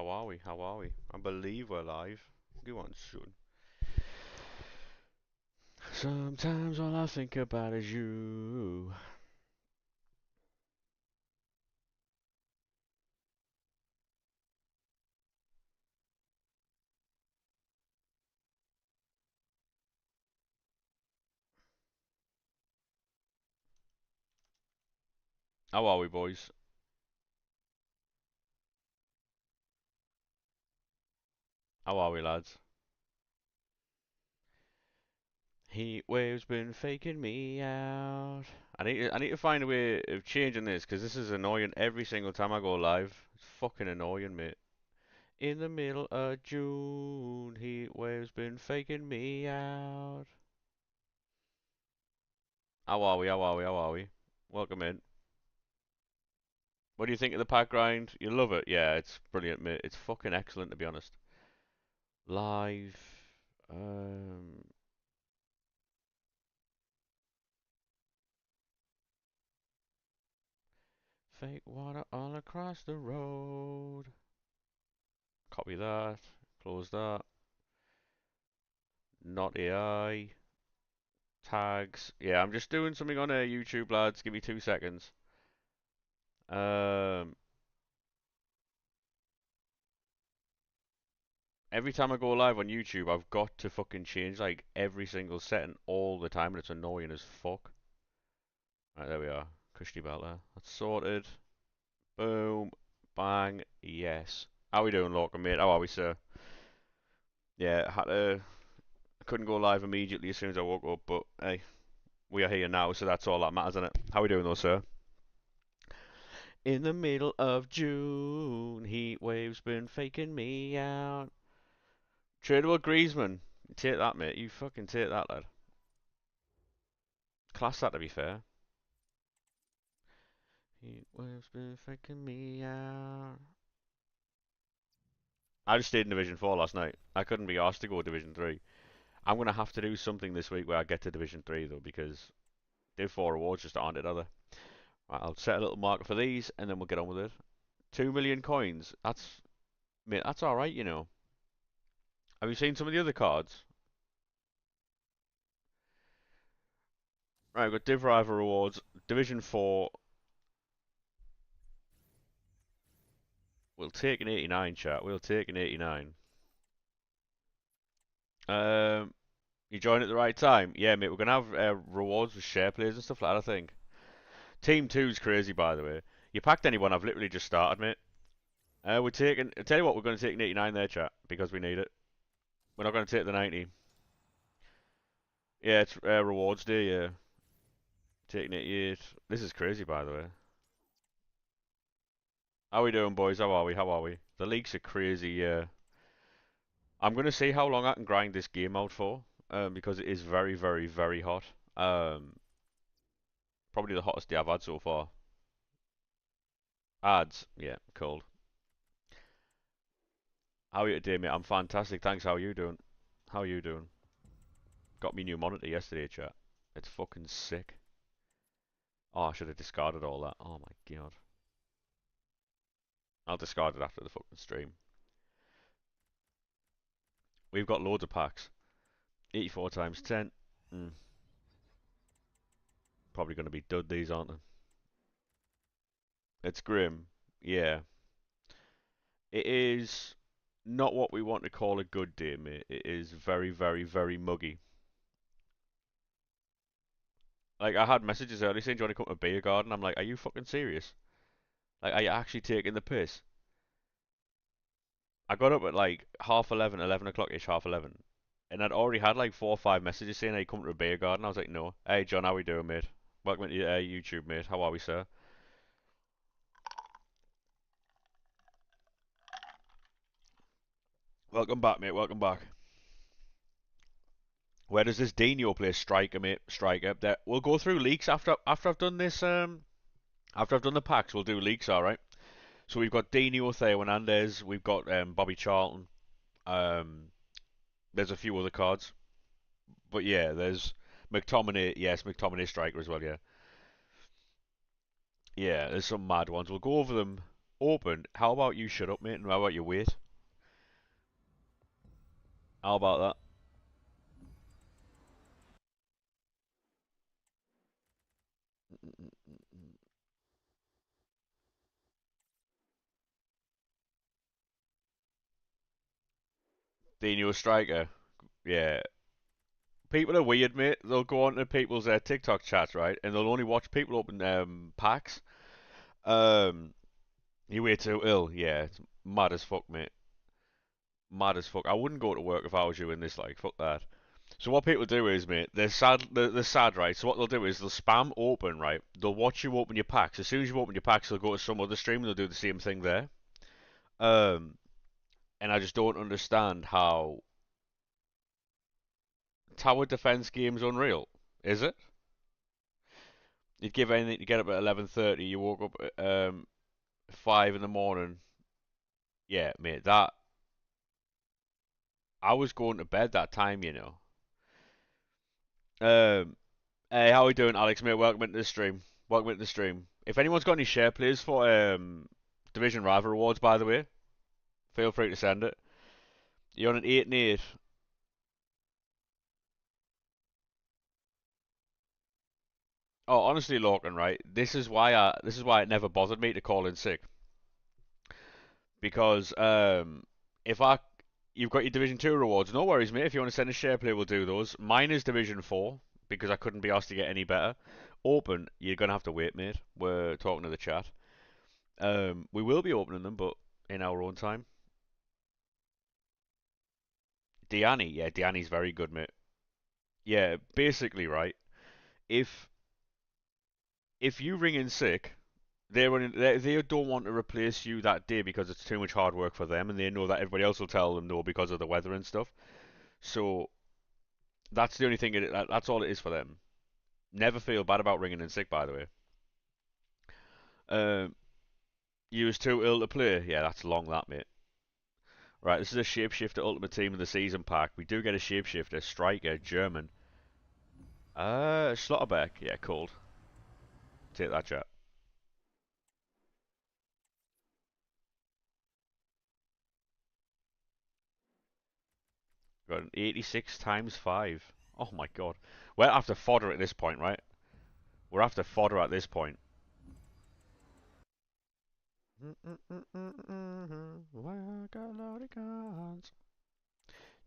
How are we? How are we? I believe we're live. Go on, son. Sometimes all I think about is you. How are we, boys? How are we, lads? Heat waves been faking me out. I need to find a way of changing this because this is annoying every single time I go live. It's fucking annoying, mate. In the middle of June, heat waves been faking me out. How are we? How are we? How are we? Welcome in. What do you think of the pack grind? You love it? Yeah, it's brilliant, mate. It's fucking excellent, to be honest. Live. Um, Fake water all across the road. Copy that. Close that. Not AI. Tags. Yeah, I'm just doing something on YouTube, lads. Give me 2 seconds. Um, every time I go live on YouTube, I've got to fucking change like every single setting all the time, and it's annoying as fuck. Right, there we are. Cushy belt there. That's sorted. Boom. Bang. Yes. How we doing, Lorcan, mate? How are we, sir? Yeah, couldn't go live immediately as soon as I woke up, but hey, we are here now, so that's all that matters, isn't it? How we doing, though, sir? In the middle of June, heat waves been faking me out. Tradable Griezmann. Take that, mate. You fucking take that, lad. Class that, to be fair. Heat waves been faking me out. I just stayed in Division 4 last night. I couldn't be asked to go Division 3. I'm going to have to do something this week where I get to Division 3, though, because Div 4 rewards just aren't it, are they? Right, I'll set a little marker for these, and then we'll get on with it. 2 million coins. Mate, that's alright, you know. Have you seen some of the other cards? Right, we've got Div Rival rewards. Division 4. We'll take an 89, chat. We'll take an 89. Um, you joined at the right time? Yeah, mate, we're going to have rewards with share players and stuff like that, I think. Team 2's crazy, by the way. You packed anyone, I've literally just started, mate. We're taking... I'll tell you what, we're going to take an 89 there, chat, because we need it. We're not going to take the 90. Yeah, it's rewards day, yeah. Taking 88. This is crazy, by the way. How we doing, boys? How are we? How are we? The leaks are crazy, yeah. I'm going to see how long I can grind this game out for, because it is very, very, very hot. Probably the hottest day I've had so far. Ads, yeah, cold. How are you today, mate? I'm fantastic, thanks. How are you doing? How are you doing? Got me new monitor yesterday, chat. It's fucking sick. Oh, I should have discarded all that. Oh my god. I'll discard it after the fucking stream. We've got loads of packs. 84 times 10. Mm, probably going to be dud these, aren't they? It's grim. Yeah. It is not what we want to call a good day, mate. It is very, very, very muggy. Like, I had messages earlier saying, do you want to come to Beer Garden? I'm like, are you fucking serious? Like, are you actually taking the piss? I got up at like half 11, 11 o'clock-ish, half 11. And I'd already had like 4 or 5 messages saying, hey, come to a Beer Garden. I was like, no. Hey, John, how we doing, mate? Welcome to YouTube, mate. How are we, sir? Welcome back, mate. Welcome back. Where does this Dino play striker, mate? Striker. There. We'll go through leaks after I've done this. After I've done the packs, we'll do leaks, all right? So we've got Dino, Theo Hernandez. We've got Bobby Charlton. Um, there's a few other cards, but yeah, there's McTominay. Yes, McTominay striker as well. Yeah, yeah. There's some mad ones. We'll go over them. Open. How about you shut up, mate, and how about you wait? How about that? The new striker. Yeah. People are weird, mate. They'll go onto people's TikTok chats, right, and they'll only watch people open packs. Um, you wait too ill. Yeah, it's mad as fuck, mate. Mad as fuck. I wouldn't go to work if I was you in this. Like, fuck that. So what people do is, mate, they're sad. They're sad, right? So what they'll do is they'll spam open, right? They'll watch you open your packs. As soon as you open your packs, they'll go to some other stream and they'll do the same thing there. Um, and I just don't understand how tower defense game's unreal. Is it? You'd give anything to get up at 11:30. You woke up at 5 in the morning. Yeah, mate. That I was going to bed that time, you know. Um, hey, how are we doing, Alex, mate? Welcome into the stream. Welcome into the stream. If anyone's got any share plays for Division Rival Rewards, by the way, feel free to send it. You're on an 8 and 8. Oh, honestly, Lorcan, right? This is why it never bothered me to call in sick because if I you've got your Division 2 rewards, no worries, mate. If you want to send a share play, we'll do those. Mine is Division 4 because I couldn't be asked to get any better. Open, you're gonna have to wait, mate. We're talking to the chat. We will be opening them, but in our own time. Diani, yeah, Diani's very good, mate. Yeah, basically, right. If if you ring in sick, they don't want to replace you that day because it's too much hard work for them, and they know that everybody else will tell them no because of the weather and stuff. So that's the only thing. That's all it is for them. Never feel bad about ringing in sick, by the way. Um, you was too ill to play. Yeah, that's long, that mate. Right, this is a shapeshifter ultimate team of the season pack. We do get a shapeshifter, striker, German. Schlotterbeck. Yeah, cold. Take that, chat. Got an 86 times 5. Oh my god. We're after fodder at this point, right? We're after fodder at this point.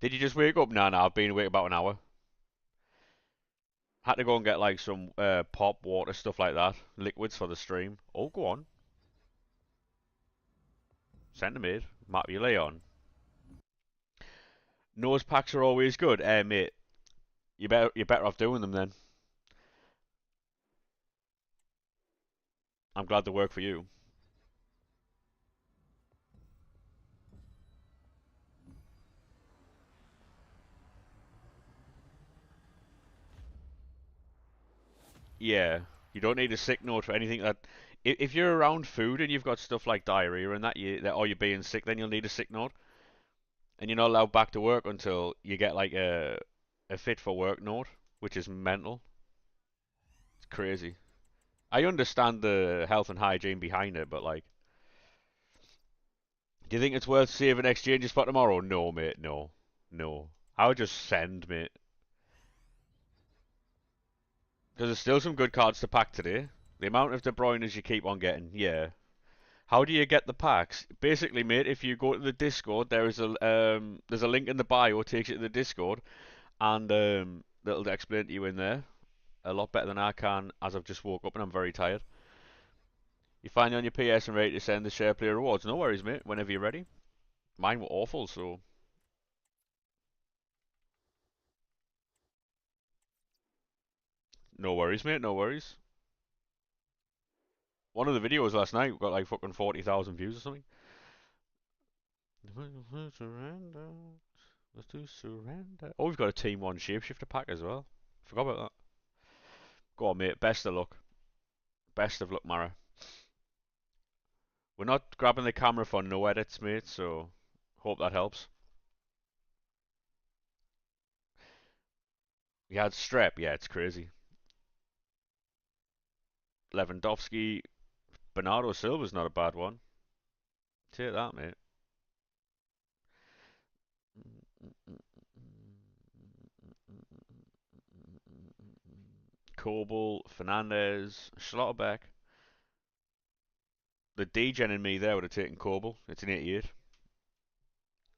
Did you just wake up? Nah, nah, I've been awake about an hour. Had to go and get like some pop, water, stuff like that. Liquids for the stream. Oh, go on. Centimade. Map you lay on. Nose packs are always good. Mate, you're better off doing them then. I'm glad they work for you. Yeah, you don't need a sick note for anything that. If you're around food and you've got stuff like diarrhea and or you're being sick, then you'll need a sick note, and you're not allowed back to work until you get like a fit for work note, which is mental. It's crazy. I understand the health and hygiene behind it, but like, do you think it's worth saving exchanges for tomorrow? No, mate. No, no. I would just send, mate. Because there's still some good cards to pack today. The amount of De Bruyne's you keep on getting, yeah. How do you get the packs? Basically, mate, if you go to the Discord, there's a link in the bio, takes you to the Discord, and that'll explain to you in there a lot better than I can, as I've just woke up and I'm very tired. You find it on your PS and ready to send the share player rewards. No worries, mate. Whenever you're ready. Mine were awful, so no worries, mate. No worries. One of the videos last night got like fucking 40,000 views or something. Surrender. Let's do surrender. Oh, we've got a Team 1 shapeshifter pack as well. Forgot about that. Go on, mate. Best of luck. Best of luck, Mara. We're not grabbing the camera for no edits, mate, so hope that helps. We had Strep. Yeah, it's crazy. Lewandowski. Bernardo Silva's not a bad one. Take that, mate. Coble, Fernandez, Schlotterbeck. The degen in me there would have taken Coble. It's an 88.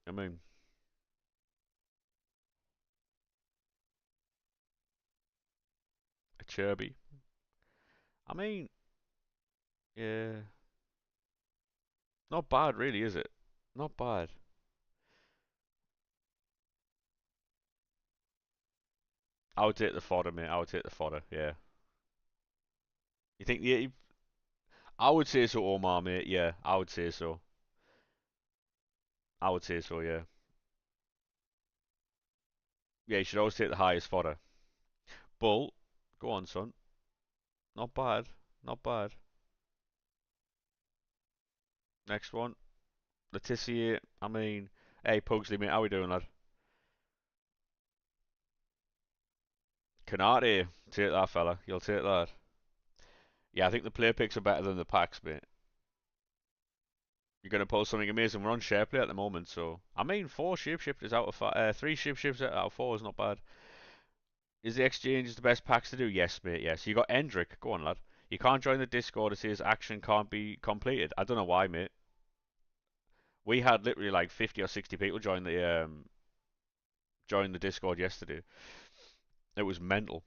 I mean, a Cherby. I mean, yeah. Not bad, really, is it? Not bad. I would take the fodder, mate. I would take the fodder, yeah. You think, yeah, I would say so, Omar, mate. Yeah, I would say so. I would say so, yeah. Yeah, you should always take the highest fodder. Bull, go on, son. Not bad. Not bad. Next one. Letitia, I mean, hey, Pugsley, mate, how we doing, lad? Canate, take that, fella. You'll take that. Yeah, I think the player picks are better than the packs, mate. You're gonna post something amazing. We're on SharePlay at the moment, so I mean, four shapeshifters out of three shapeshifters out of four is not bad. Is the exchange the best packs to do? Yes, mate. Yes. You got Endrick. Go on, lad. You can't join the Discord. It says action can't be completed. I don't know why, mate. We had literally like 50 or 60 people join the Discord yesterday. It was mental.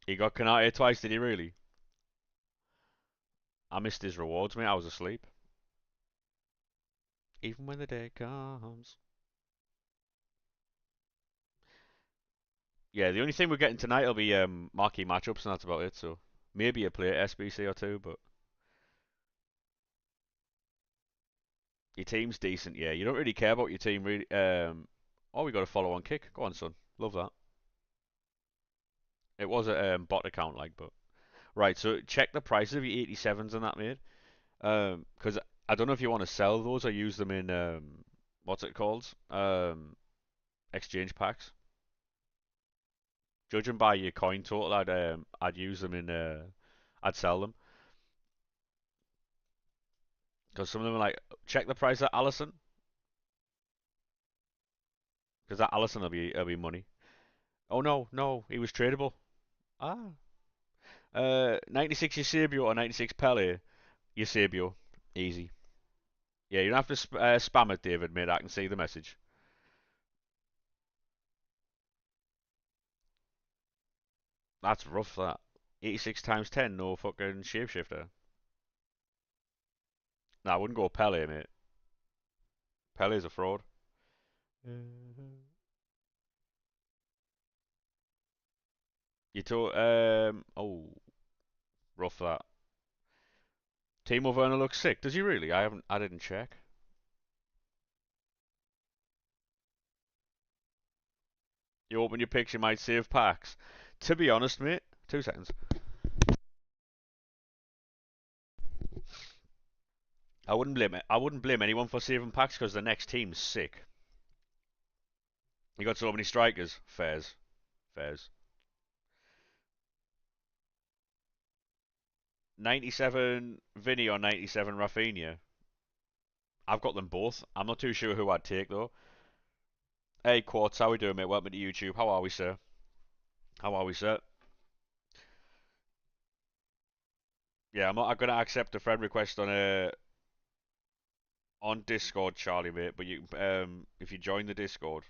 He got Canate twice, did he really? I missed his rewards, mate. I was asleep. Even when the day comes. Yeah, the only thing we're getting tonight will be marquee matchups, and that's about it. So maybe a play SBC or two, but your team's decent. Yeah, you don't really care about your team, really. Oh, we got a follow on kick. Go on, son. Love that. It was a bot account, like, but right. So check the prices of your 87s and that, mate. Because I don't know if you want to sell those or use them in what's it called? Exchange packs. Judging by your coin total, I'd use them in I'd sell them because some of them are like check the price of Allison because that Allison will be money. Oh no, no, he was tradable. Ah, 96 Eusebio or 96 Pele. Eusebio, easy. Yeah, you don't have to spam it, David, mate. I can see the message. That's rough, that. 86 times 10, no fucking shapeshifter. Nah, I wouldn't go Pele, mate. Pele's a fraud. You told, oh, rough that. Timo Werner looks sick. Does he really? I didn't check. You open your picks, you might save packs. To be honest, mate, 2 seconds. I wouldn't blame anyone for saving packs because the next team's sick. You got so many strikers. Fairs. Fairs. 97 Vinny or 97 Rafinha. I've got them both. I'm not too sure who I'd take though. Hey Quartz, how we doing, mate? Welcome to YouTube. How are we, sir? How are we, sir? Yeah, I'm gonna accept a friend request on Discord, Charlie, mate. But you if you join the Discord,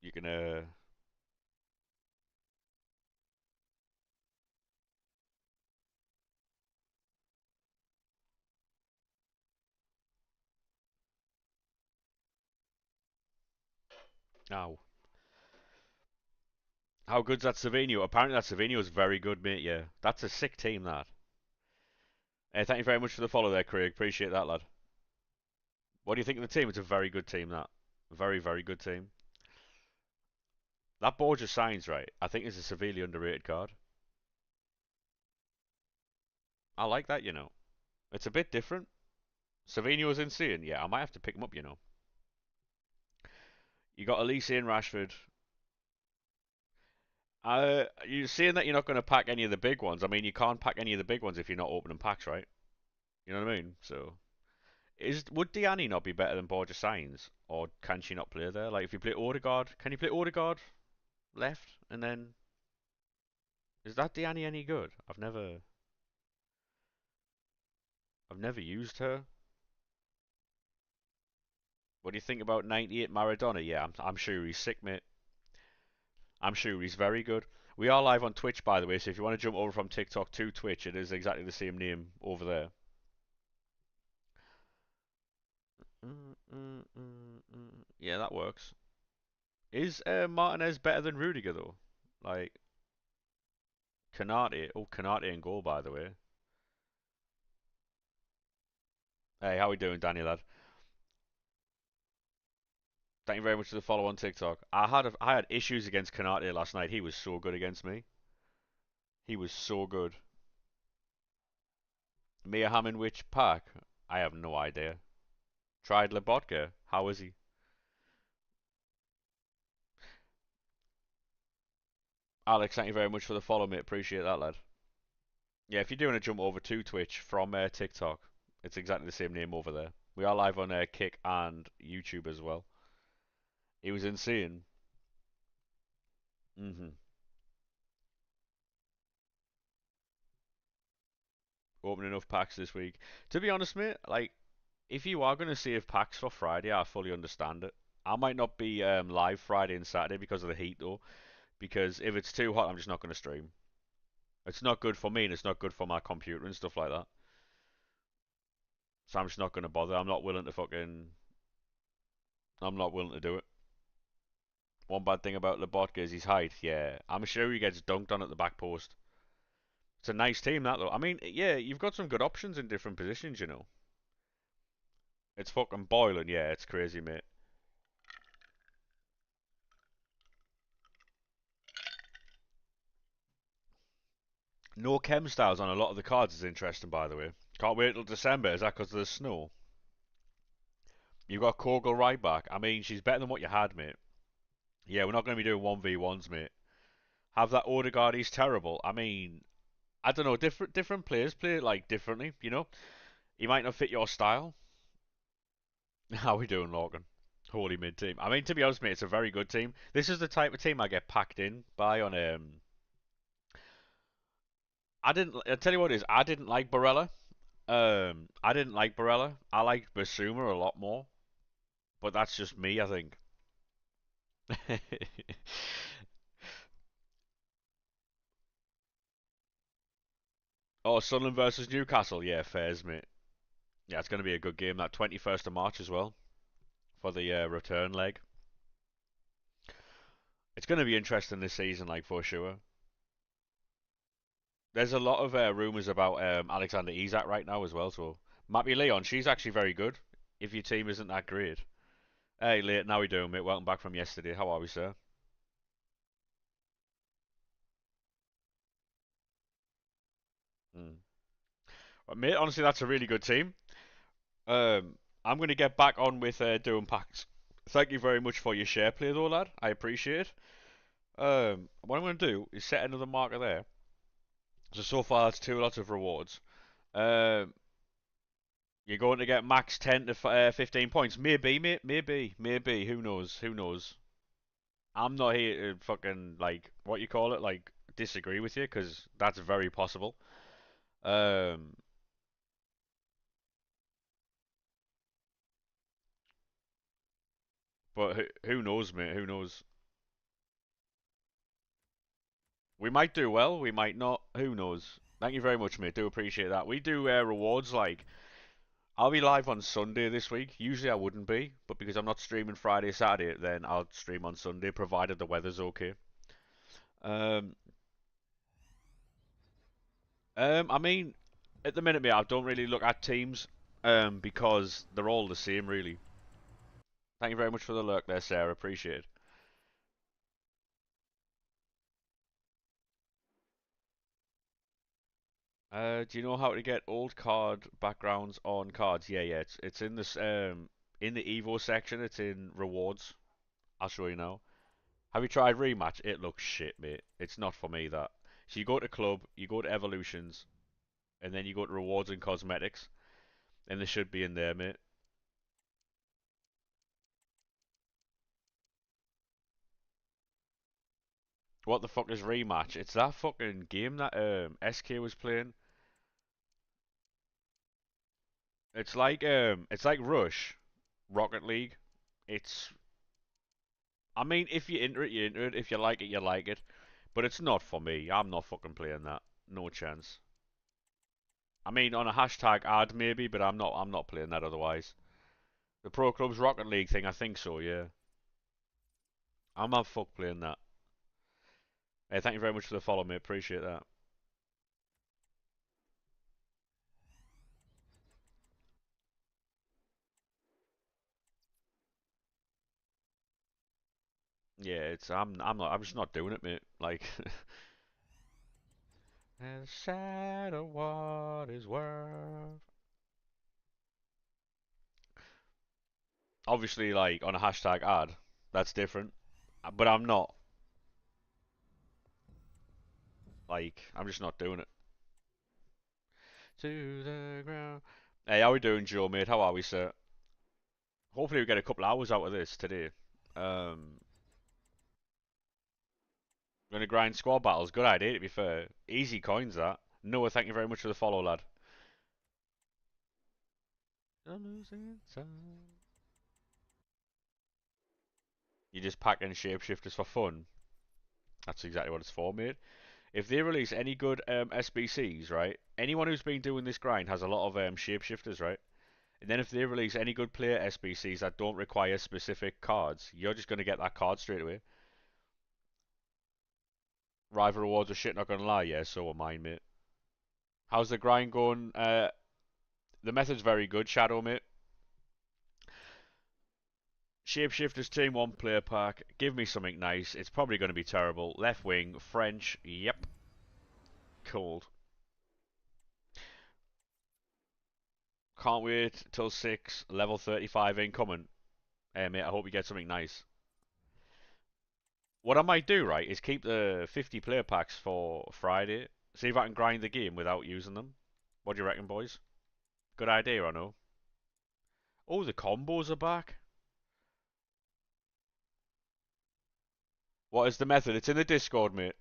you can ow. How good's that Savinho? Apparently that Savinho is very good, mate. Yeah, that's a sick team. That. Hey, thank you very much for the follow there, Craig. Appreciate that, lad. What do you think of the team? It's a very good team. That. Very, very good team. That Borja signs right. I think is a severely underrated card. I like that. It's a bit different. Savinho is insane. Yeah, I might have to pick him up. You got Elise and Rashford. You're saying that you're not going to pack any of the big ones. I mean, you can't pack any of the big ones if you're not opening packs, right? You know what I mean? So, would Diani not be better than Borja Sainz, or can she not play there? Like, if you play Odegaard, can you play Odegaard left, and then is that Diani any good? I've never used her. What do you think about 98 Maradona? Yeah, I'm sure he's sick, mate. I'm sure he's very good. We are live on Twitch, by the way, so if you want to jump over from TikTok to Twitch, it is exactly the same name over there. Yeah, that works. Is Martinez better than Rudiger though? Like Canate. Oh, Canate in goal, by the way. Hey, how we doing, Danny lad? Thank you very much for the follow on TikTok. I had issues against Canate last night. He was so good against me. He was so good. Mia Hamm in which pack? I have no idea. Tried Lobotka. How is he? Alex, thank you very much for the follow, mate. Appreciate that, lad. Yeah, if you're doing a jump over to Twitch from TikTok, it's exactly the same name over there. We are live on Kick and YouTube as well. It was insane. hmm Opening enough packs this week. To be honest, mate, like, if you are going to save packs for Friday, I fully understand it. I might not be live Friday and Saturday because of the heat, though. Because if it's too hot, I'm just not going to stream. It's not good for me, and it's not good for my computer and stuff like that. So I'm just not going to bother. I'm not willing to do it. One bad thing about Lobotka is his height. Yeah, I'm sure he gets dunked on at the back post. It's a nice team, that, though. I mean, yeah, you've got some good options in different positions, you know. It's fucking boiling. Yeah, it's crazy, mate. No chem styles on a lot of the cards is interesting, by the way. Can't wait till December. Is that because of the snow? You've got Kogel right back. I mean, she's better than what you had, mate. Yeah, we're not going to be doing 1v1s, mate. Have that Odegaard, he's terrible. I mean, I don't know. Different players play it like differently, you know? He might not fit your style. How we doing, Logan? Holy mid team. I mean, to be honest, mate, it's a very good team. This is the type of team I get packed in by on. I didn't. I tell you what it is. I didn't like Barella. I didn't like Barella. I liked Basuma a lot more. But that's just me, I think. Oh, Sunderland versus Newcastle. Yeah, fairs, mate. Yeah, it's going to be a good game. That 21st of March as well for the return leg. It's going to be interesting this season, like for sure. There's a lot of rumours about Alexander Isak right now as well. So Mappy Leon, she's actually very good. If your team isn't that great. Hey, late. How we doing, mate? Welcome back from yesterday. How are we, sir? Mm. Well, mate, honestly, that's a really good team. I'm going to get back on with doing packs. Thank you very much for your share play, though, lad. I appreciate it. What I'm going to do is set another marker there. So far, that's two lots of rewards. Um, you're going to get max 10 to 15 points. Maybe, mate. Maybe. Who knows? Who knows? I'm not here to fucking, like, what you call it? Like, disagree with you, because that's very possible. Um, but who knows, mate? Who knows? We might do well, we might not. Who knows? Thank you very much, mate. Do appreciate that. We do rewards like I'll be live on Sunday this week. Usually I wouldn't be, but because I'm not streaming Friday, Saturday, then I'll stream on Sunday, provided the weather's okay. Um, I mean, at the minute, mate, I don't really look at teams, because they're all the same, really. Thank you very much for the lurk there, Sarah. Appreciate it. Do you know how to get old card backgrounds on cards? Yeah. It's in this in the Evo section. It's in rewards. I'll show you now. Have you tried rematch? It looks shit, mate. It's not for me that. So you go to club, you go to evolutions, and then you go to rewards and cosmetics. And they should be in there, mate. What the fuck is rematch? It's that fucking game that SK was playing. It's like Rush, Rocket League. It's I mean, if you're into it, you're into it. If you like it, you like it. But it's not for me. I'm not fucking playing that. No chance. I mean, on a hashtag ad maybe, but I'm not playing that otherwise. The Pro Clubs Rocket League thing, I think so. Yeah, I'm not fuck playing that. Hey, thank you very much for the follow, mate. Appreciate that. Yeah, it's I'm just not doing it, mate. Like, and shadow what is worth. Obviously, like on a hashtag ad, that's different. But I'm not. Like, I'm just not doing it. To the ground. Hey, how we doing, Joe, mate? How are we, sir? Hopefully, we get a couple hours out of this today. Um, gonna grind squad battles. Good idea, to be fair. Easy coins, that. Noah, thank you very much for the follow, lad. I'm losing time. You just pack in shapeshifters for fun. That's exactly what it's for, mate. If they release any good SBCs, right? Anyone who's been doing this grind has a lot of shapeshifters, right? And then if they release any good player SBCs that don't require specific cards, you're just gonna get that card straight away. Rival rewards are shit, not gonna lie, yeah, so are mine, mate. How's the grind going? The method's very good, Shadow, mate. Shapeshifters team 1 player pack. Give me something nice. It's probably going to be terrible. Left wing, French, yep. Cold. Can't wait till 6, level 35 incoming. Hey, mate, I hope you get something nice. What I might do, right, is keep the 50 player packs for Friday. See if I can grind the game without using them. What do you reckon, boys? Good idea, I know. Oh, the combos are back. What is the method? It's in the Discord, mate.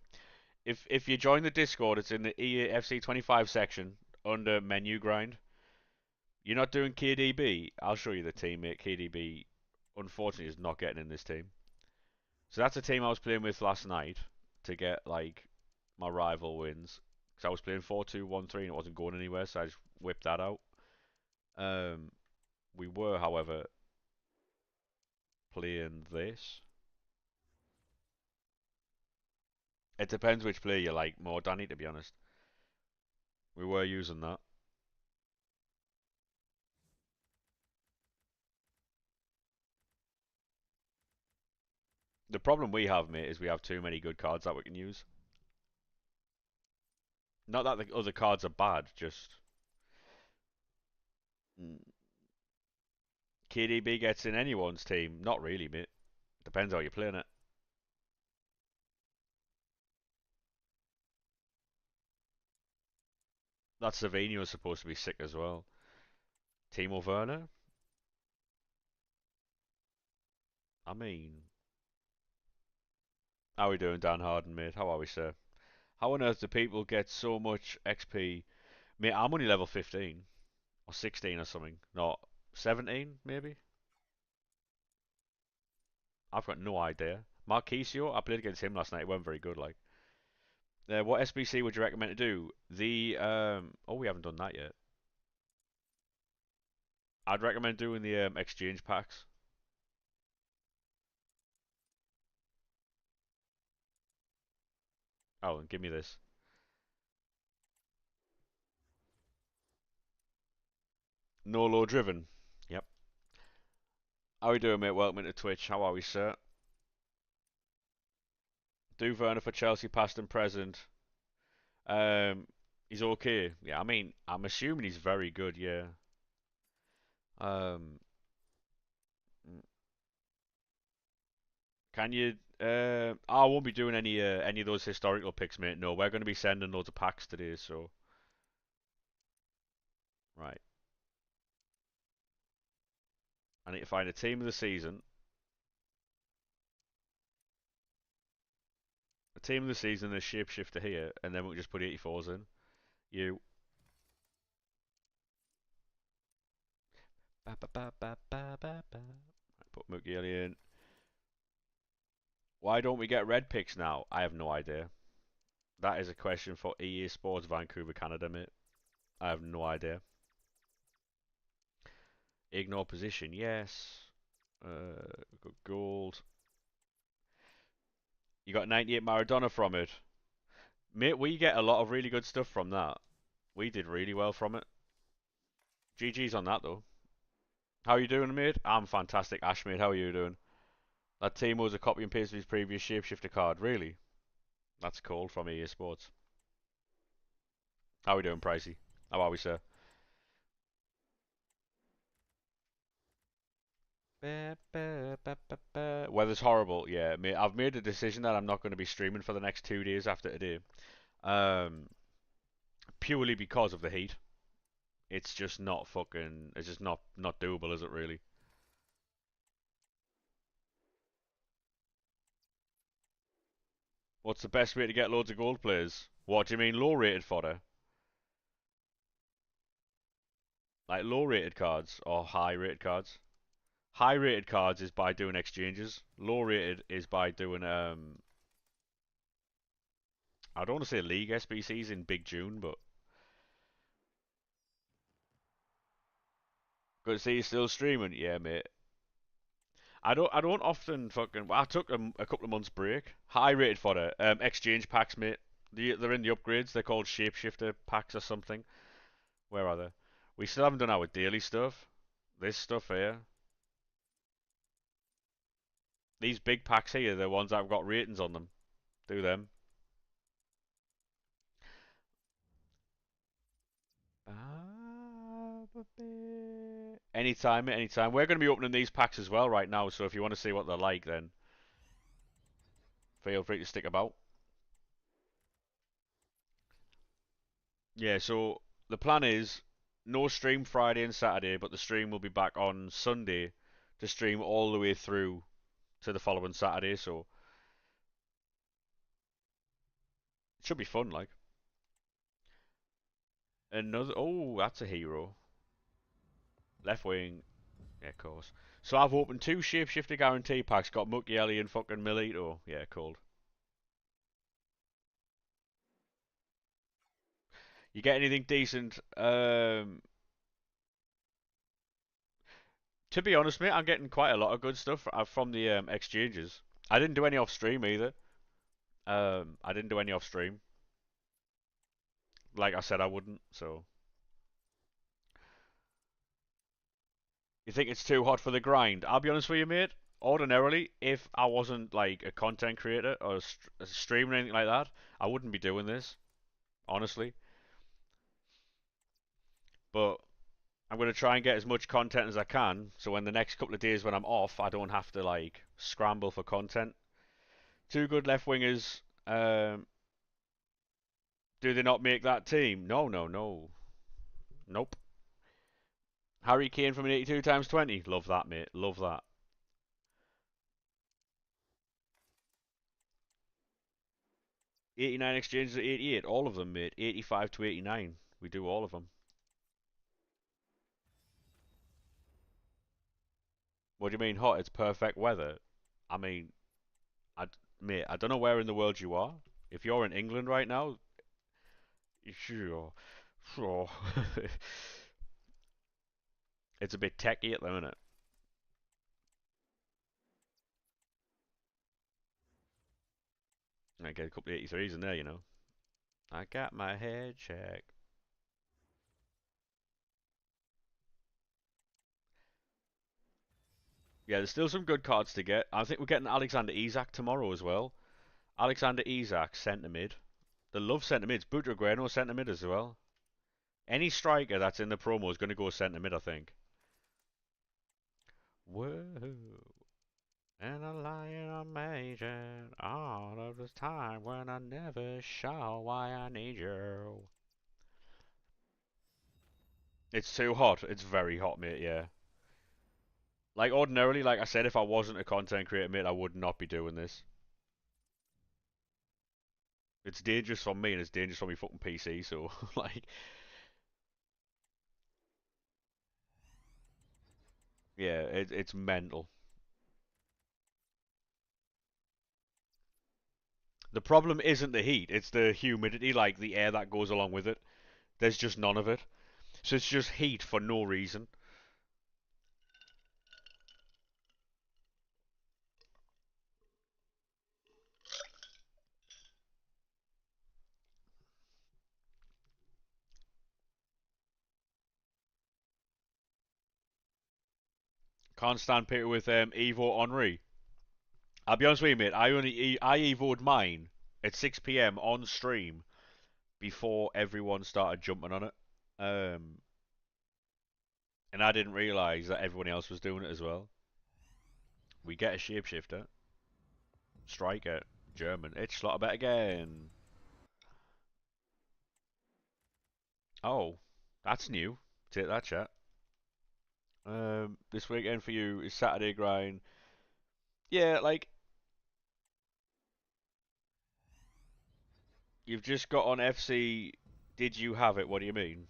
If you join the Discord, it's in the EAFC 25 section under menu grind. You're not doing KDB. I'll show you the team, mate. KDB, unfortunately, is not getting in this team. So that's a team I was playing with last night to get like my rival wins. Because I was playing 4-2-1-3 and it wasn't going anywhere, so I just whipped that out. Um, we were, however, playing this. It depends which player you like more, Danny, to be honest. We were using that. The problem we have, mate, is we have too many good cards that we can use. Not that the other cards are bad, just mm, KDB gets in anyone's team. Not really, mate. Depends how you're playing it. That Savino is supposed to be sick as well. Timo Werner? I mean, how are we doing, Dan Harden, mate? How are we, sir? How on earth do people get so much XP? Mate, I'm only level 15 or 16 or something. Not 17, maybe? I've got no idea. Marquisio, I played against him last night. It wasn't very good, like. What SBC would you recommend to do? Oh, we haven't done that yet. I'd recommend doing the exchange packs. Oh, and give me this. No low driven. Yep. How we doing, mate? Welcome to Twitch. How are we, sir? Do Werner for Chelsea, past and present. Um, he's okay. Yeah, I mean, I'm assuming he's very good. Yeah. Um, can you? I won't be doing any of those historical picks, mate. No, we're going to be sending loads of packs today. So, right. I need to find a team of the season. A team of the season, a shapeshifter here, and then we'll just put 84s in. You. Ba, ba, ba, ba, ba, ba, ba. Put Mookie in. Why don't we get red picks now? I have no idea. That is a question for EA Sports Vancouver, Canada, mate. I have no idea. Ignore position, yes. Got gold. You got 98 Maradona from it. Mate, we get a lot of really good stuff from that. We did really well from it. GG's on that, though. How you doing, mate? I'm fantastic, Ash, mate. How are you doing? That team was a copy and paste of his previous shapeshifter card. Really? That's cool from EA Sports. How are we doing, Pricey? How are we, sir? Weather's horrible. Yeah, mate. I've made a decision that I'm not going to be streaming for the next 2 days after today. Um, Purely because of the heat. It's just not fucking. It's just not doable, is it really? What's the best way to get loads of gold players? What do you mean, low rated fodder? Like low rated cards or high rated cards? High rated cards is by doing exchanges. Low rated is by doing I don't want to say league SBCs in Big June, but good to see you still streaming. Yeah, mate. I don't often fucking. Well, I took a couple of months break. High rated fodder. Exchange packs, mate. They're in the upgrades. They're called shapeshifter packs or something. Where are they? We still haven't done our daily stuff. This stuff here. These big packs here, the ones that have got ratings on them. Do them. Anytime, anytime. We're going to be opening these packs as well right now, so if you want to see what they're like, then feel free to stick about. Yeah, so the plan is no stream Friday and Saturday, but the stream will be back on Sunday to stream all the way through to the following Saturday, so it should be fun, like. Another, oh, that's a hero. Left wing, yeah, of course. So I've opened two Shapeshifter guarantee packs, got Mukiele and fucking Milito. Yeah, cold. You get anything decent? To be honest, mate, I'm getting quite a lot of good stuff from the exchanges. I didn't do any off stream either. I didn't do any off stream. Like I said, I wouldn't. So you think it's too hot for the grind? I'll be honest with you, mate. Ordinarily, if I wasn't like a content creator or a streamer or anything like that, I wouldn't be doing this. Honestly, but I'm going to try and get as much content as I can, so when the next couple of days when I'm off, I don't have to like scramble for content. Two good left wingers. Do they not make that team? No, no, no. Nope. Harry Kane from an 82 times 20. Love that, mate. Love that. 89 exchanges at 88. All of them, mate. 85 to 89. We do all of them. What do you mean hot? It's perfect weather. I mean, mate, I don't know where in the world you are. If you're in England right now, sure, sure. It's a bit techy at the minute. I get a couple of 83s in there, you know. I got my head checked. Yeah, there's still some good cards to get. I think we're getting Alexander Isak tomorrow as well. Alexander Isak, centre mid. The love centre mids. Butragueno, centre mid as well. Any striker that's in the promo is going to go centre mid, I think. Whoa. And a lion amazing all of this time when I never show why I need you. It's too hot. It's very hot, mate, yeah. Like ordinarily, like I said, if I wasn't a content creator, mate, I would not be doing this. It's dangerous for me and it's dangerous for my fucking PC. So like, yeah, it's mental. The problem isn't the heat; it's the humidity, like the air that goes along with it. There's just none of it, so it's just heat for no reason. Can't stand Peter with Evo Henri. I'll be honest with you, mate. I evoed mine at 6 p.m. on stream before everyone started jumping on it. Um, and I didn't realise that everyone else was doing it as well. We get a shapeshifter, striker, German. It's Slotterbet again. Oh, that's new. Take that, chat. This weekend for you is Saturday grind. Yeah, like you've just got on FC. Did you have it? What do you mean?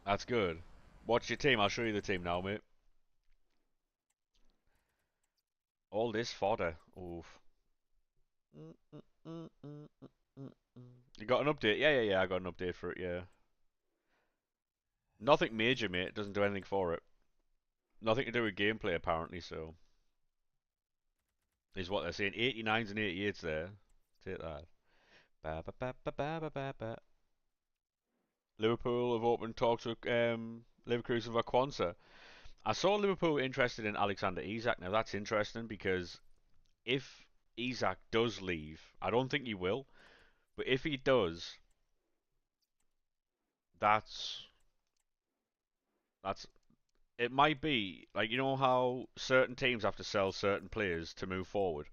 That's good. What's your team? I'll show you the team now, mate. All this fodder. Oof. You got an update? Yeah. I got an update for it. Yeah. Nothing major, mate. It doesn't do anything for it. Nothing to do with gameplay, apparently. So is what they're saying. 89s and 88s there. Take that. Ba, ba, ba, ba, ba, ba, ba, ba. Liverpool have opened talks with Leverkusen for Kwanzaa. I saw Liverpool interested in Alexander Isak. Now that's interesting because if Isak does leave, I don't think he will, but if he does, that's that's it might be like you know how certain teams have to sell certain players to move forward.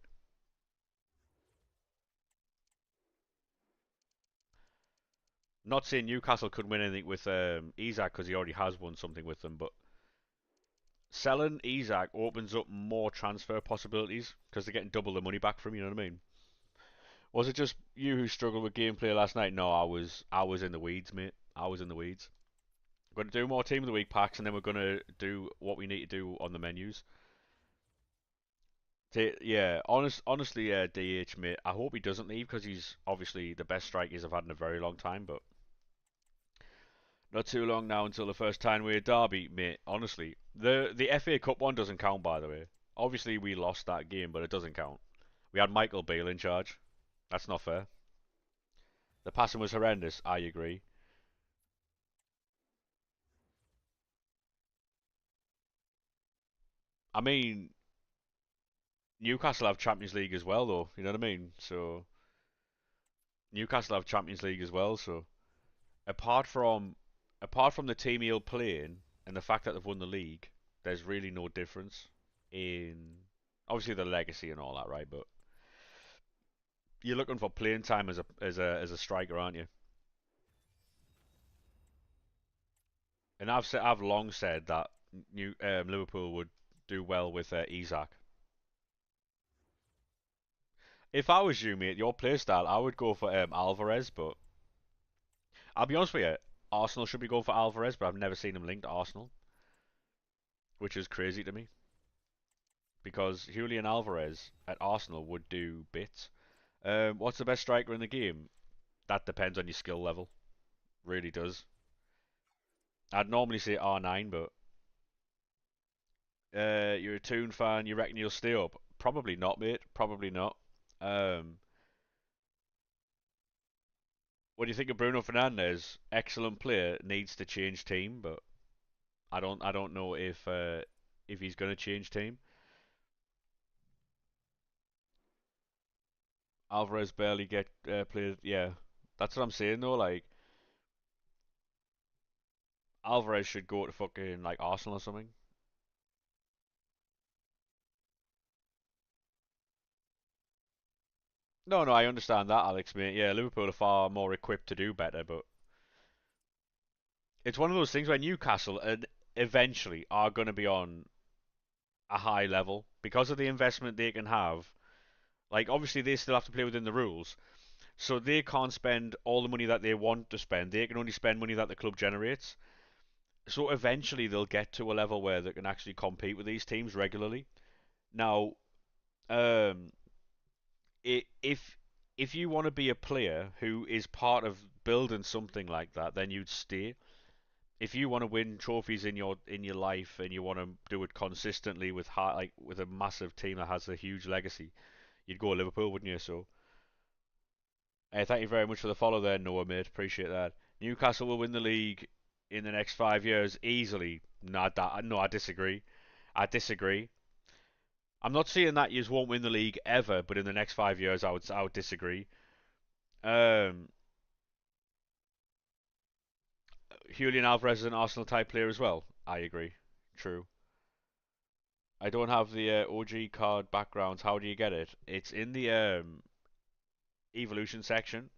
Not saying Newcastle could win anything with Isak because he already has won something with them, but selling Isak opens up more transfer possibilities because they're getting double the money back from you. Know what I mean? Was it just you who struggled with gameplay last night? No, I was in the weeds, mate. I was in the weeds. We're going to do more Team of the Week packs, and then we're going to do what we need to do on the menus. Yeah, honestly, DH, mate. I hope he doesn't leave because he's obviously the best strikers I've had in a very long time. But not too long now until the first time we're Derby, mate. Honestly, the FA Cup one doesn't count, by the way. Obviously, we lost that game, but it doesn't count. We had Michael Beale in charge. That's not fair. The passing was horrendous. I agree. I mean, Newcastle have Champions League as well, though. You know what I mean? So Newcastle have Champions League as well. So apart from apart from the team he'll playing and the fact that they've won the league, there's really no difference in obviously the legacy and all that, right? But you're looking for playing time as a striker, aren't you? And I've long said that Liverpool would do well with Isak. If I was you, mate, your play style, I would go for Alvarez, but I'll be honest with you, Arsenal should be going for Alvarez, but I've never seen him linked to Arsenal, which is crazy to me because Julian Alvarez at Arsenal would do bits. What's the best striker in the game? That depends on your skill level. Really does. I'd normally say R9, but you're a Toon fan. You reckon you'll stay up? Probably not, mate. Probably not. Um, what do you think of Bruno Fernandes? Excellent player. Needs to change team, but I don't know if he's going to change team. Alvarez barely get played. Yeah, that's what I'm saying though. Like Alvarez should go to fucking like Arsenal or something. No, I understand that, Alex, mate. Yeah, Liverpool are far more equipped to do better, but it's one of those things where Newcastle, eventually are going to be on a high level because of the investment they can have. Like, obviously, they still have to play within the rules, so they can't spend all the money that they want to spend. They can only spend money that the club generates. So eventually, they'll get to a level where they can actually compete with these teams regularly. Now, um, if you want to be a player who is part of building something like that, then you'd stay. If you want to win trophies in your life and you want to do it consistently with like with a massive team that has a huge legacy, you'd go Liverpool, wouldn't you? So, thank you very much for the follow there, Noah, mate. Appreciate that. Newcastle will win the league in the next 5 years easily. No, I disagree. I disagree. I'm not saying that you won't win the league ever, but in the next 5 years, I would disagree. Um, Julian Alvarez is an Arsenal type player as well. I agree. True. I don't have the OG card backgrounds. How do you get it? It's in the evolution section.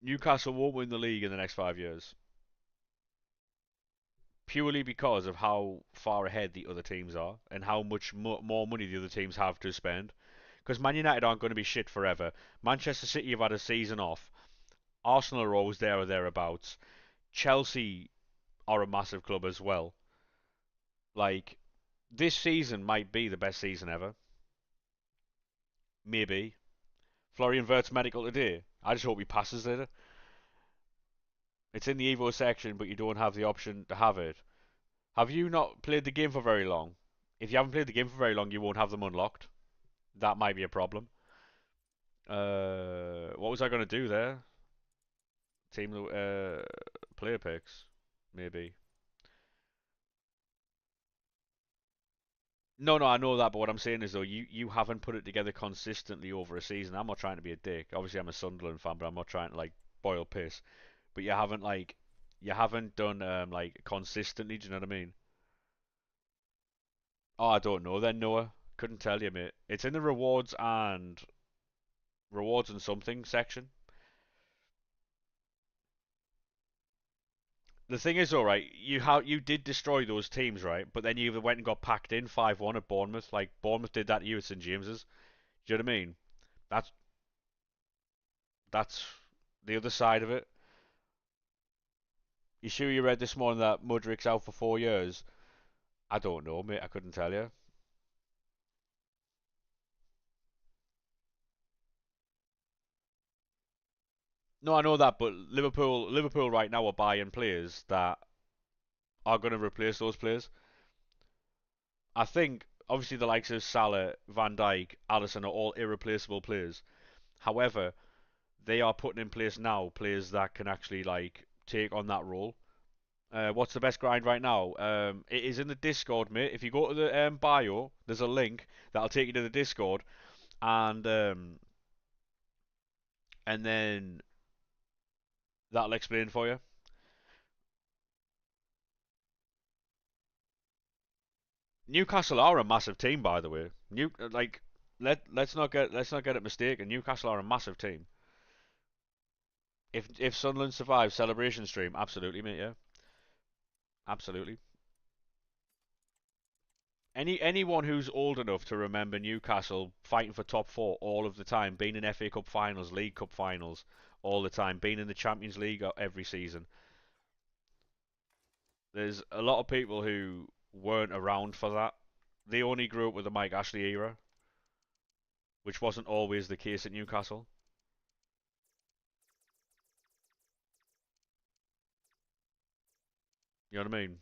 Newcastle won't win the league in the next 5 years purely because of how far ahead the other teams are and how much more money the other teams have to spend. Because Man United aren't going to be shit forever. Manchester City have had a season off. Arsenal are always there or thereabouts. Chelsea are a massive club as well. Like, this season might be the best season ever. Maybe. Florian Wirtz medical today. I just hope he passes it. It's in the Evo section, but you don't have the option to have it. Have you not played the game for very long? If you haven't played the game for very long, you won't have them unlocked. That might be a problem. What was I going to do there? Team player picks, maybe. No, I know that, but what I'm saying is though, you haven't put it together consistently over a season. I'm not trying to be a dick. Obviously, I'm a Sunderland fan, but I'm not trying to like boil piss. But you haven't done like consistently. Do you know what I mean? Oh, I don't know then, Noah. Couldn't tell you, mate. It's in the rewards and something section. The thing is, all right, you did destroy those teams, right? But then you went and got packed in 5-1 at Bournemouth. Like Bournemouth did that to you at St James's. Do you know what I mean? That's that's the other side of it. You sure you read this morning that Mudrik's out for 4 years? I don't know, mate. I couldn't tell you. No, I know that, but Liverpool right now are buying players that are going to replace those players. I think obviously the likes of Salah, Van Dijk, Alisson are all irreplaceable players. However, they are putting in place now players that can actually like take on that role. What's the best grind right now? It is in the Discord, mate. If you go to the bio, there's a link that'll take you to the Discord, and and then that'll explain for you. Newcastle are a massive team, by the way. Let's not get it mistaken. Newcastle are a massive team. If Sunderland survives celebration stream, absolutely, mate. Yeah, absolutely. Anyone who's old enough to remember Newcastle fighting for top four all of the time, being in FA Cup finals, League Cup finals all the time, being in the Champions League every season. There's a lot of people who weren't around for that. They only grew up with the Mike Ashley era, which wasn't always the case at Newcastle. You know what I mean?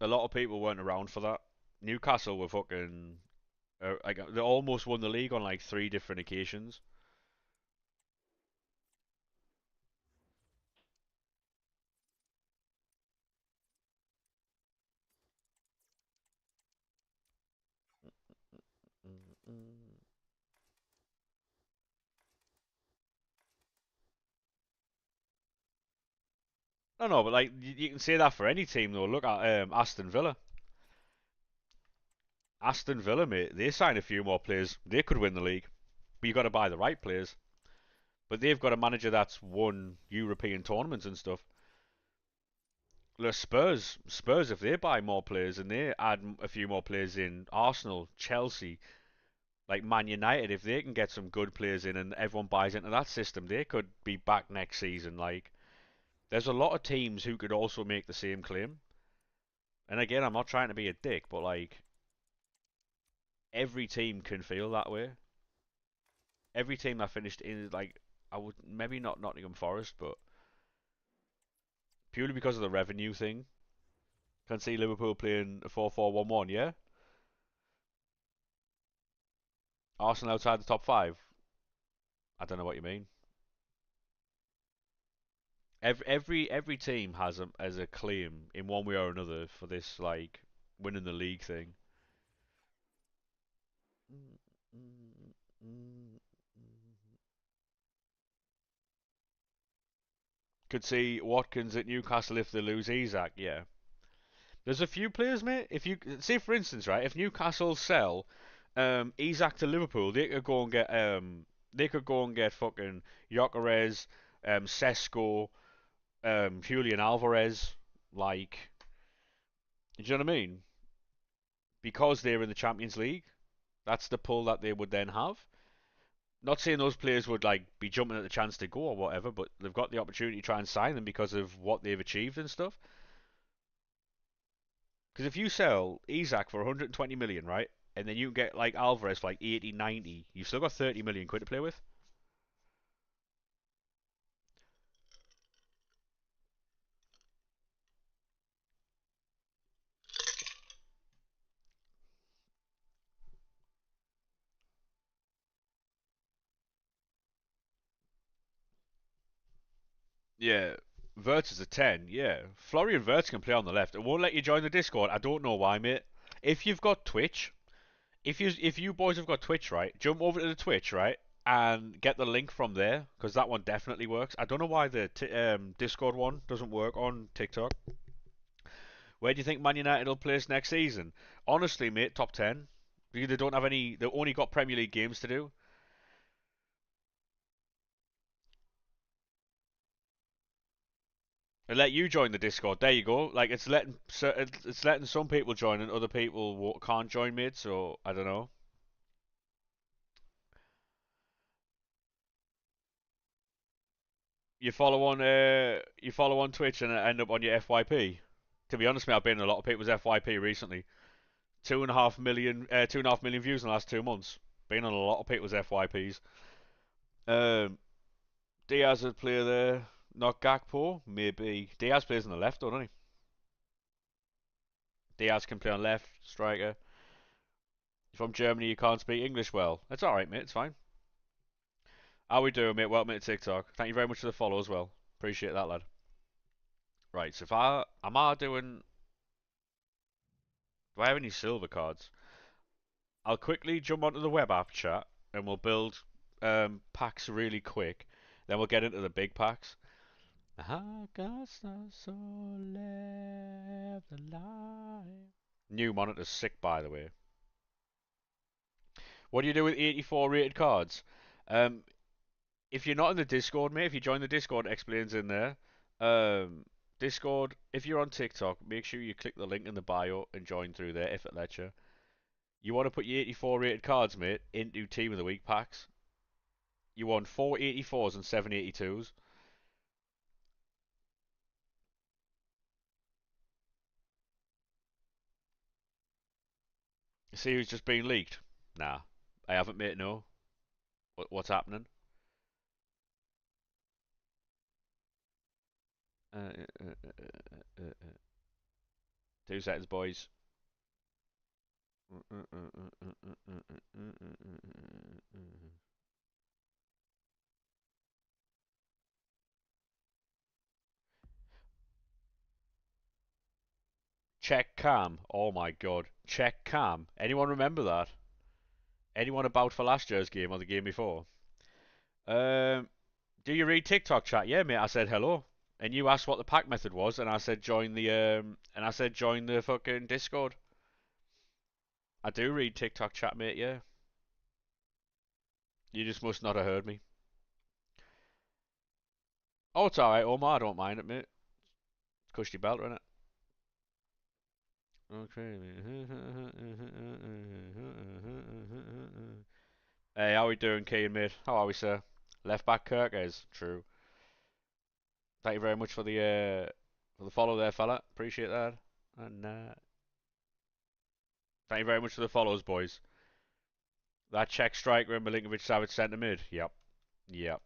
A lot of people weren't around for that. Newcastle were fucking like they almost won the league on like three different occasions. No, but like you can say that for any team though. Look at Aston Villa. Aston Villa, mate, they sign a few more players. They could win the league, but you got to buy the right players. But they've got a manager that's won European tournaments and stuff. Look, Spurs, if they buy more players and they add a few more players in, Arsenal, Chelsea, like Man United, if they can get some good players in and everyone buys into that system, they could be back next season. Like, there's a lot of teams who could also make the same claim. And again, I'm not trying to be a dick, but like, every team can feel that way. Every team that finished in, like, I would maybe not Nottingham Forest, but purely because of the revenue thing, can see Liverpool playing a 4-4-1-1, yeah? Arsenal outside the top five. I don't know what you mean. Every team has a claim in one way or another for this like winning the league thing. Could see Watkins at Newcastle if they lose Isak. Yeah, there's a few players, mate. If you say, for instance, right, if Newcastle sell Isak to Liverpool, they could go and get fucking Gyökeres, Sesko, Julian Alvarez, like, do you know what I mean? Because they're in the Champions League, that's the pull that they would then have. Not saying those players would like be jumping at the chance to go or whatever, but they've got the opportunity to try and sign them because of what they've achieved and stuff. Because if you sell Isak for 120 million, right, and then you get like Alvarez for like 80, 90, you've still got 30 million quid to play with. Yeah, Wirtz is a 10, yeah. Florian Wirtz can play on the left. It won't let you join the Discord. I don't know why, mate. If you've got Twitch, if you boys have got Twitch, right, jump over to the Twitch, right, and get the link from there, because that one definitely works. I don't know why the Discord one doesn't work on TikTok. Where do you think Man United will place next season? Honestly, mate, top 10. They don't have any. They've only got Premier League games to do. And let you join the Discord. There you go. Like it's letting some people join and other people can't join, mate. So I don't know. You follow on Twitch and end up on your FYP. To be honest, mate, I've been in a lot of people's FYP recently. 2.5 million views in the last 2 months. Been on a lot of people's FYPs. Um, Diaz would play there, not Gakpo. Maybe Diaz plays on the left, doesn't he? Diaz can play on left, striker. From Germany, you can't speak English well. That's all right, mate. It's fine. How we doing, mate? Welcome to TikTok. Thank you very much for the follow as well. Appreciate that, lad. Right, so if I am I doing? Do I have any silver cards? I'll quickly jump onto the web app chat and we'll build packs really quick. Then we'll get into the big packs. I got some soul left alive. New monitor's sick, by the way. What do you do with 84 rated cards? Um, if you're not in the Discord, mate, if you join the Discord, it explains in there. Discord, if you're on TikTok, make sure you click the link in the bio and join through there if it lets you. You want to put your 84 rated cards, mate, into Team of the Week packs. You want 4 84s and 7 82s. See who's just been leaked? Nah, I haven't, mate, no. What's happening? Uh, uh, uh, 2 seconds, boys. Check cam. Oh my god. Check cam. Anyone remember that? Anyone about for last year's game or the game before? Um, do you read TikTok chat? Yeah, mate. I said hello, and you asked what the pack method was, and I said join the fucking Discord. I do read TikTok chat, mate, yeah. You just must not have heard me. Oh, it's alright, Omar, I don't mind it, mate. Cushy belter, innit? Okay. Hey, how we doing, Keane, mate? How are we, sir? Left back Kirk is true. Thank you very much for the follow there, fella. Appreciate that. And thank you very much for the follows, boys. That Czech striker and Milinkovic Savic centre mid. Yep. Yep.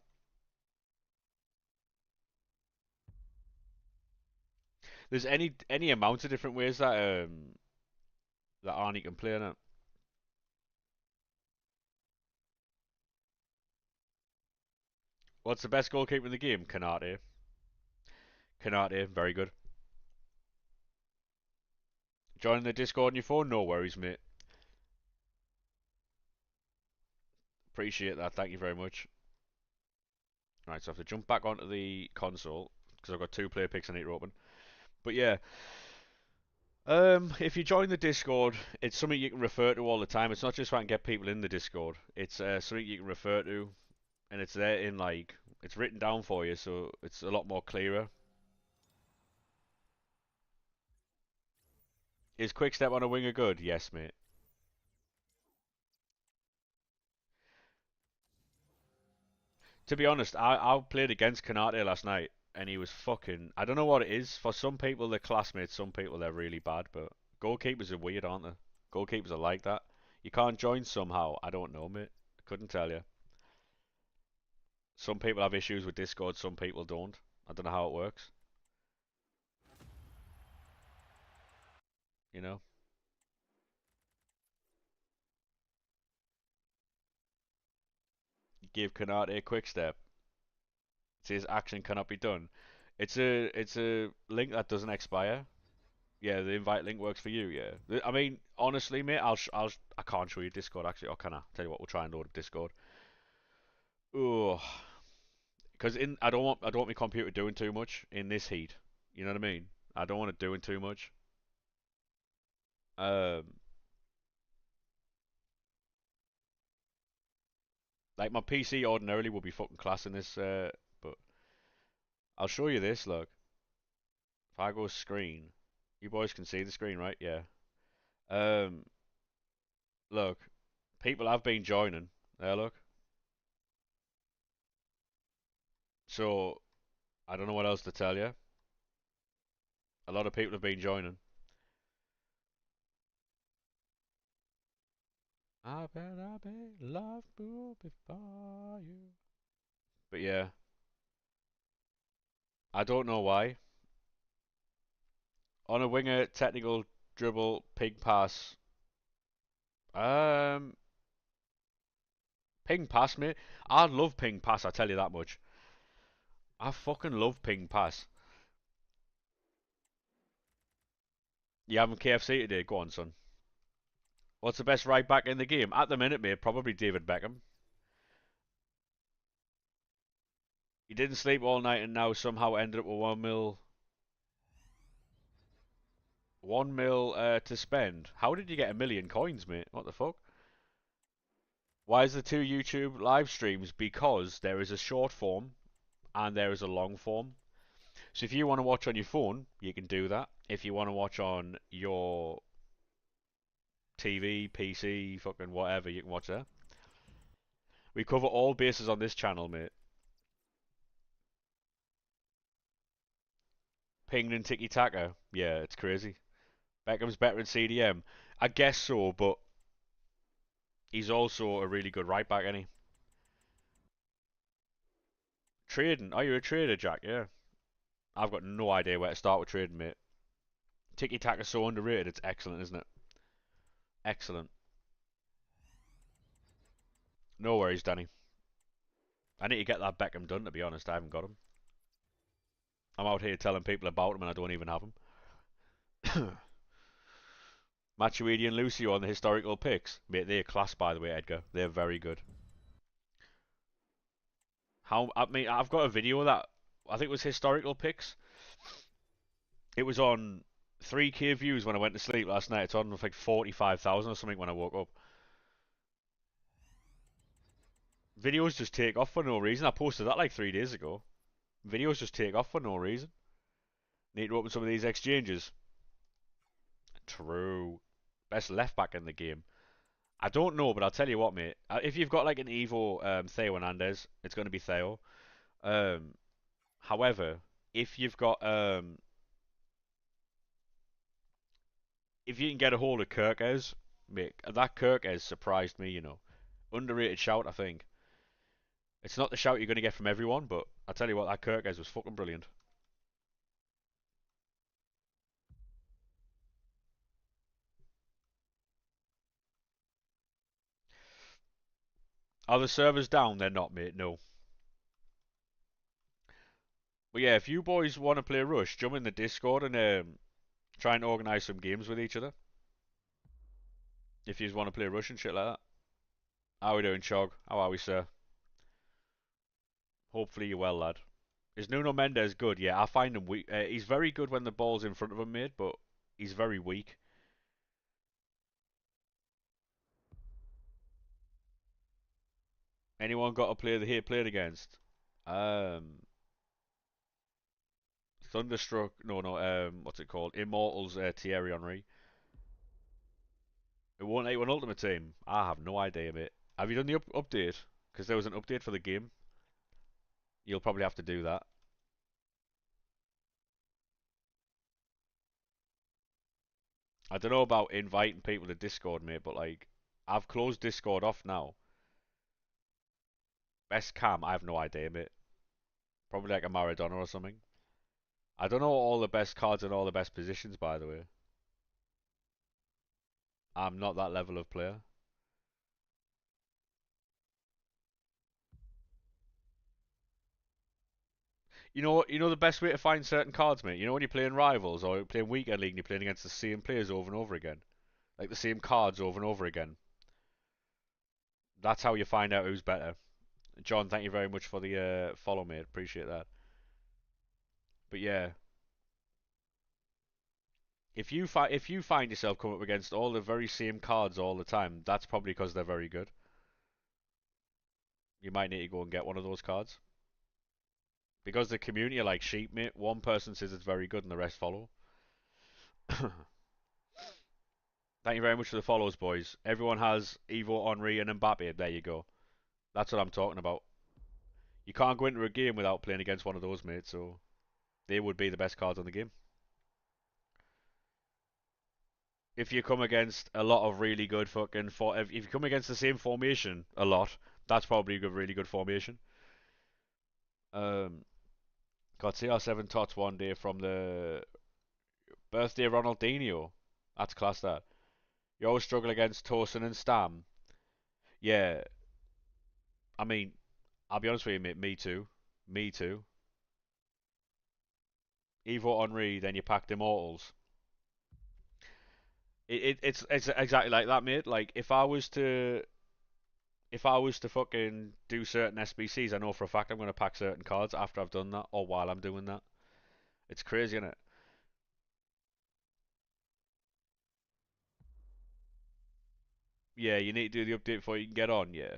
There's any amount of different ways that Arnie can play in it. What's the best goalkeeper in the game? Canate. Canate, very good. Joining the Discord on your phone? No worries, mate. Appreciate that. Thank you very much. Right, so I have to jump back onto the console because I've got two player picks I need to open. But yeah, if you join the Discord, it's something you can refer to all the time. It's not just trying to get people in the Discord. It's something you can refer to, and it's there in like it's written down for you, so it's a lot more clearer. Is quick step on a winger good? Yes, mate. To be honest, I played against Canate last night, and he was fucking. I don't know what it is. For some people, they're classmates. Some people, they're really bad. But goalkeepers are weird, aren't they? Goalkeepers are like that. You can't join somehow. I don't know, mate. Couldn't tell you. Some people have issues with Discord. Some people don't. I don't know how it works. You know. Give Canate a quick step. It says action cannot be done. It's a link that doesn't expire. Yeah, the invite link works for you. Yeah, I mean, honestly, mate, I can't show you Discord actually, or can I? Tell you what, we'll try and load up Discord. Oh, because in I don't want my computer doing too much in this heat. You know what I mean? I don't want it doing too much. Um, like my PC ordinarily would be fucking class in this, but I'll show you this. Look, if I go screen, you boys can see the screen, right? Yeah. Um, look, people have been joining. There, look. So I don't know what else to tell you. A lot of people have been joining. I bet love will before you. But yeah, I don't know why. On a winger, technical dribble, ping pass. Um, Ping pass, mate. I love ping pass. I tell you that much. I fucking love ping pass. You having KFC today? Go on, son. What's the best right back in the game at the minute, mate? Probably David Beckham. He didn't sleep all night and now somehow ended up with 1 mil, 1 mil to spend. How did you get 1 million coins, mate? What the fuck? Why is there two YouTube live streams? Because there is a short form and there is a long form. So if you want to watch on your phone, you can do that. If you want to watch on your TV, PC, fucking whatever, you can watch there. We cover all bases on this channel, mate. Pinged and Tiki Taka. Yeah, it's crazy. Beckham's better in CDM. I guess so, but he's also a really good right back, isn't he? Trading. Oh, you're a trader, Jack, yeah. I've got no idea where to start with trading, mate. Tiki Taka's so underrated, it's excellent, isn't it? Excellent. No worries, Danny. I need to get that Beckham done, to be honest. I haven't got him. I'm out here telling people about him and I don't even have him. Matuidi and Lucio on the historical picks. Mate, they're class, by the way, Edgar. They're very good. I mean, I've got a video of that. I think it was historical picks. It was on 3K views when I went to sleep last night. It's on with like 45,000 or something when I woke up. Videos just take off for no reason. I posted that like 3 days ago. Videos just take off for no reason. Need to open some of these exchanges. True. Best left back in the game. I don't know, but I'll tell you what, mate. If you've got like an Evo Theo Hernandez, it's going to be Theo. Um, However, if you've got if you can get a hold of Kirkes, mate, that Kirkes surprised me. Underrated shout, I think. It's not the shout you're going to get from everyone, but I tell you what, that Kirkes was fucking brilliant. Are the servers down? They're not, mate. No. But yeah, if you boys want to play Rush, jump in the Discord and try and organise some games with each other. If you want to play Rush and shit like that. How are we doing, Chog? How are we, sir? Hopefully you're well, lad. Is Nuno Mendes good? Yeah, I find him weak. He's very good when the ball's in front of him, mate, but he's very weak. Anyone got a player they hate playing against? Um, Thunderstruck. No, no. What's it called? Immortals. Thierry Henry. It won't 81 Ultimate Team. I have no idea, mate. Have you done the update? Because there was an update for the game. You'll probably have to do that. I don't know about inviting people to Discord, mate, but like, I've closed Discord off now. Best cam, I have no idea, mate. Probably like a Maradona or something. I don't know all the best cards and all the best positions, by the way. I'm not that level of player. You know the best way to find certain cards, mate. You know when you're playing rivals or you're playing weekend league and you're playing against the same players over and over again, like the same cards over and over again. That's how you find out who's better. John, thank you very much for the follow, mate. Appreciate that. But yeah, if you find yourself coming up against all the very same cards all the time, that's probably because they're very good. You might need to go and get one of those cards. Because the community are like sheep, mate. One person says it's very good and the rest follow. Thank you very much for the follows, boys. Everyone has Evo, Henri, and Mbappe. There you go. That's what I'm talking about. You can't go into a game without playing against one of those, mate. So they would be the best cards on the game. If you come against a lot of really good fucking if you come against the same formation a lot, that's probably a really good formation. Um, got CR7 tots one day from the birthday Ronaldinho. That's class. That you always struggle against Tosin and Stam. Yeah, I mean, I'll be honest with you, mate. Me too. Me too. Evo Henri, then you packed Immortals. It's exactly like that, mate. Like if I was to fucking do certain SBCs, I know for a fact I'm gonna pack certain cards after I've done that or while I'm doing that. It's crazy, isn't it? Yeah, you need to do the update before you can get on. Yeah.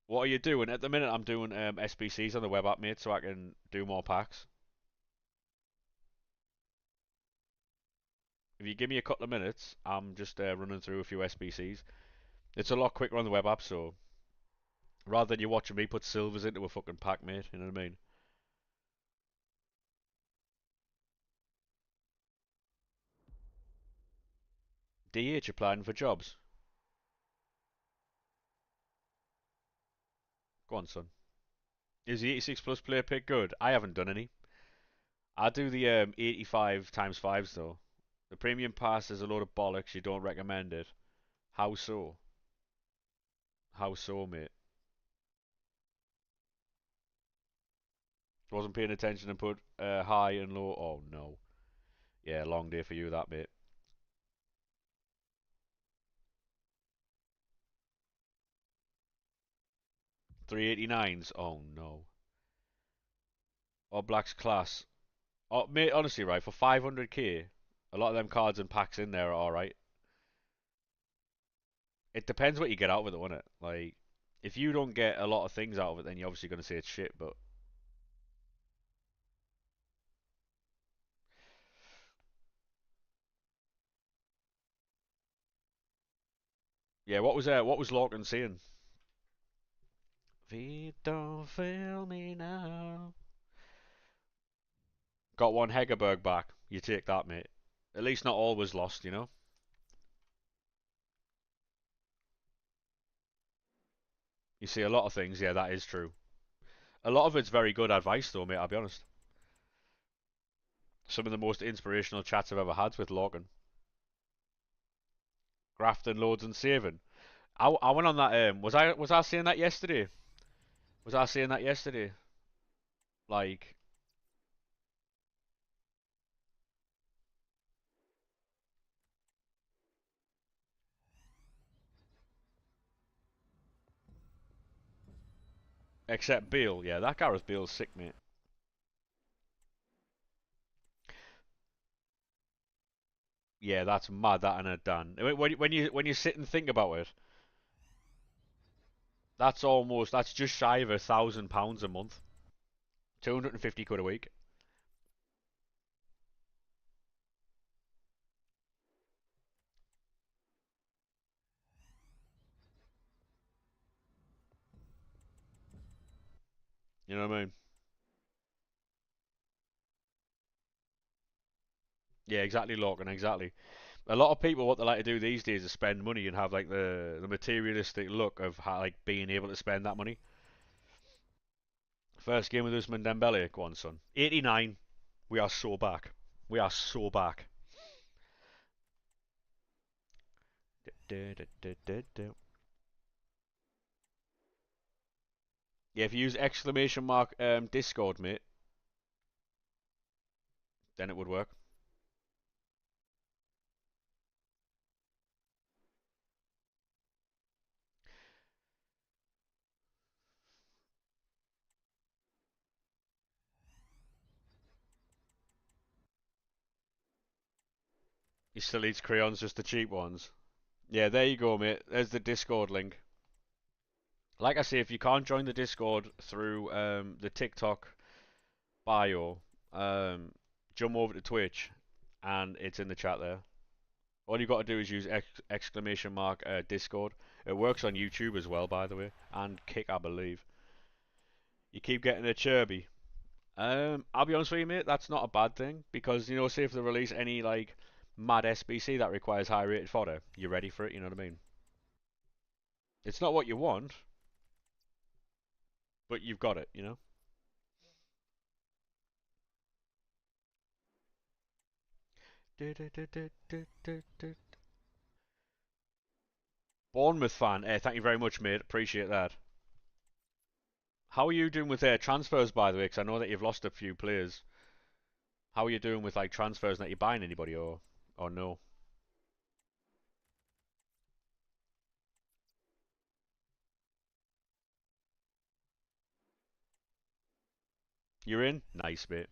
What are you doing at the minute? I'm doing SBCs on the web app, mate, so I can do more packs. If you give me a couple of minutes, I'm just running through a few SBCs. It's a lot quicker on the web app, so rather than you watching me put silvers into a fucking pack, mate. You know what I mean? DH applying for jobs. Go on, son. Is the 86 plus player pick good? I haven't done any. I do the 85 times fives though. The premium pass is a load of bollocks. You don't recommend it. How so? How so, mate? Wasn't paying attention and put high and low. Oh no. Yeah, long day for you, that mate. 389s. Oh no. All Black's class. Oh, mate, honestly, right, for 500k, A lot of them cards and packs in there are alright. It depends what you get out of it, though, innit? Like, if you don't get a lot of things out of it, then you're obviously going to say it's shit, but yeah, what was Lorcan saying? Feet don't fail me now. Got one Hegerberg back. You take that, mate. At least not all was lost, you know? You see a lot of things, yeah, that is true. A lot of it's very good advice, though, mate, I'll be honest. Some of the most inspirational chats I've ever had with Lorcan. Grafting, loads, and saving. I went on that, was I saying that yesterday? Was I saying that yesterday? Like, except Beale, yeah, that Gareth Bale's sick, mate. Yeah, that's mad, that and a Dan. When you sit and think about it, that's just shy of £1,000 a month. 250 quid a week. You know what I mean? Yeah, exactly, Lorcan, exactly. A lot of people, what they like to do these days is spend money and have like the materialistic look of how, like being able to spend that money. First game with Usman Dembele, go on, son. 89. We are so back. We are so back. Yeah, if you use exclamation mark Discord, mate, then it would work. He still eats crayons, just the cheap ones. Yeah, there you go, mate. There's the Discord link. Like I say, if you can't join the Discord through the TikTok bio, jump over to Twitch, and it's in the chat there. All you got to do is use exclamation mark Discord. It works on YouTube as well, by the way, and Kick, I believe. You keep getting a chirby. I'll be honest with you, mate. That's not a bad thing because you know, say if they release any like mad SBC that requires high rated fodder, you're ready for it. You know what I mean? It's not what you want, but you've got it. You know. Bournemouth fan. Thank you very much, mate. Appreciate that. How are you doing with transfers, by the way? Because I know that you've lost a few players. How are you doing with like transfers? That you buying anybody or no? You're in? Nice, mate.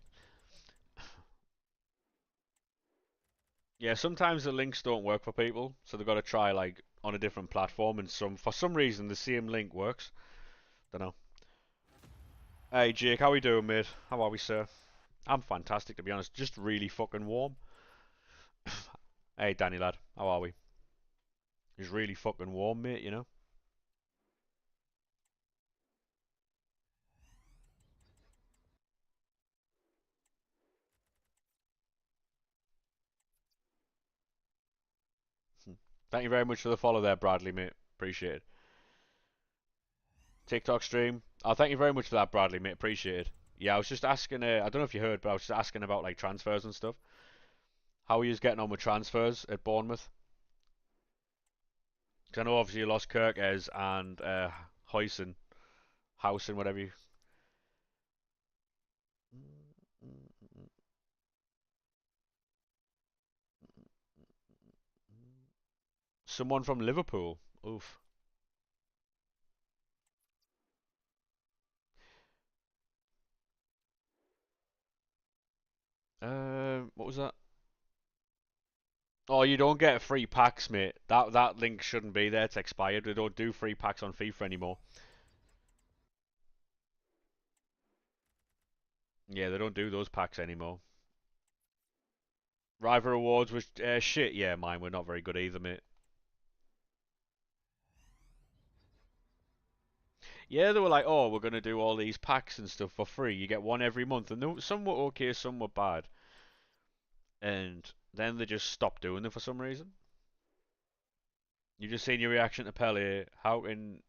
Yeah, sometimes the links don't work for people, so they've got to try like on a different platform, and for some reason the same link works. Don't know. Hey Jake, how we doing, mate? How are we, sir? I'm fantastic, to be honest. Just really fucking warm. Hey Danny lad, how are we? It's really fucking warm, mate. You know. Thank you very much for the follow there, Bradley, mate. Appreciate it. TikTok stream. Oh, thank you very much for that, Bradley, mate. Appreciate it. Yeah, I was just asking. I don't know if you heard, but I was just asking about like transfers and stuff. How are you getting on with transfers at Bournemouth? Because I know obviously you lost Kirkes and Huyson, Housen, whatever you. Someone from Liverpool. Oof. What was that? Oh, you don't get free packs, mate. That link shouldn't be there. It's expired. They don't do free packs on FIFA anymore. Yeah, they don't do those packs anymore. Rival Awards was shit. Yeah, mine were not very good either, mate. Yeah, they were like, oh, we're gonna do all these packs and stuff for free. You get one every month, and some were okay, some were bad, and then they just stopped doing them for some reason. You just seen your reaction to Pele. How can?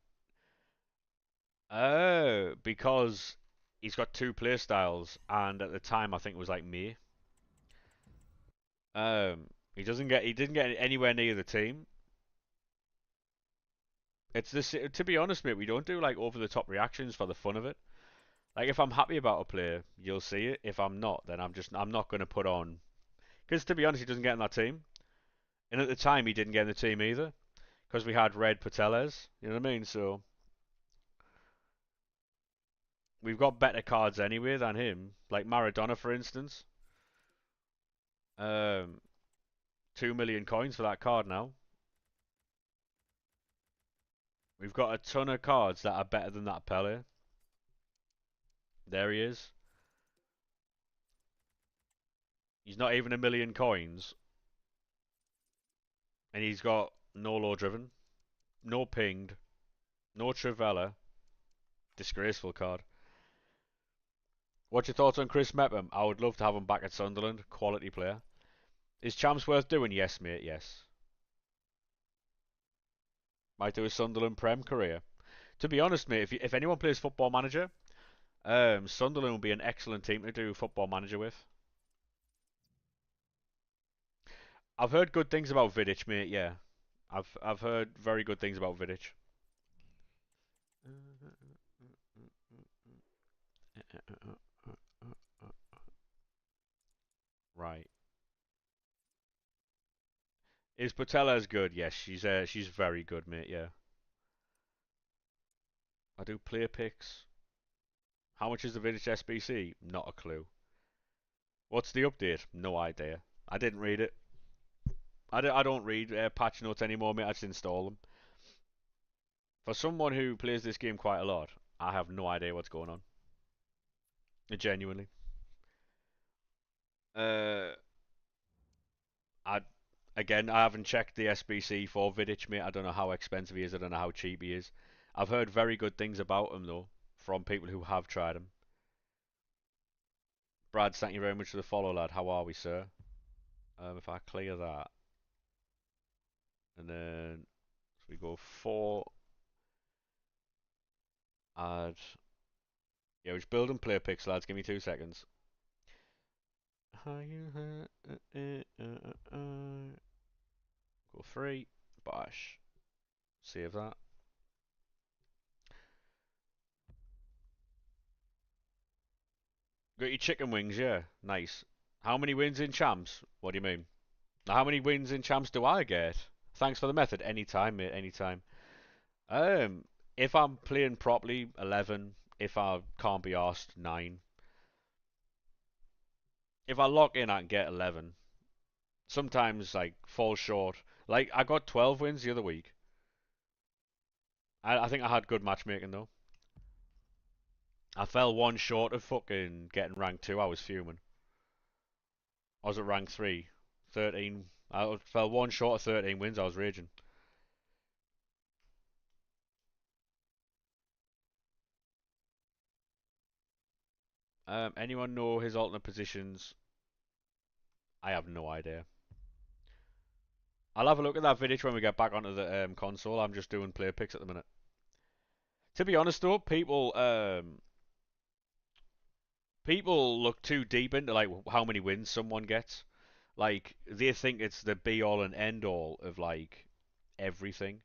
Oh, because he's got two play styles, and at the time I think it was like me. He didn't get anywhere near the team. It's this. To be honest, mate, we don't do like over the top reactions for the fun of it. Like if I'm happy about a player, you'll see it. If I'm not, then I'm not going to put on. Because to be honest, he doesn't get in that team. And at the time, he didn't get in the team either. Because we had Red Pateles. You know what I mean? So we've got better cards anyway than him. Like Maradona, for instance. Um, 2 million coins for that card now. We've got a ton of cards that are better than that Pele. There he is. He's not even 1 million coins. And he's got no low driven, no pinged, no Trivella. Disgraceful card. What's your thoughts on Chris Mepham? I would love to have him back at Sunderland. Quality player. Is Champs worth doing? Yes, mate, yes. Might do a Sunderland Prem career. To be honest, mate, if anyone plays Football Manager, Sunderland would be an excellent team to do Football Manager with. I've heard good things about Vidic, mate. Yeah, I've heard very good things about Vidic. Right. Is Patella as good? Yes, she's very good, mate. Yeah. I do player picks. How much is the Vidic SBC? Not a clue. What's the update? No idea. I didn't read it. I don't read patch notes anymore, mate. I just install them. For someone who plays this game quite a lot, I have no idea what's going on. Genuinely. Uh, I I haven't checked the SBC for Vidic, mate. I don't know how expensive he is. I don't know how cheap he is. I've heard very good things about him though, from people who have tried him. Brad, thank you very much for the follow, lad. How are we, sir? If I clear that, and then so we go four, add. Yeah, we're just building player picks, lads. Give me 2 seconds. Go three, bash. Save that. Got your chicken wings, yeah. Nice. How many wins in champs? What do you mean? Now, how many wins in champs do I get? Thanks for the method. Anytime, mate. Anytime. Um, if I'm playing properly, 11. If I can't be asked, 9. If I lock in, I can get 11. Sometimes, like, fall short. Like, I got 12 wins the other week. I think I had good matchmaking, though. I fell one short of fucking getting rank 2. I was fuming. I was at rank 3. 13. I fell one short of 13 wins. I was raging. Anyone know his alternate positions? I have no idea. I'll have a look at that video when we get back onto the console. I'm just doing player picks at the minute. To be honest though, people look too deep into like how many wins someone gets. Like they think it's the be all and end all of like everything.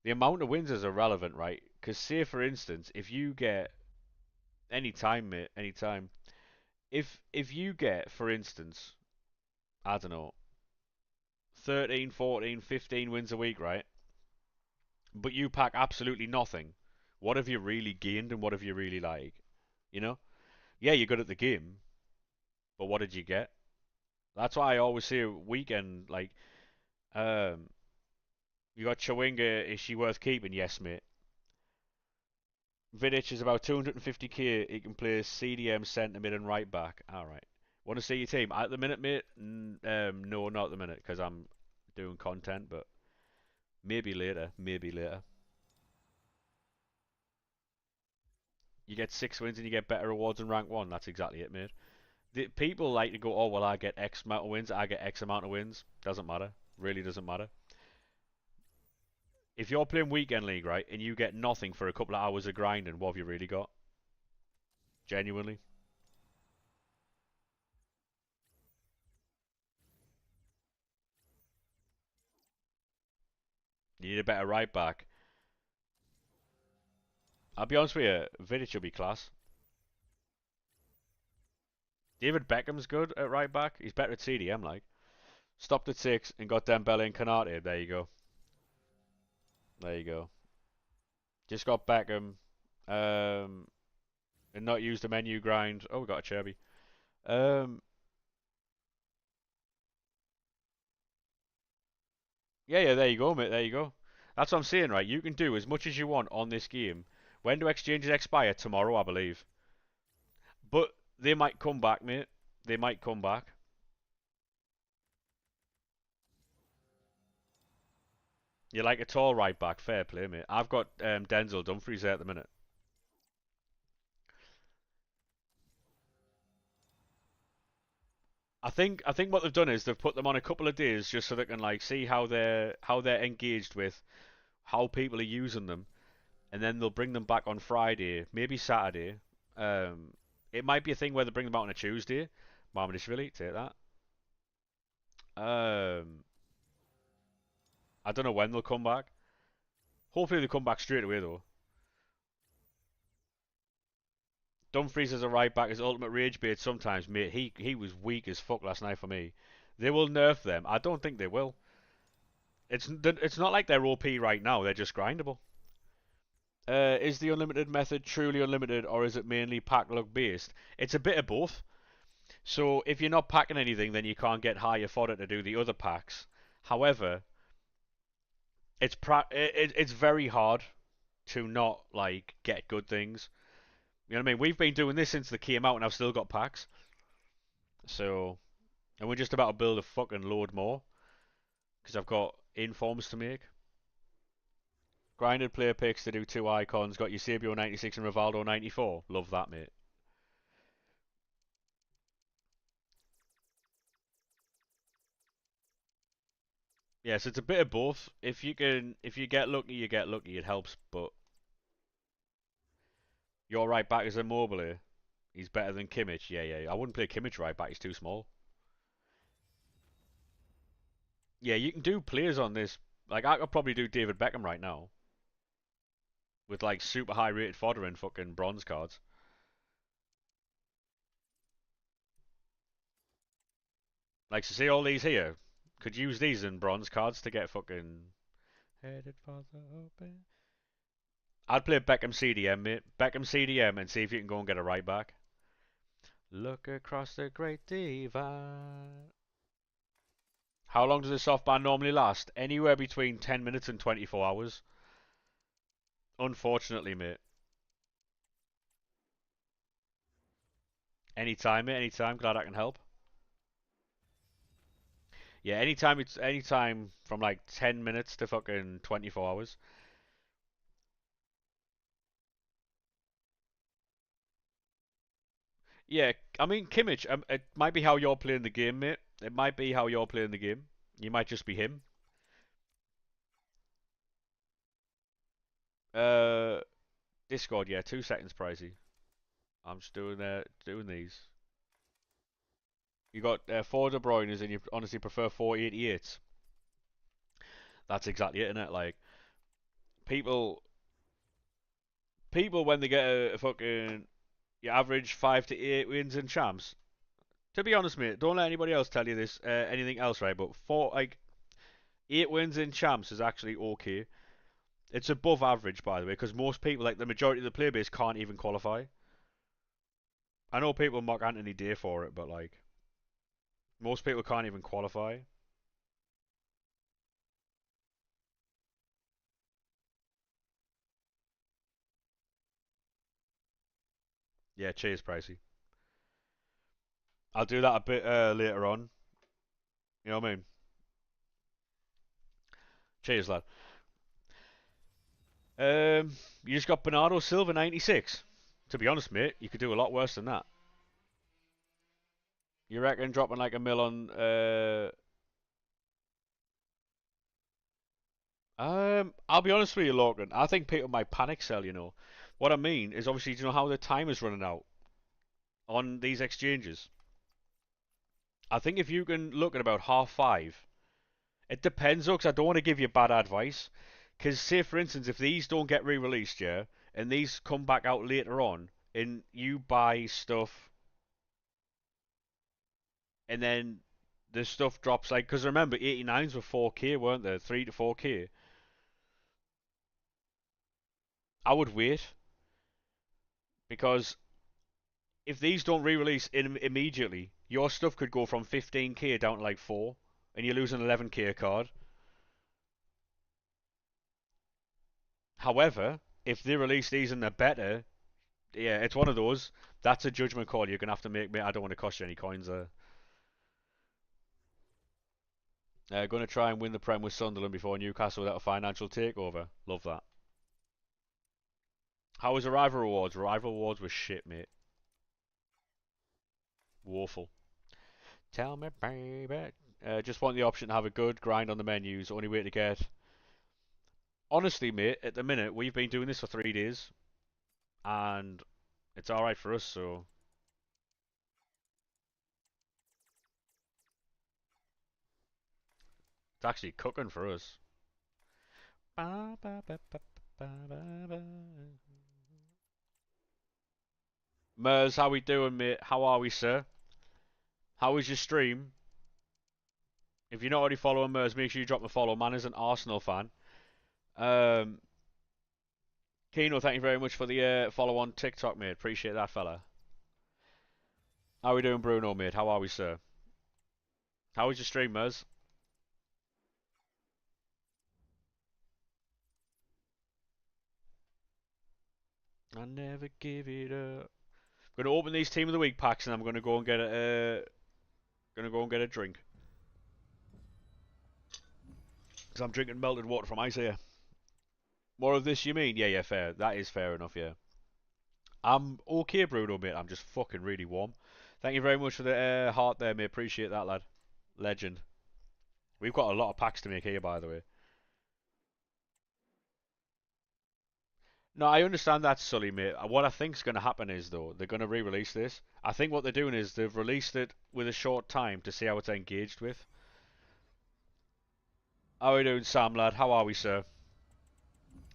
The amount of wins is irrelevant, right? Because say for instance, if you get any time, mate, any time. If you get, for instance, I don't know, 13, 14, 15 wins a week, right? But you pack absolutely nothing. What have you really gained and what have you really like? You know? Yeah, you're good at the game, but what did you get? That's why I always say weekend, like, um, you got Chawinga, is she worth keeping? Yes, mate. Vidic is about 250k. He can play CDM, centre mid, and right back. All right. Want to see your team at the minute, mate? No, not at the minute, because I'm doing content, but maybe later. Maybe later. You get 6 wins and you get better rewards in rank one. That's exactly it, mate. People like to go, oh well, I get X amount of wins. I get X amount of wins. Doesn't matter. Really doesn't matter. If you're playing weekend league, right, and you get nothing for a couple of hours of grinding, what have you really got? Genuinely, you need a better right back. I'll be honest with you, Vidic will be class. David Beckham's good at right back. He's better at CDM, like. Stopped at 6 and got Dembele and Kanate. There you go. There you go. Just got Beckham. Um, and not used the menu grind. Oh, we got a Cherby. Um, yeah, there you go, mate. There you go. That's what I'm saying, right? You can do as much as you want on this game. When do exchanges expire? Tomorrow, I believe. But they might come back, mate. They might come back. You like a tall right back, fair play, mate. I've got Denzel Dumfries there at the minute. I think what they've done is they've put them on a couple of days just so they can like see how they're engaged with how people are using them, and then they'll bring them back on Friday, maybe Saturday. It might be a thing where they bring them out on a Tuesday. Marmadishvili, take that. Um, I don't know when they'll come back. Hopefully they come back straight away though. Dumfries as a right back is ultimate rage bait sometimes, mate. He was weak as fuck last night for me. They will nerf them. I don't think they will. It's not like they're OP right now. They're just grindable. Is the unlimited method truly unlimited, or is it mainly pack luck based? It's a bit of both. So if you're not packing anything, then you can't get higher fodder to do the other packs. However, it's very hard to not like get good things. You know what I mean? We've been doing this since they came out, and I've still got packs. So, and we're just about to build a fucking load more because I've got informs to make. Grinded player picks to do two icons. Got Eusebio 96 and Rivaldo 94. Love that, mate. Yes, it's a bit of both. If you get lucky, you get lucky. It helps, but your right back is Immobile. He's better than Kimmich. Yeah, yeah. I wouldn't play Kimmich right back. He's too small. Yeah, you can do players on this. Like I could probably do David Beckham right now with like super high rated fodder and fucking bronze cards. Like, so see all these here. Could use these in bronze cards to get fucking headed for the open. I'd play Beckham CDM, mate. Beckham CDM and see if you can go and get a right back. Look across the great divide. How long does a soft ban normally last? Anywhere between 10 minutes and 24 hours. Unfortunately, mate. Anytime, mate. Anytime. Glad I can help. Yeah, anytime it's anytime from like 10 minutes to fucking 24 hours. Yeah, I mean Kimmich. It might be how you're playing the game, mate. It might be how you're playing the game. You might just be him. Uh, Discord, yeah, 2 seconds pricey. I'm just doing these. You got 4 De Bruyne's and you honestly prefer 488s. That's exactly it, innit? Like people, people when they get a fucking your average 5 to 8 wins in champs. To be honest, mate, don't let anybody else tell you this anything else, right? But 8 wins in champs is actually okay. It's above average, by the way, because most people, like the majority of the player base, can't even qualify. I know people mock Anthony Day for it, but like Most people can't even qualify. Yeah, cheers, pricey. I'll do that a bit later on. You know what I mean? Cheers, lad. You just got Bernardo Silva 96. To be honest, mate, you could do a lot worse than that. You reckon dropping like a mil on? I'll be honest with you, Logan. I think people might panic sell. You know, what I mean is obviously, do you know how the time is running out on these exchanges? I think if you can look at about half five, it depends though, 'cause I don't want to give you bad advice. Because say for instance, if these don't get re-released, yeah, and these come back out later on, and you buy stuff, and then the stuff drops like, because remember, 89s were 4K, weren't they? 3 to 4K. I would wait because if these don't re-release immediately, your stuff could go from 15K down to like 4, and you lose an 11K card. However, if they release these and they're better, yeah, it's one of those. That's a judgment call you're gonna have to make, mate. I don't want to cost you any coins there. Going to try and win the Prem with Sunderland before Newcastle without a financial takeover. Love that. How was the rival rewards? Rival rewards was shit, mate. Woeful. Tell me, baby. Just want the option to have a good grind on the menus. Only way to get. Honestly, mate, at the minute we've been doing this for 3 days, and it's all right for us. So it's actually cooking for us. Ba, ba, ba, ba, ba, ba, ba. Mers, how we doing, mate? How are we, sir? How was your stream? If you're not already following Mers, make sure you drop a follow. Man is an Arsenal fan. Um, Keno, thank you very much for the follow on TikTok, mate. Appreciate that, fella. How we doing, Bruno, mate? How are we, sir? How was your stream, Mers? I never give it up. I'm gonna open these Team of the Week packs, and I'm gonna go and get a drink. Because I'm drinking melted water from ice here. More of this, you mean? Yeah, yeah, fair. That is fair enough, yeah. I'm okay, Bruno, mate. I'm just fucking really warm. Thank you very much for the heart there, mate. Appreciate that, lad. Legend. We've got a lot of packs to make here, by the way. No, I understand that, Sully, mate. What I think's going to happen is, though, they're going to re-release this. I think what they're doing is they've released it with a short time to see how it's engaged with. How are we doing, Sam, lad? How are we, sir?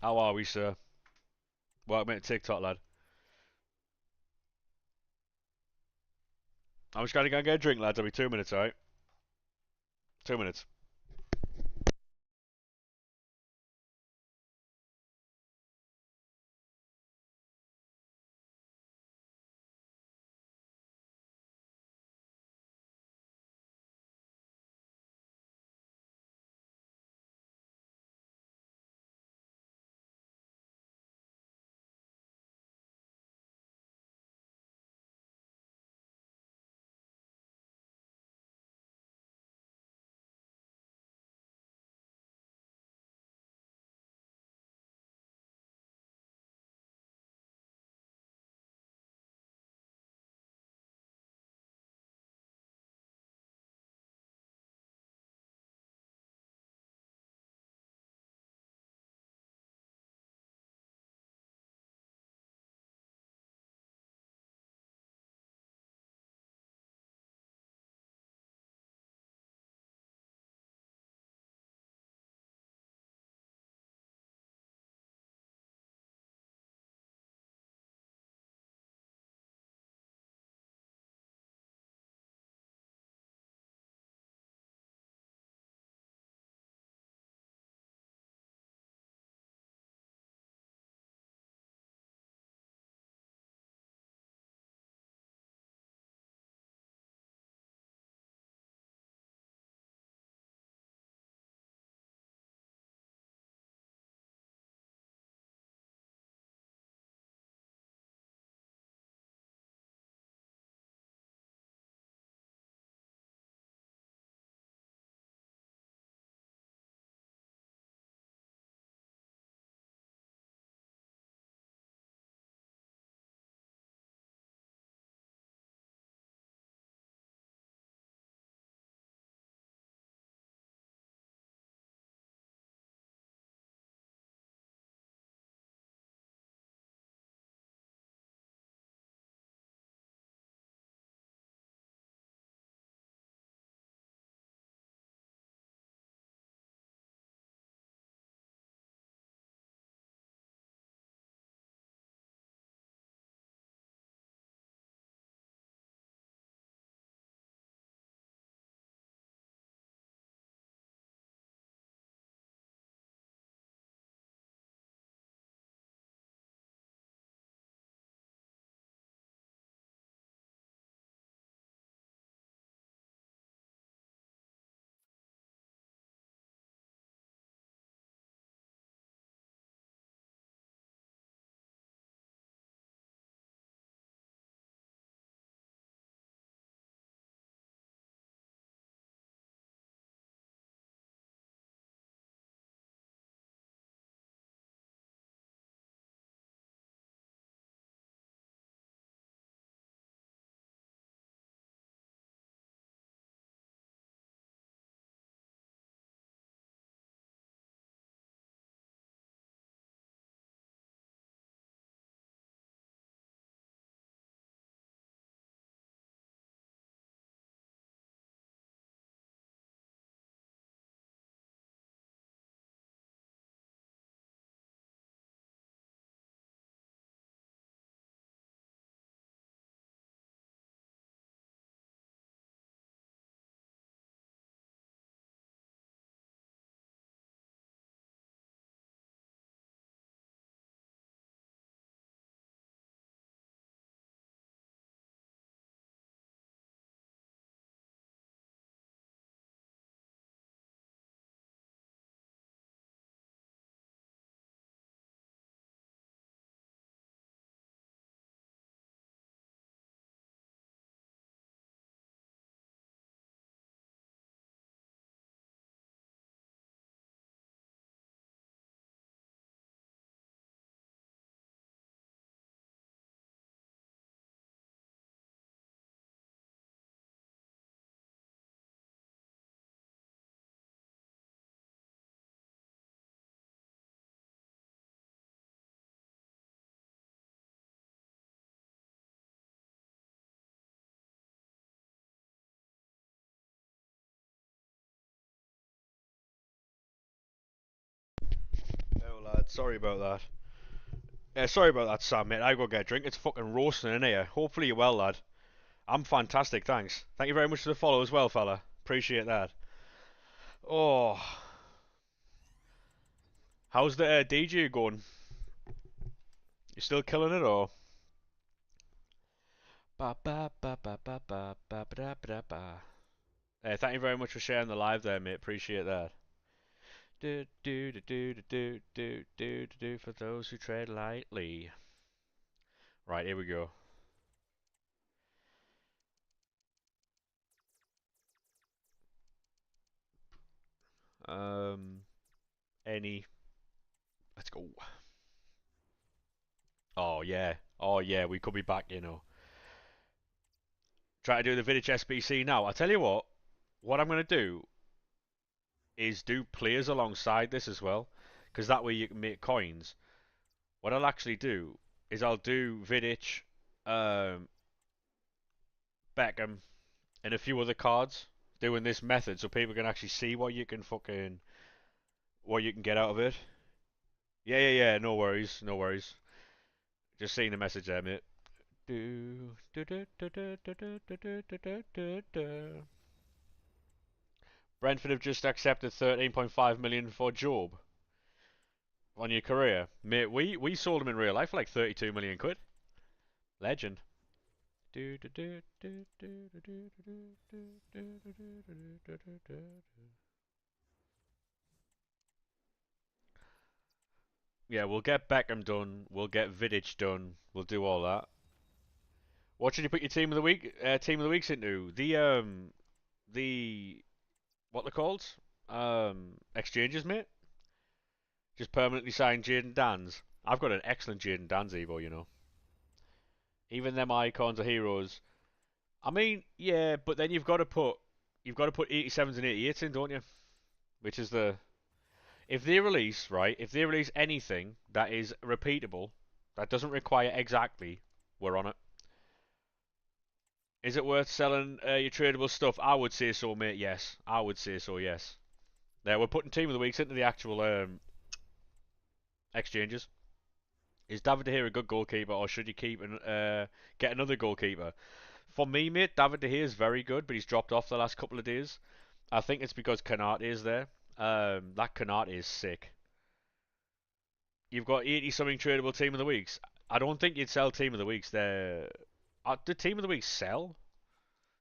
How are we, sir? Welcome to TikTok, lad. I'm just going to go and get a drink, lads. I'll be 2 minutes, alright? 2 minutes. lad. Sorry about that. Sorry about that, Sam, mate. I go get a drink. It's fucking roasting in here. Hopefully you're well, lad. I'm fantastic, thanks. Thank you very much for the follow as well, fella. Appreciate that. Oh, how's the DJ going? You still killing it, or? Ba ba ba ba ba ba ba ba ba ba. Thank you very much for sharing the live there, mate. Appreciate that. Do do do do do do do do for those who tread lightly. Right, here we go. Um, any. Let's go. Oh yeah. Oh yeah. We could be back, you know. Try to do the Vidic SBC now. I tell you what. What I'm gonna do is do players alongside this as well, because that way you can make coins. What I'll actually do is I'll do Vidic, um, Beckham, and a few other cards doing this method, so people can actually see what you can get out of it. Yeah, yeah, yeah. No worries, no worries. Just seeing the message there, mate. Do do do do do do do do do do do do. Brentford have just accepted 13.5 million for Job on your career, mate. We sold him in real life for like 32 million quid. Legend. Do do do do do do do do do do do do do do. Yeah, we'll get Beckham done. We'll get Vidic done. We'll do all that. What should you put your team of the week? Team of the weeks into the what they're called? Exchanges, mate. Just permanently signed Jaden Dans. I've got an excellent Jaden Dans Evo, you know. Even them icons are heroes. I mean, yeah, but then you've got to put 87s and 88s in, don't you? Which is the if they release, right, if they release anything that is repeatable, that doesn't require exactly, we're on it. Is it worth selling your tradable stuff? I would say so, mate. Yes, I would say so. Yes. There, we're putting team of the weeks into the actual exchanges. Is David De Gea a good goalkeeper, or should you keep and get another goalkeeper? For me, mate, David De Gea is very good, but he's dropped off the last couple of days. I think it's because Canate is there. That Canate is sick. You've got 80 something tradable team of the weeks. I don't think you'd sell team of the weeks. The team of the weeks sell?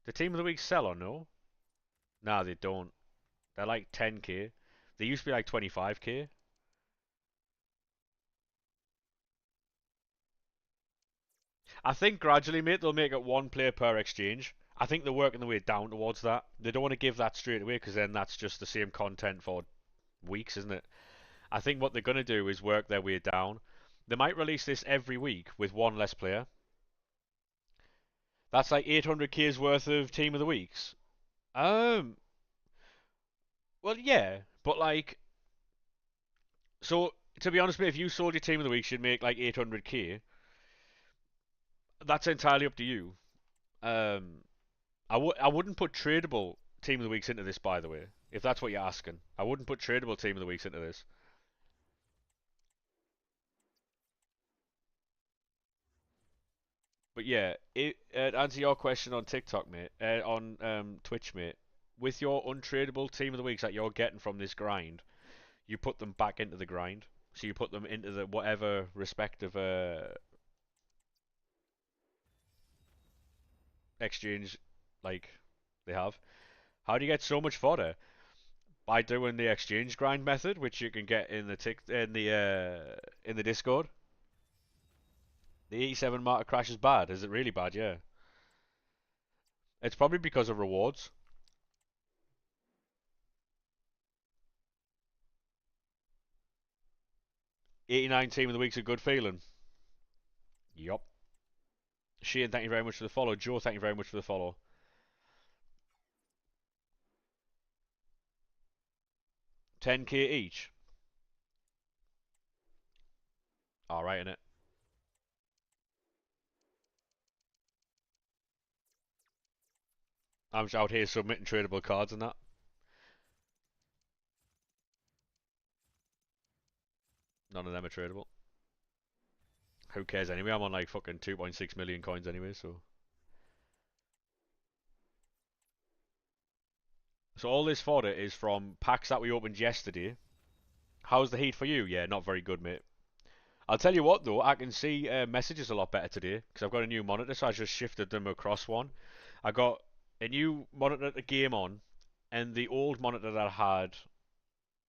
The team of the weeks sell or no? Nah, they don't. They're like 10k. They used to be like 25k. I think gradually, mate, they'll make it one player per exchange. I think they're working their way down towards that. They don't want to give that straight away because then that's just the same content for weeks, isn't it? I think what they're going to do is work their way down. They might release this every week with one less player. That's like 800k's worth of team of the weeks. Um, well, yeah, but like, so to be honest, mate, if you sold your team of the week, you'd make like 800k. That's entirely up to you. Um, I wouldn't put tradable team of the weeks into this, by the way. If that's what you're asking, I wouldn't put tradable team of the weeks into this. But yeah, to answer your question on TikTok, mate, on Twitch, mate, with your untradeable team of the weeks that you're getting from this grind, you put them back into the grind. So you put them into the whatever respective exchange like they have. How do you get so much fodder? By doing the exchange grind method, which you can get in the in the Discord. The 87 marker crash is bad. Is it really bad? Yeah. It's probably because of rewards. 89 team of the week's a good feeling. Yup. Shane, thank you very much for the follow. Joe, thank you very much for the follow. 10k each. Alright, innit? I'm just out here submitting tradable cards and that. None of them are tradable. Who cares anyway? I'm on like fucking 2.6 million coins anyway, so. So all this fodder is from packs that we opened yesterday. How's the heat for you? Yeah, not very good, mate. I'll tell you what though, I can see messages a lot better today because I've got a new monitor, so I just shifted them across one. I got a new monitor to game on, and the old monitor that I had,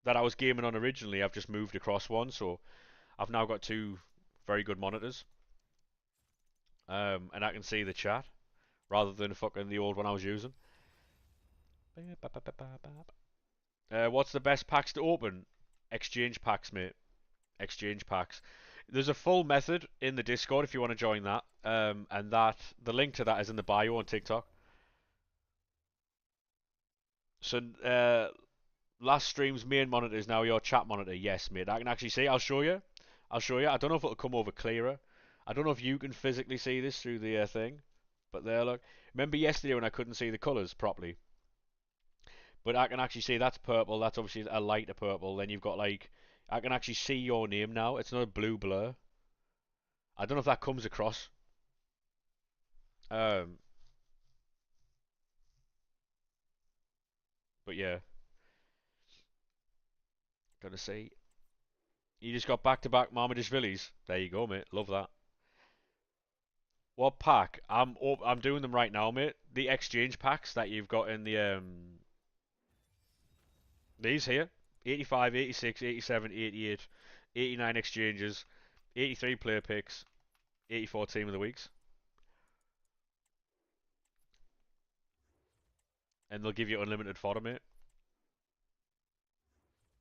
that I was gaming on originally, I've just moved across one, so I've now got two very good monitors. And I can see the chat rather than fucking the old one I was using. What's the best packs to open? Exchange packs, mate. Exchange packs. There's a full method in the Discord if you want to join that. And the link to that is in the bio on TikTok. So, last stream's main monitor is now your chat monitor. Yes, mate. I can actually see. I'll show you. I'll show you. I don't know if it'll come over clearer. I don't know if you can physically see this through the thing. But there, look. Remember yesterday when I couldn't see the colours properly? But I can actually see that's purple. That's obviously a lighter purple. Then you've got like, I can actually see your name now. It's not a blue blur. I don't know if that comes across. Um, but yeah, gonna see. You just got back-to-back Marmadishvilis. There you go, mate. Love that. What pack? I'm doing them right now, mate. The exchange packs that you've got in the these here. 85, 86, 87, 88, 89 exchanges, 83 player picks, 84 team of the weeks. And they'll give you unlimited fodder, mate.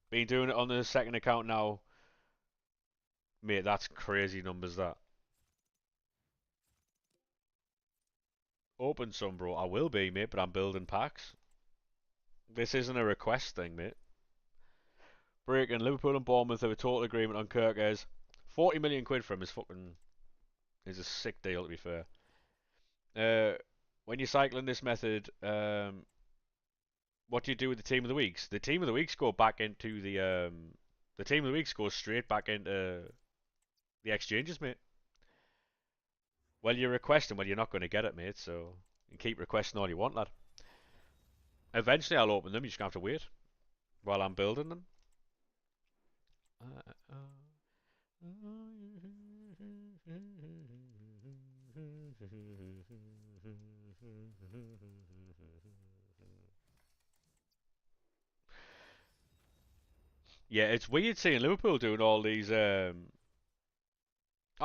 Been doing it on the second account now. Mate, that's crazy numbers, that. Open some, bro. I will be, mate, but I'm building packs. This isn't a request thing, mate. Breaking Liverpool and Bournemouth have a total agreement on Kirkes. 40 million quid for him is a sick deal, to be fair. When you're cycling this method, what do you do with the team of the weeks? The team of the weeks go back into the team of the weeks goes straight back into the exchanges, mate. Well, you're requesting, well, you're not going to get it, mate. So you keep requesting all you want, lad. Eventually, I'll open them. You just have to wait while I'm building them. Yeah, it's weird seeing Liverpool doing all these. I'll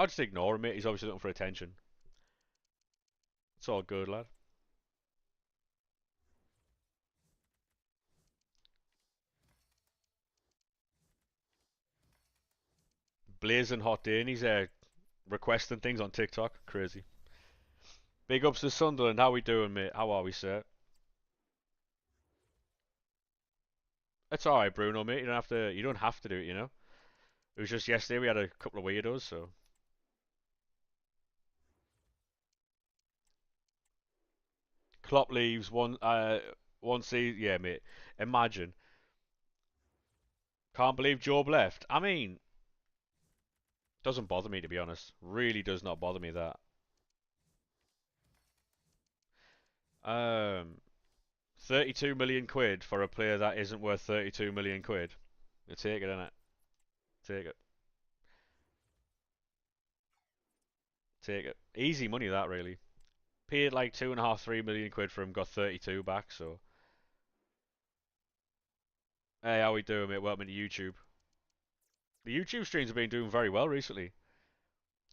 just ignore him, mate. He's obviously looking for attention. It's all good, lad. Blazing hot day, and he's requesting things on TikTok. Crazy. Big ups to Sunderland. How we doing, mate? How are we, sir? It's all right, Bruno, mate. You don't have to. You don't have to do it. You know. It was just yesterday we had a couple of weirdos, so. Klopp leaves one season. Yeah, mate. Imagine. Can't believe Job left. I mean, doesn't bother me to be honest. Really does not bother me that. Um, 32 million quid for a player that isn't worth 32 million quid. You take it, innit? Take it. Take it. Easy money that really. Paid like 2.5, 3 million quid for him, got 32 back, so. Hey, how we doing, mate? Welcome to YouTube. The YouTube streams have been doing very well recently.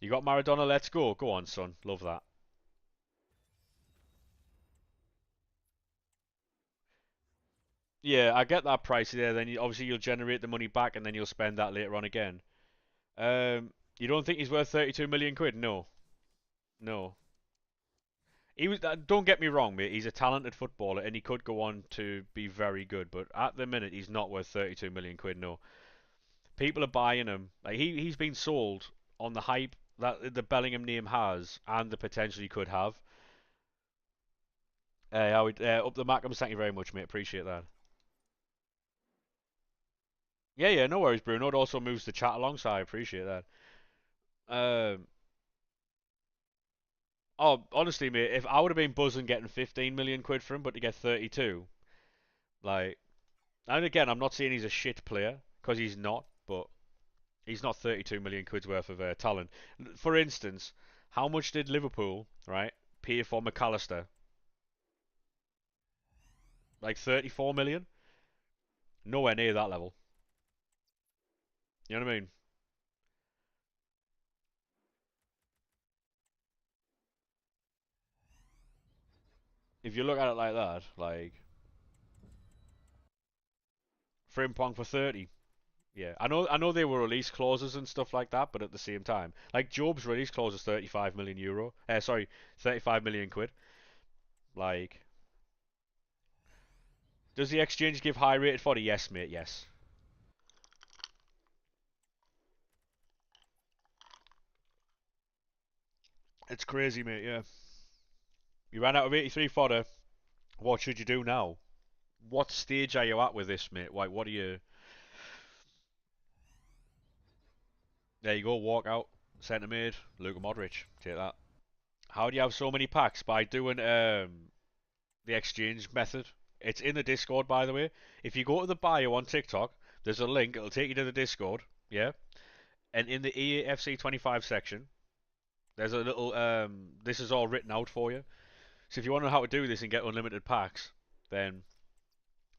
You got Maradona, let's go. Go on, son. Love that. Yeah, I get that price there. Then obviously you'll generate the money back, and then you'll spend that later on again. You don't think he's worth 32 million quid? No, no. He was. Don't get me wrong, mate. He's a talented footballer, and he could go on to be very good. But at the minute, he's not worth 32 million quid. No, people are buying him. Like he's been sold on the hype that the Bellingham name has and the potential he could have. Up the Mackhams, thank you very much, mate. Appreciate that. Yeah, yeah, no worries, Bruno. It also moves the chat along, so I appreciate that. Um, oh, honestly, mate, if I would have been buzzing getting 15 million quid for him, but to get 32, like, and again, I'm not saying he's a shit player, because he's not, but he's not 32 million quid's worth of talent. For instance, how much did Liverpool, right, pay for McAllister? Like 34 million? Nowhere near that level. You know what I mean? If you look at it like that, like Frimpong for 30. Yeah, I know they were release clauses and stuff like that, but at the same time, like Job's release clause is 35 million euro. Sorry, 35 million quid. Like, does the exchange give high rated fodder? Yes, mate. Yes. It's crazy, mate. Yeah. You ran out of 83 fodder. What should you do now? What stage are you at with this, mate? Like, what are you? There you go. Walk out. Centre mid. Luka Modric. Take that. How do you have so many packs? By doing the exchange method. It's in the Discord, by the way. If you go to the bio on TikTok, there's a link. It'll take you to the Discord. Yeah. And in the EAFC 25 section, there's a little. This is all written out for you. So if you want to know how to do this and get unlimited packs, then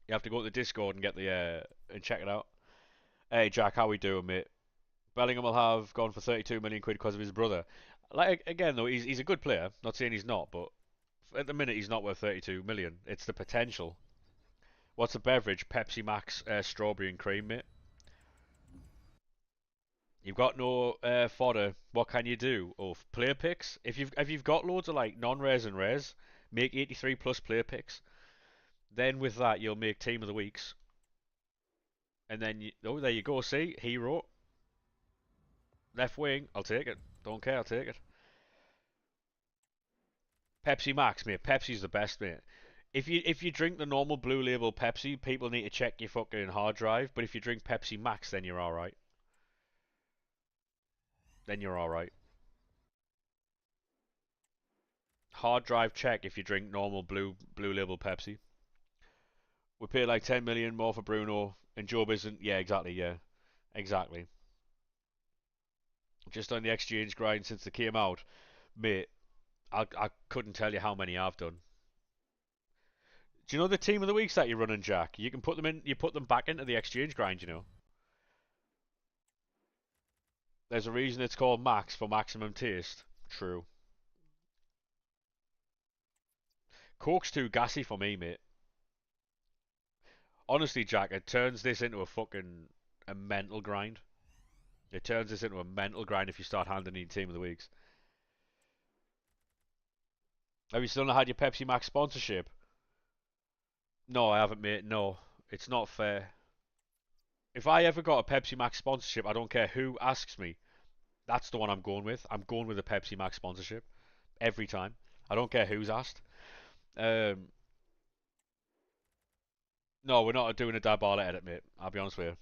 you have to go to the Discord and get the and check it out. Hey Jack, how we doing, mate? Bellingham will have gone for 32 million quid because of his brother. Like again though, he's a good player. Not saying he's not, but at the minute he's not worth 32 million. It's the potential. What's a beverage? Pepsi Max, strawberry and cream, mate. You've got no fodder. What can you do? Oh, player picks. If you've got loads of like non-rares and rares, make 83 plus player picks. Then with that, you'll make team of the weeks, and then oh, there you go. See, hero, left wing. I'll take it. Don't care. I'll take it. Pepsi Max, mate. Pepsi's the best, mate. If you drink the normal blue label Pepsi, people need to check your fucking hard drive. But if you drink Pepsi Max, then you're all right. Then you're all right. Hard drive check if you drink normal blue label Pepsi. We pay like 10 million more for Bruno, and Job isn't. Yeah, exactly. Yeah, exactly. Just on the exchange grind since they came out, mate. I couldn't tell you how many I've done. Do you know the team of the weeks that you're running, Jack? You can put them in. You put them back into the exchange grind. You know, there's a reason it's called Max for maximum taste. True. Coke's too gassy for me, mate. Honestly, Jack, it turns this into a mental grind. It turns this into a mental grind if you start handing in team of the weeks. Have you still not had your Pepsi Max sponsorship? No, I haven't, mate. No, it's not fair. If I ever got a Pepsi Max sponsorship, I don't care who asks me. That's the one I'm going with. I'm going with a Pepsi Max sponsorship every time. I don't care who's asked. Um, no, we're not doing a Dybala edit, mate. I'll be honest with you.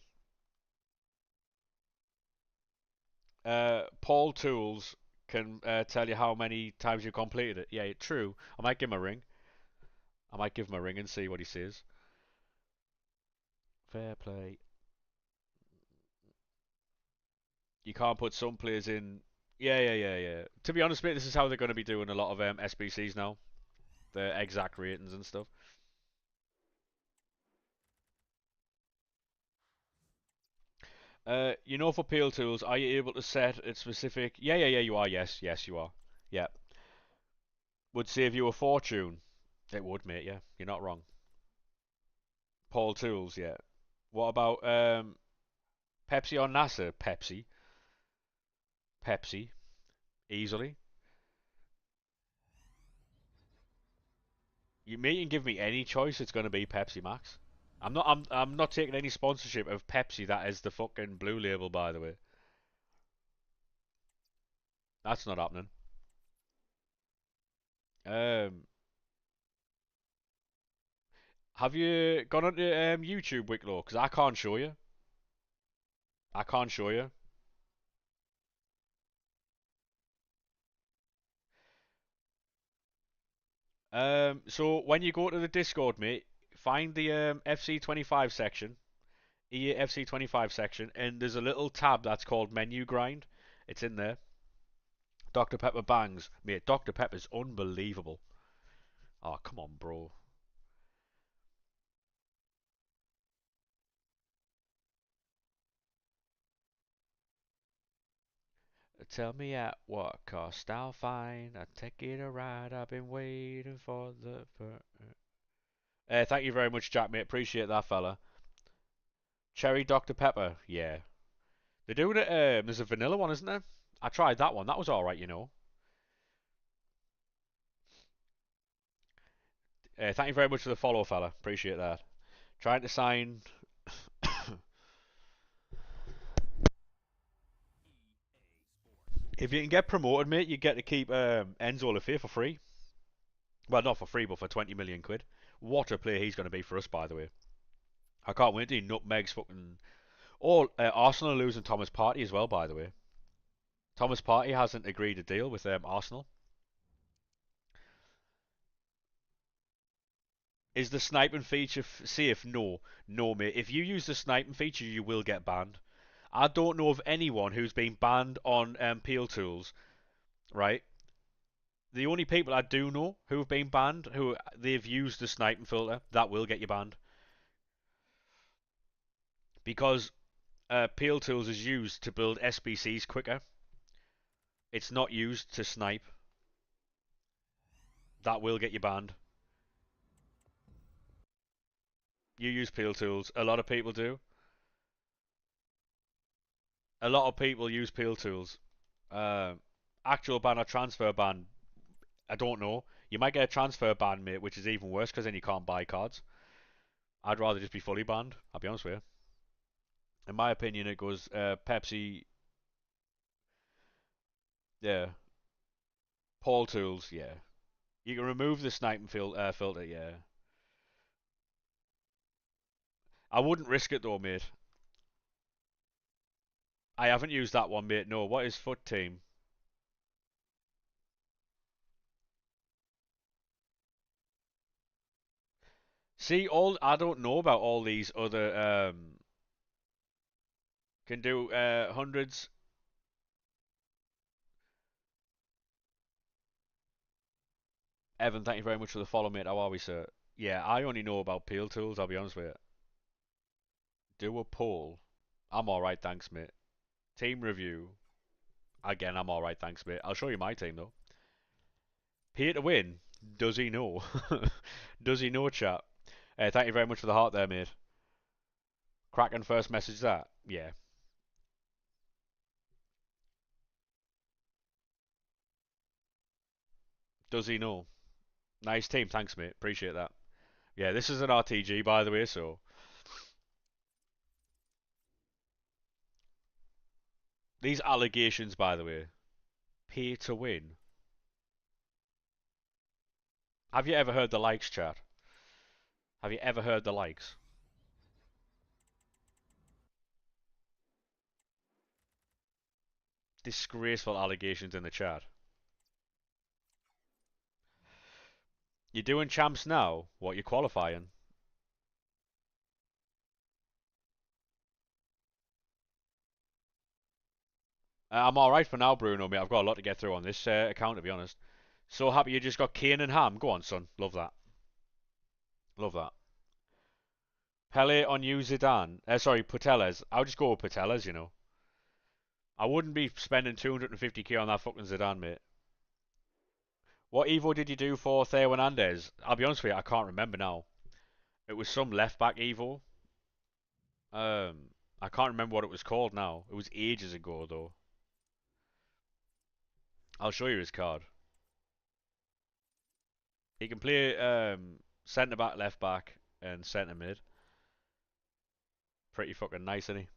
Paul Tools can tell you how many times you completed it. Yeah, true. I might give him a ring. I might give him a ring and see what he says. Fair play. You can't put some players in. Yeah, yeah, yeah, yeah. To be honest, mate, this is how they're going to be doing a lot of SBCs now. The exact ratings and stuff. For Peel Tools, are you able to set it specific? Yeah, yeah, yeah, you are. Yes, yes, you are. Yeah. Would save you a fortune. It would, mate, yeah. You're not wrong. Paul Tools, yeah. What about Pepsi or NASA? Pepsi. Pepsi. Easily. You mate can give me any choice, it's gonna be Pepsi Max. I'm not taking any sponsorship of Pepsi that is the fucking blue label, by the way. That's not happening. Um have you gone onto YouTube Wicklow? Because I can't show you. I can't show you. So when you go to the Discord, mate, find the FC25 section, EA FC25 section, and there's a little tab that's called Menu Grind. It's in there. Dr. Pepper bangs, mate. Dr. Pepper's unbelievable. Oh, come on, bro. Tell me at what cost I'll find. I take it a ride. I've been waiting for the. Thank you very much, Jack, mate. Appreciate that, fella. Cherry Dr. Pepper. Yeah. They're doing it. There's a vanilla one, isn't there? I tried that one. That was alright, you know. Thank you very much for the follow, fella. Appreciate that. Trying to sign. If you can get promoted, mate, you get to keep Enzo Lafay for free. Well, not for free, but for 20 million quid. What a player he's going to be for us, by the way. I can't wait to nutmegs fucking. Oh, Arsenal are losing Thomas Partey as well, by the way. Thomas Partey hasn't agreed a deal with Arsenal. Is the sniping feature safe? No. No, mate. If you use the sniping feature, you will get banned. I don't know of anyone who's been banned on Peel Tools, right? The only people I do know who have been banned, who they've used the sniping filter, that will get you banned. Because Peel Tools is used to build SBCs quicker. It's not used to snipe. That will get you banned. You use Peel Tools. A lot of people do. A lot of people use Peel Tools. Uh, Actual ban or transfer ban, I don't know. You might get a transfer ban, mate, which is even worse because then you can't buy cards. I'd rather just be fully banned. I'll be honest with you. In my opinion, it goes Pepsi, yeah, Paul Tools, yeah. You can remove the sniping filter, yeah. I wouldn't risk it though, mate. I haven't used that one, mate. No, what is Foot Team? See, all I don't know about all these other can do hundreds. Evan, thank you very much for the follow, mate. How are we, sir? Yeah, I only know about Peel Tools. I'll be honest with you. Do a poll. I'm all right, thanks, mate. Team review. Again, I'm all right, thanks, mate. I'll show you my team though. Pay to win. Does he know? Does he know, chat? Thank you very much for the heart there, mate. Cracking first message that. Yeah. Does he know? Nice team, thanks, mate. Appreciate that. Yeah, this is an RTG, by the way, so. These allegations, by the way. Pay to win. Have you ever heard the likes, chat? Have you ever heard the likes? Disgraceful allegations in the chat. You're doing champs now? What, you're qualifying? I'm alright for now, Bruno, mate. I've got a lot to get through on this account, to be honest. So happy you just got Kane and Ham. Go on, son. Love that. Love that. Pele on you, Zidane. Sorry, Putellas. I'll just go with Putellas, you know. I wouldn't be spending 250k on that fucking Zidane, mate. What Evo did you do for Theo Hernandez? I'll be honest with you, I can't remember now. It was some left back Evo. I can't remember what it was called now. It was ages ago, though. I'll show you his card. He can play centre back, left back, and centre mid. Pretty fucking nice, isn't he?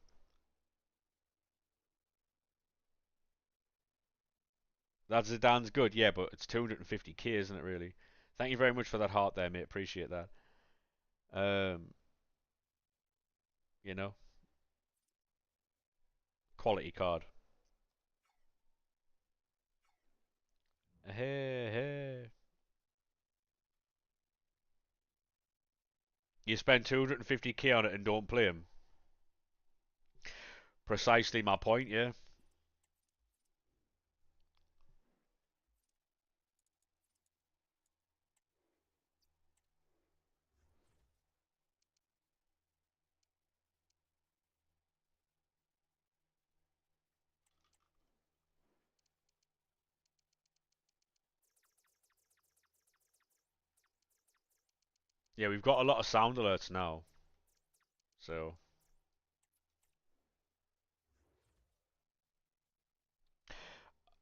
That Zidane's good, yeah, but it's 250k, isn't it, really? Thank you very much for that heart there, mate. Appreciate that. Um, you know. quality card. Hey, hey. You spend 250k on it and don't play him. Precisely my point, yeah. Yeah, we've got a lot of sound alerts now. So,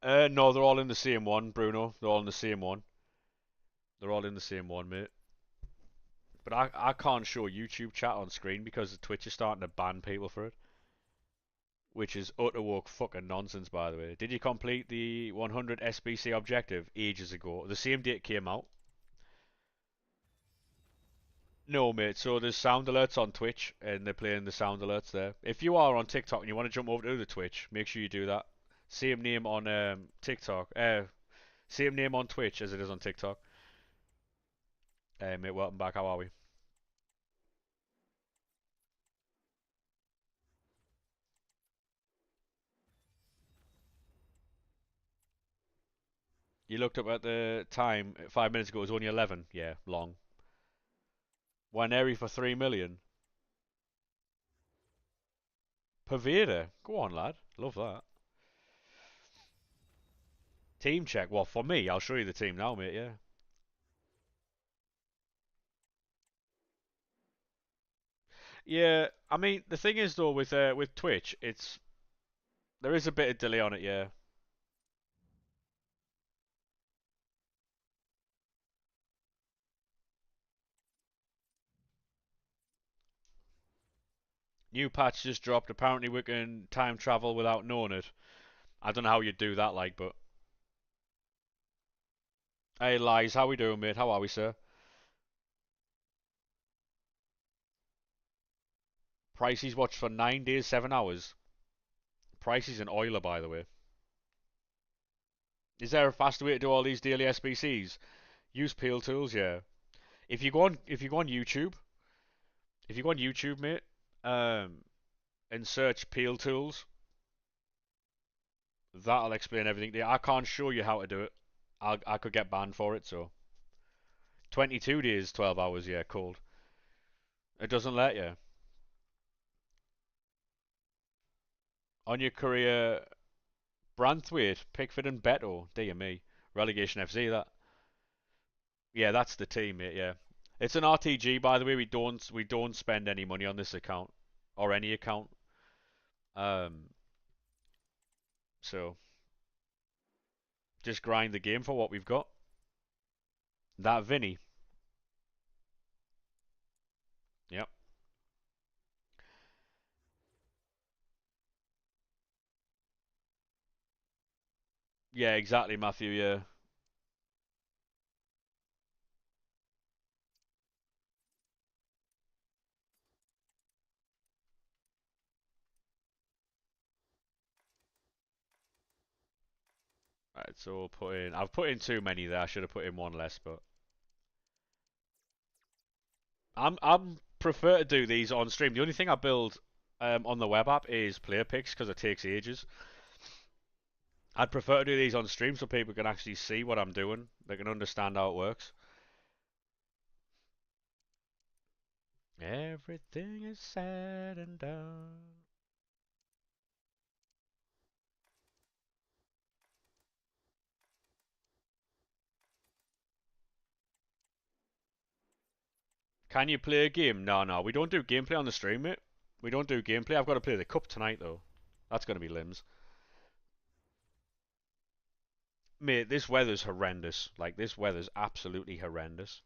no, they're all in the same one, Bruno. They're all in the same one. They're all in the same one, mate. But I can't show YouTube chat on screen because Twitch is starting to ban people for it. Which is utter woke fucking nonsense, by the way. Did you complete the 100 SBC objective ages ago? The same date it came out? No, mate. So there's sound alerts on Twitch, and they're playing the sound alerts there. If you are on TikTok and you want to jump over to the Twitch, make sure you do that. Same name on TikTok. Same name on Twitch as it is on TikTok. Mate, welcome back. How are we? You looked up at the time 5 minutes ago. It was only 11. Yeah, long. Waneri for 3 million. Pervader. Go on, lad. Love that. Team check. Well, for me, I'll show you the team now, mate. Yeah. Yeah. I mean, the thing is though, with Twitch, there is a bit of delay on it. Yeah. New patch just dropped. Apparently, we can time travel without knowing it. I don't know how you do that, like, but hey, Lies, how we doing, mate? How are we, sir? Pricey's watched for 9 days, 7 hours. Pricey's an oiler, by the way. Is there a faster way to do all these daily SBCs? Use peel tools, yeah. If you go on YouTube, if you go on YouTube, mate, um, and search peel tools, that'll explain everything. I can't show you how to do it. I could get banned for it. So 22 days, 12 hours, yeah, cold. It doesn't let you on your career. Branthwaite, Pickford, and Beto. Dear me, relegation FC. That, yeah, that's the team, mate. Yeah, it's an RTG, by the way. We don't spend any money on this account or any account. Um, so just grind the game for what we've got. That Vinny. Yep. Yeah, exactly, Matthew. Yeah. Right, so we'll put in. I've put in too many there. I should have put in one less, but I'm prefer to do these on stream. The only thing I build on the web app is player picks because it takes ages. I'd prefer to do these on stream so people can actually see what I'm doing. They can understand how it works. Everything is said and done. Can you play a game? No, no, we don't do gameplay on the stream, mate. We don't do gameplay. I've got to play the cup tonight though. That's gonna be limbs. Mate, this weather's horrendous. Like, this weather's absolutely horrendous.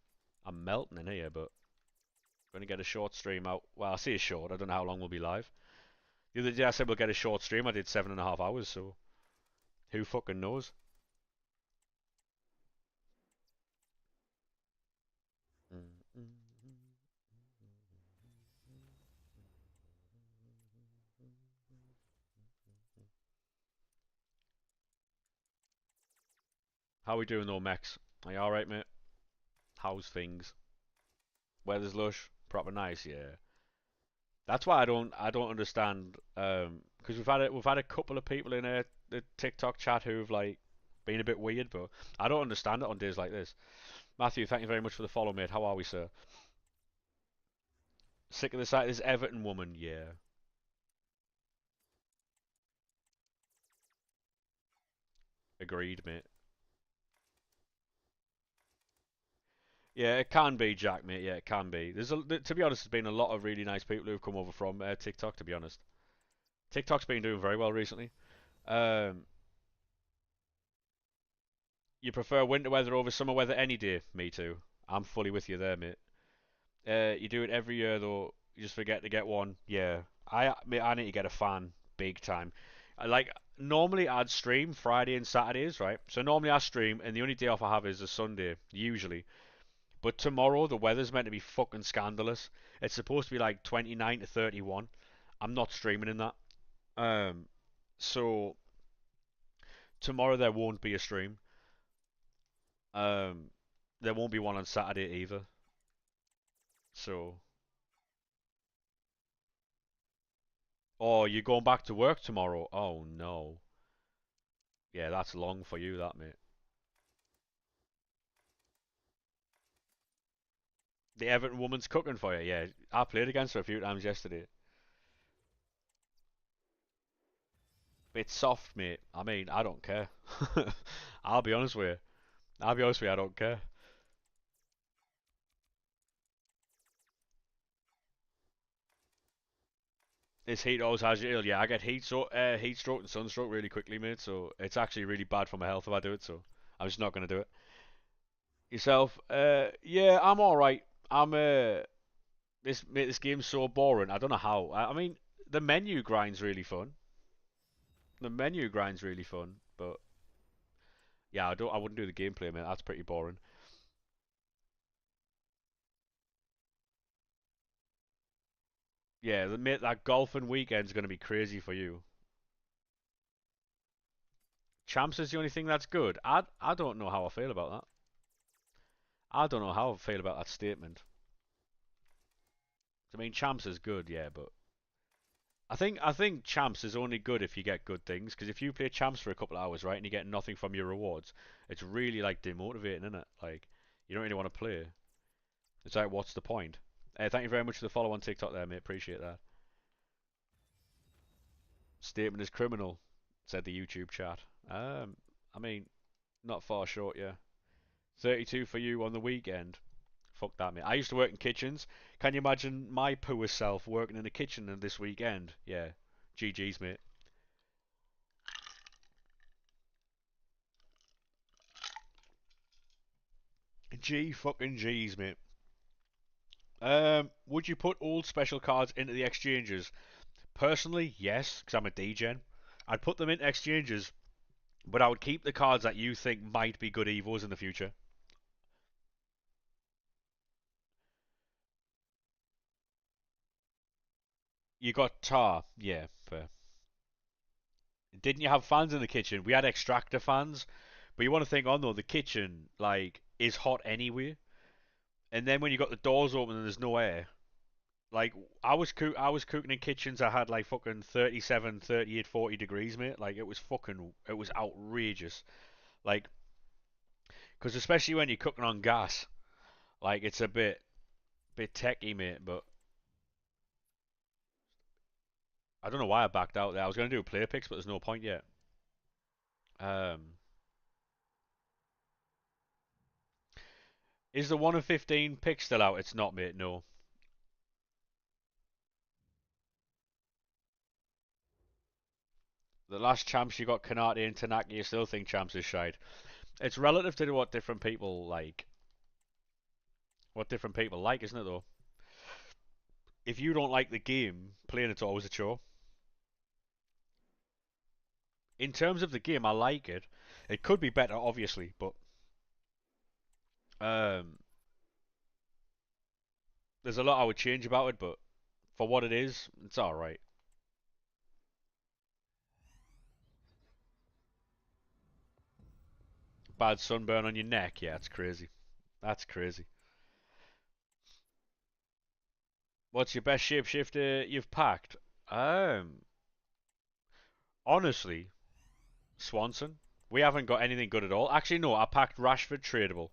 I'm melting in here, but going to get a short stream out. Well, I say short. I don't know how long we'll be live. The other day I said we'll get a short stream. I did 7.5 hours, so who fucking knows? How we doing though, Max? Are you alright, mate? How's things? Weather's lush, proper nice, yeah. That's why I don't understand. Because we've had a couple of people in the TikTok chat who've like been a bit weird, but I don't understand it on days like this. Matthew, thank you very much for the follow, mate. How are we, sir? Sick of the sight of this Everton woman, yeah. Agreed, mate. Yeah, it can be, Jack, mate. Yeah, it can be. To be honest, there's been a lot of really nice people who've come over from TikTok. To be honest, TikTok's been doing very well recently. Um, you prefer winter weather over summer weather any day? Me too. I'm fully with you there, mate. You do it every year though. You just forget to get one. Yeah, mate, I need to get a fan big time. Like normally I'd stream Friday and Saturdays, right? So normally I stream, and the only day off I have is a Sunday usually. But tomorrow the weather's meant to be fucking scandalous. It's supposed to be like 29 to 31. I'm not streaming in that. Um, so tomorrow there won't be a stream. Um, there won't be one on Saturday either. So, oh, you're going back to work tomorrow? Oh no. Yeah, that's long for you, that mate. The Everton woman's cooking for you. Yeah, I played against her a few times yesterday. Bit soft, mate. I mean, I don't care. I'll be honest with you. I'll be honest with you. I don't care. This heat always has you ill. Yeah, I get heat stroke and sunstroke really quickly, mate. So it's actually really bad for my health if I do it. So I'm just not gonna do it. Yourself? Yeah, I'm all right. I'm this game's so boring. I don't know how. I mean, the menu grind's really fun. The menu grind's really fun, but yeah, I wouldn't do the gameplay, man. That's pretty boring. Yeah, mate, that golfing weekend's gonna be crazy for you. Champs is the only thing that's good. I don't know how I feel about that. I don't know how I feel about that statement. I mean, champs is good, yeah, but I think champs is only good if you get good things. Because if you play champs for a couple of hours, right, and you get nothing from your rewards, it's really like demotivating, isn't it? Like you don't really want to play. It's like, what's the point? Thank you very much for the follow on TikTok there, mate. Appreciate that. Statement is criminal, said the YouTube chat. I mean, not far short, yeah. 32 for you on the weekend. Fuck that, mate. I used to work in kitchens. Can you imagine my poor self working in a kitchen this weekend? Yeah. GG's, mate. G fucking G's, mate. Would you put old special cards into the exchanges? Personally, yes, because I'm a degen. I'd put them in exchanges, but I would keep the cards that you think might be good evos in the future. You got tar, yeah, fair. Didn't you have fans in the kitchen? We had extractor fans, but you want to think on though, the kitchen like is hot anyway, and then when you got the doors open and there's no air, like I was cooking in kitchens that had like fucking 37, 38, 40 degrees, mate. Like it was outrageous. Like, because especially when you're cooking on gas, like it's a bit techy, mate. But I don't know why I backed out there. I was gonna do player picks, but there's no point yet. Um, is the 1 in 15 pick still out? It's not, mate. No. The last champs you got Kanate and Tanaka, you still think champs is shite. It's relative to what different people like. What different people like, isn't it though? If you don't like the game, playing it's always a chore. In terms of the game, I like it. It could be better, obviously, but um, there's a lot I would change about it. But for what it is, it's all right. Bad sunburn on your neck. Yeah, it's crazy. That's crazy. What's your best shapeshifter you've packed? Um, Honestly, Swanson. We haven't got anything good at all. Actually, no, I packed Rashford tradable.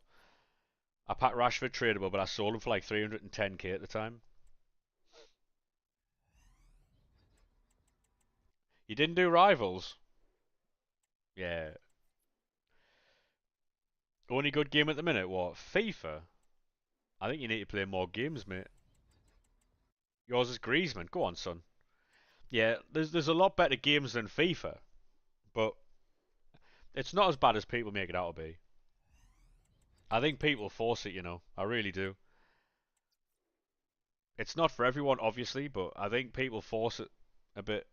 But I sold him for like 310k at the time. You didn't do rivals? Yeah. Only good game at the minute, what? FIFA? I think you need to play more games, mate. Yours is Griezmann. Go on, son. Yeah, there's a lot better games than FIFA, but it's not as bad as people make it out to be. I think people force it, you know. I really do. It's not for everyone, obviously, but I think people force it a bit.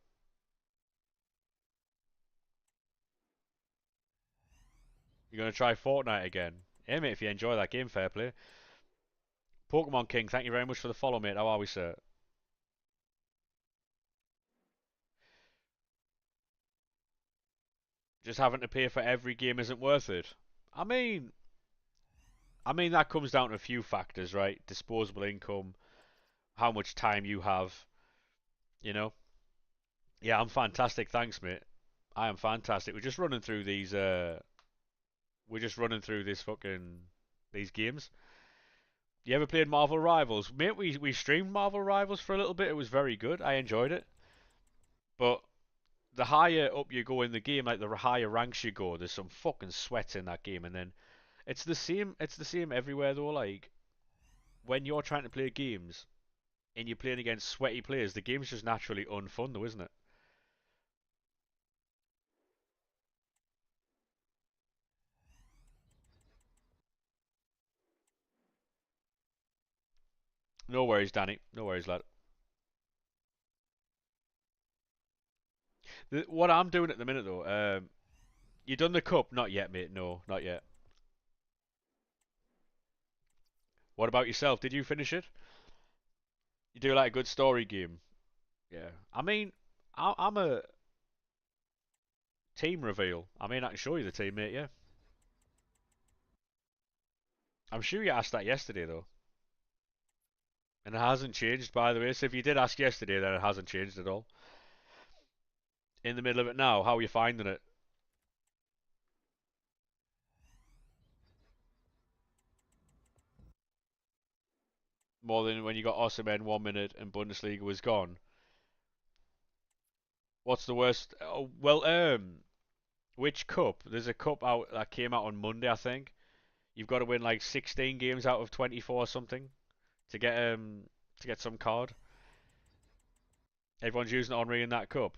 You're gonna try Fortnite again? Yeah, mate. If you enjoy that game, fair play. Pokemon King, thank you very much for the follow, mate. How are we, sir? Just having to pay for every game isn't worth it. I mean, that comes down to a few factors, right? Disposable income, how much time you have, you know. Yeah, I'm fantastic, thanks, mate. I am fantastic. We're just running through this fucking these games. You ever played Marvel Rivals? Mate, we streamed Marvel Rivals for a little bit. It was very good. I enjoyed it. But the higher up you go in the game, like the higher ranks you go, there's some fucking sweat in that game, and then it's the same everywhere though. Like when you're trying to play games and you're playing against sweaty players, the game's just naturally unfun though, isn't it? No worries, Danny. No worries, lad. What I'm doing at the minute though, you done the cup? Not yet, mate. No, not yet. What about yourself? Did you finish it? You do like a good story game? Yeah. I mean, I'm a team reveal. I mean, I can show you the team, mate. Yeah. I'm sure you asked that yesterday though, and it hasn't changed by the way. So if you did ask yesterday, then it hasn't changed at all. In the middle of it now, how are you finding it? More than when you got Osimhen 1 minute and Bundesliga was gone. What's the worst? Oh, well, which cup? There's a cup out that came out on Monday, I think. You've got to win like 16 games out of 24 or something to get some card. Everyone's using Henri in that cup.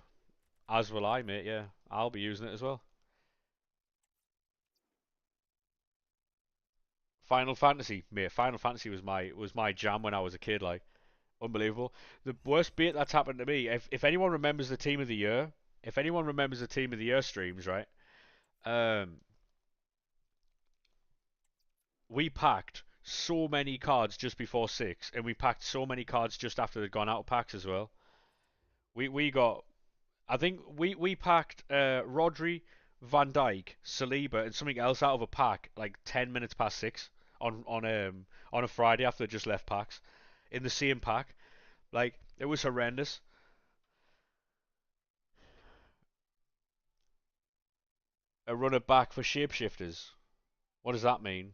As will I, mate. Yeah, I'll be using it as well. Final Fantasy, mate. Final Fantasy was my jam when I was a kid. Like unbelievable. The worst bit that's happened to me. If anyone remembers the Team of the Year, if anyone remembers the Team of the Year streams, right? Um, we packed so many cards just before six, and we packed so many cards just after they'd gone out of packs as well. We got I think we packed Rodri, Van Dijk, Saliba, and something else out of a pack like 10 minutes past six on a Friday after they just left packs in the same pack. Like it was horrendous. A runner back for shapeshifters. What does that mean?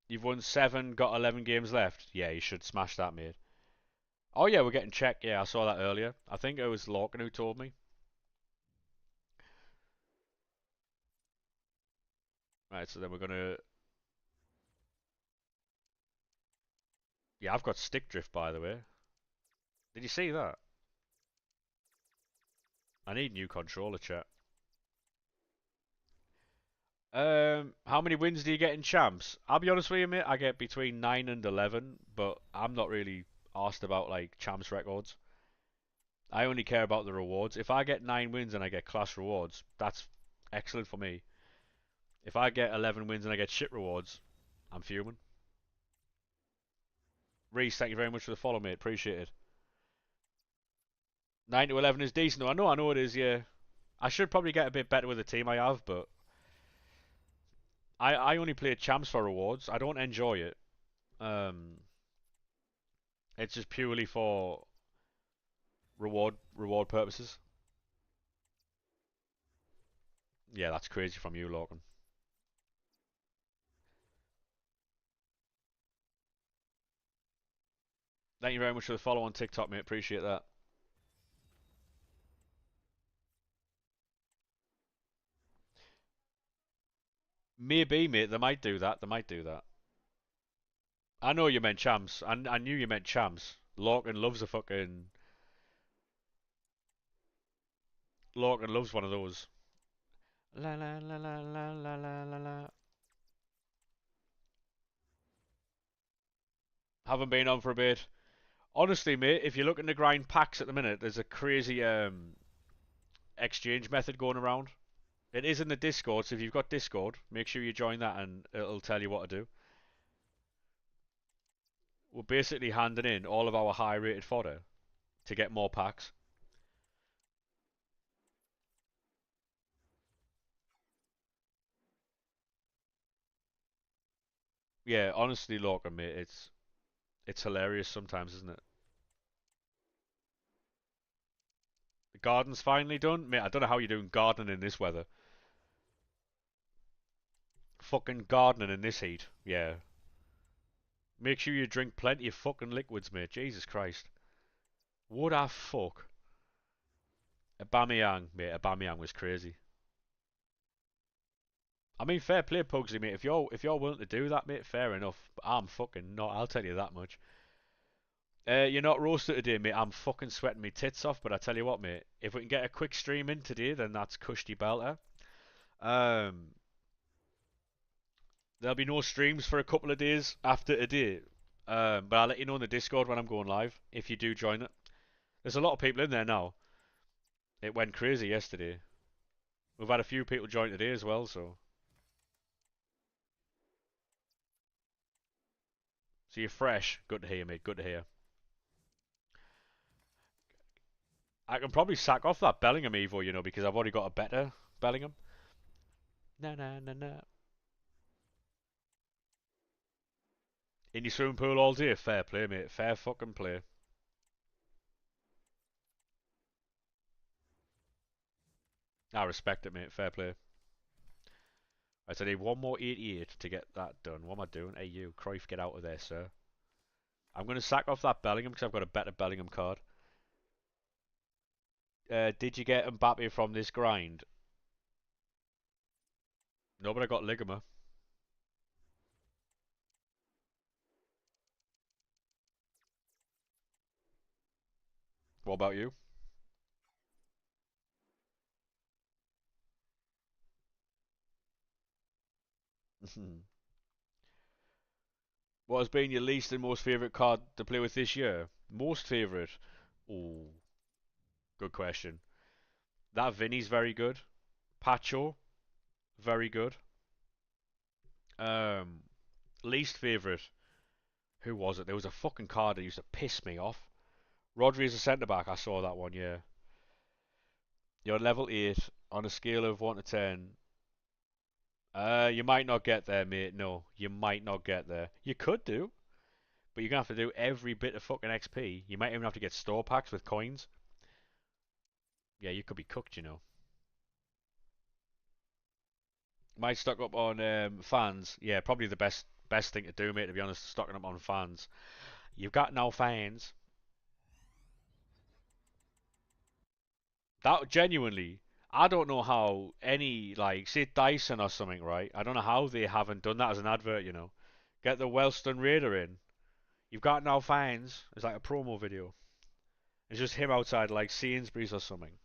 You've won seven, got 11 games left. Yeah, you should smash that, mate. Oh yeah, we're getting checked. Yeah, I saw that earlier. I think it was Lorcan who told me. Right, so then we're gonna. Yeah, I've got stick drift by the way. Did you see that? I need new controller, chat. How many wins do you get in champs? I'll be honest with you, mate. I get between 9 and 11, but I'm not really asked about like champs records. I only care about the rewards. If I get 9 wins and I get class rewards, that's excellent for me. If I get 11 wins and I get shit rewards, I'm fuming. Reese, thank you very much for the follow, mate. Appreciate it. 9 to 11 is decent. I know it is. Yeah. I should probably get a bit better with the team I have, but I only play champs for rewards. I don't enjoy it. Um, it's just purely for reward purposes. Yeah, that's crazy from you, Logan. Thank you very much for the follow on TikTok, mate. Appreciate that. Maybe, mate. They might do that. They might do that. I know you meant champs. I knew you meant champs. Logan loves a fucking. Logan loves one of those. La la la la la la la la la. Haven't been on for a bit. Honestly, mate, if you're looking to grind packs at the minute, there's a crazy exchange method going around. It is in the Discord, so if you've got Discord, make sure you join that and it'll tell you what to do. We're basically handing in all of our high rated fodder to get more packs. Yeah, honestly, Logan, mate, it's hilarious sometimes, isn't it? The garden's finally done. Mate, I don't know how you're doing gardening in this weather. Fucking gardening in this heat. Yeah. Make sure you drink plenty of fucking liquids, mate. Jesus Christ. What a fuck. Aubameyang, mate. Aubameyang was crazy. I mean, fair play, Pugsy, mate. If you're willing to do that, mate, fair enough. But I'm fucking not. I'll tell you that much. You're not roasted today, mate. I'm fucking sweating my tits off. But I tell you what, mate. If we can get a quick stream in today, then that's cushy belter. Um, there'll be no streams for a couple of days after today. But I'll let you know in the Discord when I'm going live if you do join it. There's a lot of people in there now. It went crazy yesterday. We've had a few people join today as well, so you're fresh. Good to hear, mate. Good to hear. I can probably sack off that Bellingham Evo, because I've already got a better Bellingham. Na na na na. In your swimming pool all day. Fair play, mate. Fair fucking play. I respect it, mate. Fair play. Right, I need one more 88 to get that done. What am I doing? Hey, you, Cruyff, get out of there, sir. I'm going to sack off that Bellingham because I've got a better Bellingham card. Did you get Mbappe from this grind? No, but I got Ligama. What about you? What has been your least and most favourite card to play with this year? Most favourite? Oh, good question. That Vinny's very good. Pacho, very good. Um, Least favourite? Who was it? There was a fucking card that used to piss me off. Rodri as a centre back. I saw that one. Yeah. You're level 8 on a scale of 1 to 10. You might not get there, mate. No, you might not get there. You could do, but you're gonna have to do every bit of fucking XP. You might even have to get store packs with coins. Yeah, you could be cooked. Might stock up on fans. Yeah, probably the best thing to do, mate. To be honest, stocking up on fans. You've got no fans. That genuinely, I don't know how any like say Dyson or something, right? I don't know how they haven't done that as an advert. Get the Wellston Raider in. You've got no fans. It's like a promo video. It's just him outside like Sainsbury's or something.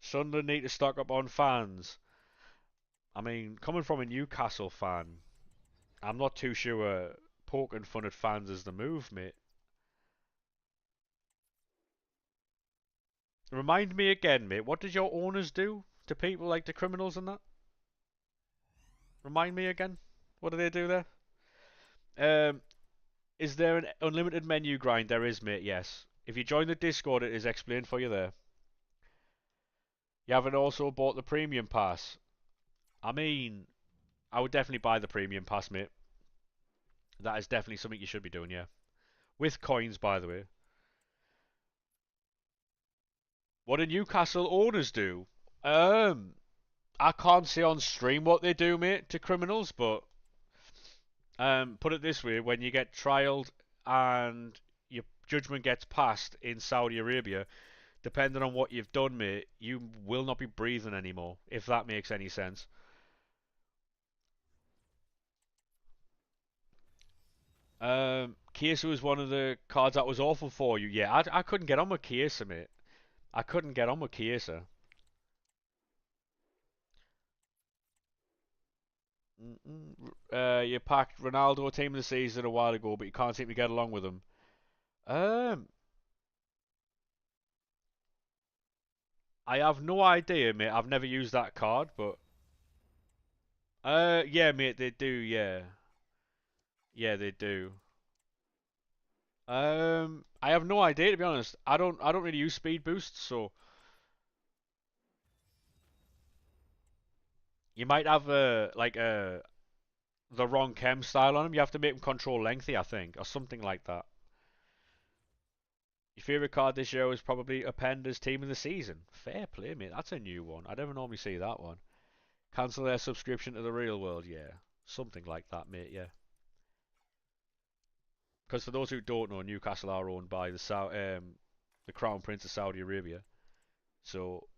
Sunderland need to stock up on fans. I mean, coming from a Newcastle fan, I'm not too sure poking fun at fans is the move, mate. Remind me again, mate. What did your owners do to people like the criminals and that? Remind me again. What do they do there? Um, Is there an unlimited menu grind? There is, mate, yes. If you join the Discord, it is explained for you there. You haven't also bought the premium pass. I mean, I would definitely buy the premium pass, mate. That is definitely something you should be doing, yeah. With coins, by the way. What do Newcastle owners do? Um, I can't say on stream what they do, mate, to criminals, but put it this way: when you get trialed and your judgment gets passed in Saudi Arabia, depending on what you've done, mate, you will not be breathing anymore. If that makes any sense. Chiesa was one of the cards that was awful for you. Yeah, I couldn't get on with Chiesa, mate. I couldn't get on with Chiesa. You packed Ronaldo team of the season a while ago, but you can't seem to get along with him. Um, I have no idea, mate. I've never used that card, but yeah, mate, they do. Yeah, yeah, they do. I have no idea to be honest. I don't really use speed boosts, so you might have the wrong chem style on them. You have to make them control lengthy, I think, or something like that. Your favorite card this year is probably Appenda's team of the season. Fair play, mate. That's a new one. I never normally see that one. Cancel their subscription to the real world. Yeah, something like that, mate. Yeah. Because for those who don't know, Newcastle are owned by the Crown Prince of Saudi Arabia. So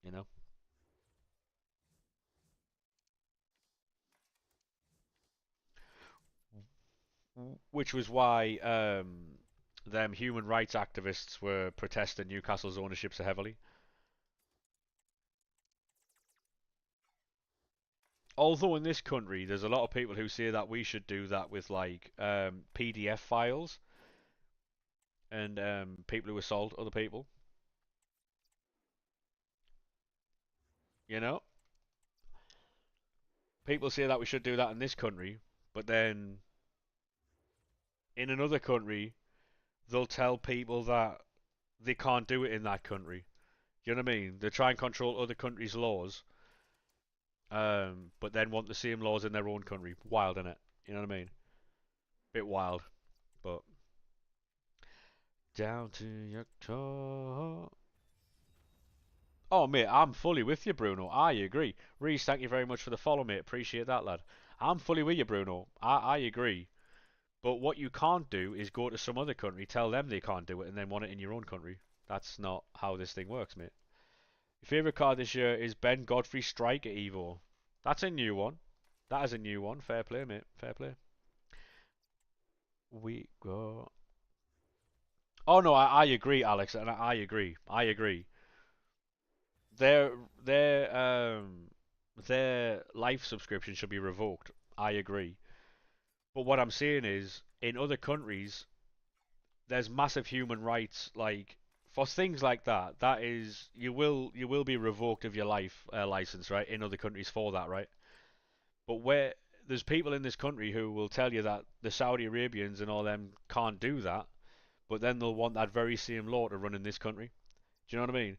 you know, which was why them human rights activists were protesting Newcastle's ownership so heavily. Although in this country, there's a lot of people who say that we should do that with like PDF files and people who assault other people. You know, people say that we should do that in this country, but then in another country, they'll tell people that they can't do it in that country. You know what I mean? They try and control other countries' laws, but then want the same laws in their own country. Wild, innit? You know what I mean? Bit wild, but down to your toe. Oh, mate, I'm fully with you, Bruno. I agree. Reese, thank you very much for the follow, mate. Appreciate that, lad. I'm fully with you, Bruno. I agree. But what you can't do is go to some other country, tell them they can't do it, and then want it in your own country. That's not how this thing works, mate. Your favourite card this year is Ben Godfrey Striker Evo. That's a new one. That is a new one. Fair play, mate. Fair play. We go. Oh no, I agree, Alex, and I agree. I agree. Their their their life subscription should be revoked. I agree. But what I'm saying is, in other countries, there's massive human rights like for things like that. That is, you will be revoked of your life license, right? In other countries for that, right? But where there's people in this country who will tell you that the Saudi Arabians and all them can't do that, but then they'll want that very same law to run in this country. Do you know what I mean?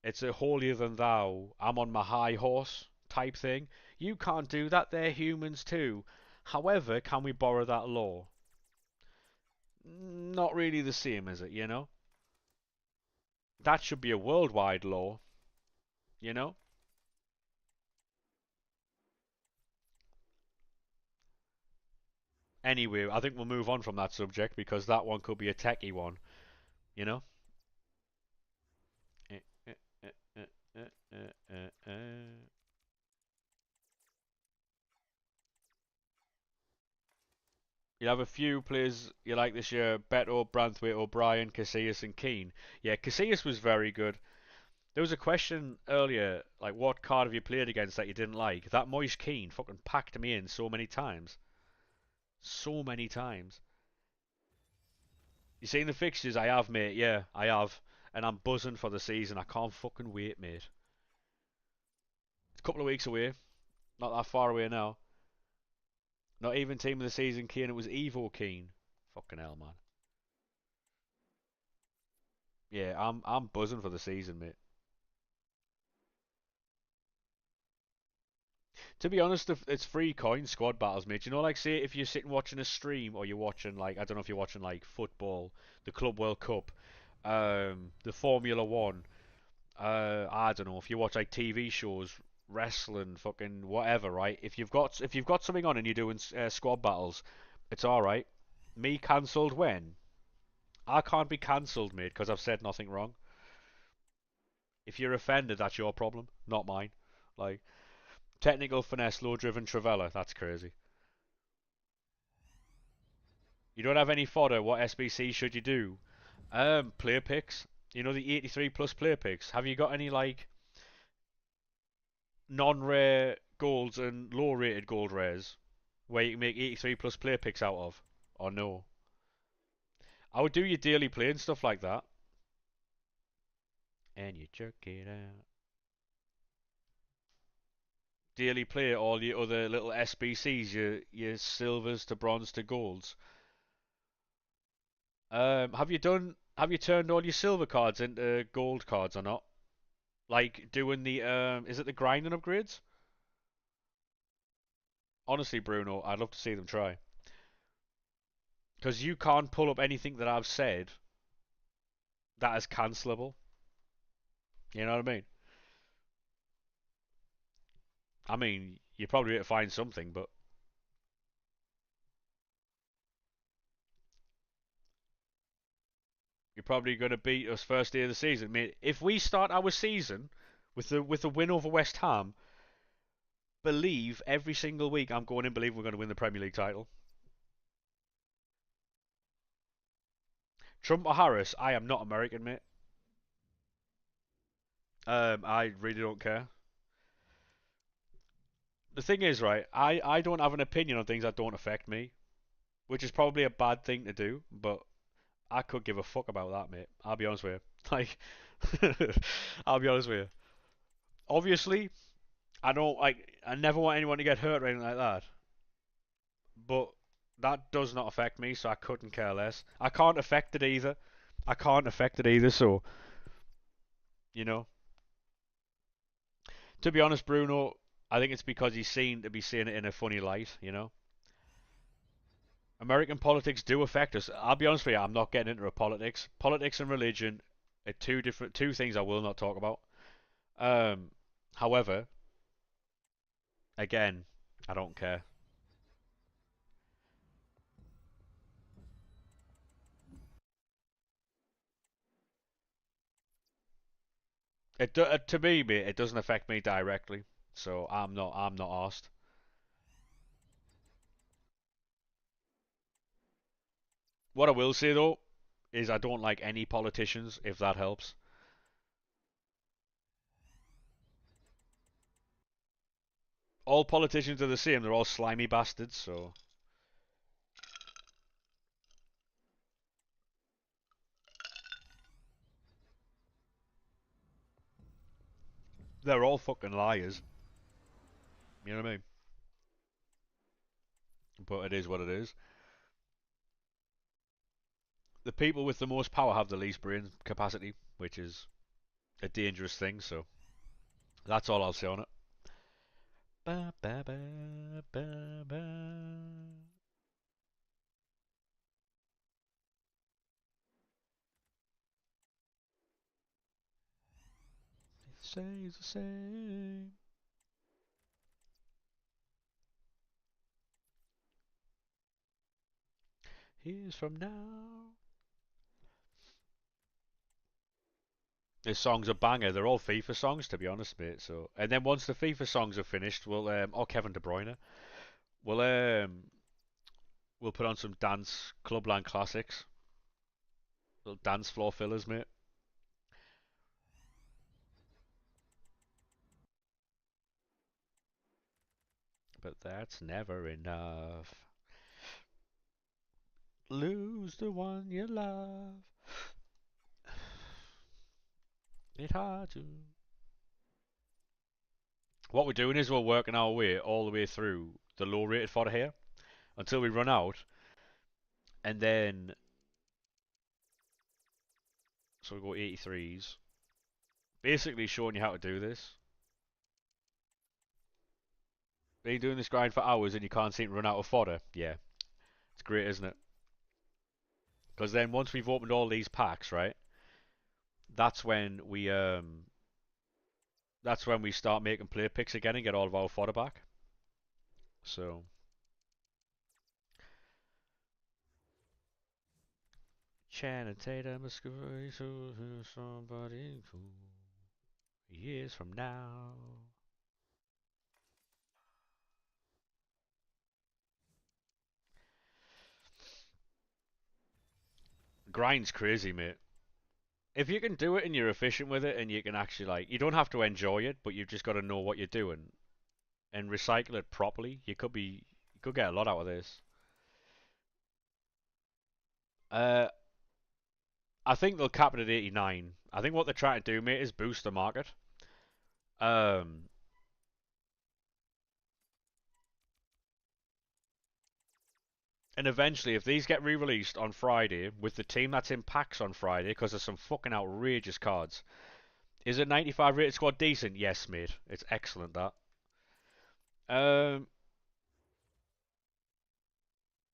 It's a holier than thou, I'm on my high horse type thing. You can't do that, they're humans too. However, can we borrow that law? Not really the same, is it, you know? That should be a worldwide law, you know? Anyway, I think we'll move on from that subject because that one could be a techie one, you know? Eh, eh, eh, eh, eh, eh, eh. You'll have a few players you like this year: Beto, Branthwaite, O'Brien, Casillas, and Keane. Yeah, Casillas was very good. There was a question earlier, like what card have you played against that you didn't like? That Moise Keane fucking packed me in so many times. So many times. You seen the fixtures? I have, mate. Yeah, I have. And I'm buzzing for the season. I can't fucking wait, mate. It's a couple of weeks away. Not that far away now. Not even team of the season, Keane. It was Evo Keane. Fucking hell, man. Yeah, I'm buzzing for the season, mate. To be honest, it's free coin squad battles, mate. You know, like say if you're sitting watching a stream or you're watching like I don't know if you're watching like football, the Club World Cup, the Formula One. I don't know if you watch like TV shows, wrestling, fucking whatever, right? If you've got something on and you're doing squad battles, it's all right. Me cancelled when? I can't be cancelled, mate, because I've said nothing wrong. If you're offended, that's your problem, not mine. Like technical finesse, low driven Travella, that's crazy. You don't have any fodder. What SBC should you do? Player picks. You know the 83 plus player picks. Have you got any like non-rare golds and low-rated gold rares where you can make 83 plus player picks out of? Or no? I would do your daily play and stuff like that. And you jerk it out. Daily play all your other little SBCs, your silvers to bronze to golds. Have you turned all your silver cards into gold cards or not? Like doing the is it the grinding upgrades? Honestly, Bruno, I'd love to see them try. Because you can't pull up anything that I've said that is cancelable. You know what I mean? I mean, you're probably going to find something, but you're probably going to beat us first day of the season. I mean, if we start our season with a win over West Ham, believe every single week I'm going in believing we're going to win the Premier League title. Trump or Harris, I am not American, mate. I really don't care. The thing is, right, I don't have an opinion on things that don't affect me, which is probably a bad thing to do, but I could give a fuck about that, mate. I'll be honest with you. Like, I'll be honest with you. Obviously, I don't like. I never want anyone to get hurt or anything like that. But that does not affect me, so I couldn't care less. I can't affect it either. I can't affect it either. So you know, to be honest, Bruno, I think it's because he's seen to be seeing it in a funny light. You know, American politics do affect us. I'll be honest with you. I'm not getting into politics. Politics and religion are two things I will not talk about. Um, however, again, I don't care. To me, mate, it doesn't affect me directly, so I'm not asked. What I will say though is I don't like any politicians, if that helps. All politicians are the same. They're all slimy bastards, so they're all fucking liars. You know what I mean? But it is what it is. The people with the most power have the least brain capacity, which is a dangerous thing. So that's all I'll say on it. Ba, ba, ba, ba, ba. It stays the same. Here's from now. This song's a banger. They're all FIFA songs, to be honest, mate. So, and then once the FIFA songs are finished, oh Kevin De Bruyne, we'll we'll put on some dance clubland classics, little dance floor fillers, mate. But that's never enough. Lose the one you love. It's hard to. What we're doing is we're working our way all the way through the low rated fodder here. until we run out, and then so we go 83s. Basically showing you how to do this. Are you doing this grind for hours and you can't seem to run out of fodder? Yeah, it's great, isn't it? Because then once we've opened all these packs, right? That's when we that's when we start making player picks again and get all of our fodder back. So Channing Tatum is somebody cool years from now. Grind's crazy, mate. If you can do it and you're efficient with it and you can actually like, you don't have to enjoy it, but you've just got to know what you're doing and recycle it properly. You could get a lot out of this. Uh, I think they'll cap it at 89. I think what they're trying to do, mate, is boost the market. Um, and eventually, if these get re-released on Friday with the team that's in packs on Friday, because there's some fucking outrageous cards. Is a 95 rated squad decent? Yes, mate. It's excellent, that. Um,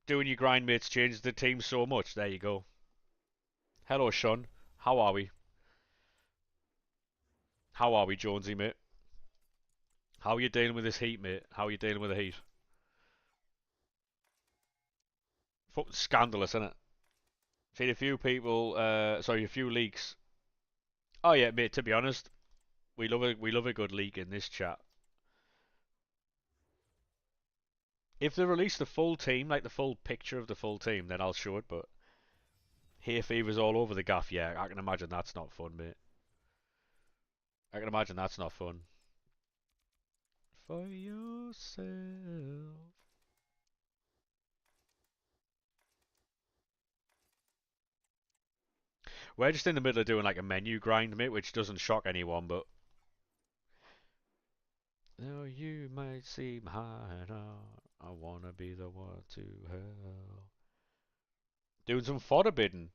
doing your grind, mates, changes the team so much. There you go. Hello, Sean. How are we? How are we, Jonesy, mate? How are you dealing with this heat, mate? How are you dealing with the heat? Fucking scandalous, isn't it? Seen a few people, sorry, a few leaks. Oh yeah, mate. To be honest, we love a good leak in this chat. If they release the full team, like the full picture of the full team, then I'll show it. But hay fever's all over the gaff. Yeah, I can imagine that's not fun, mate. I can imagine that's not fun. For yourself. We're just in the middle of doing like a menu grind, mate, which doesn't shock anyone, but though you might seem high enough, I wanna be the one to help. Doing some fodder bidding.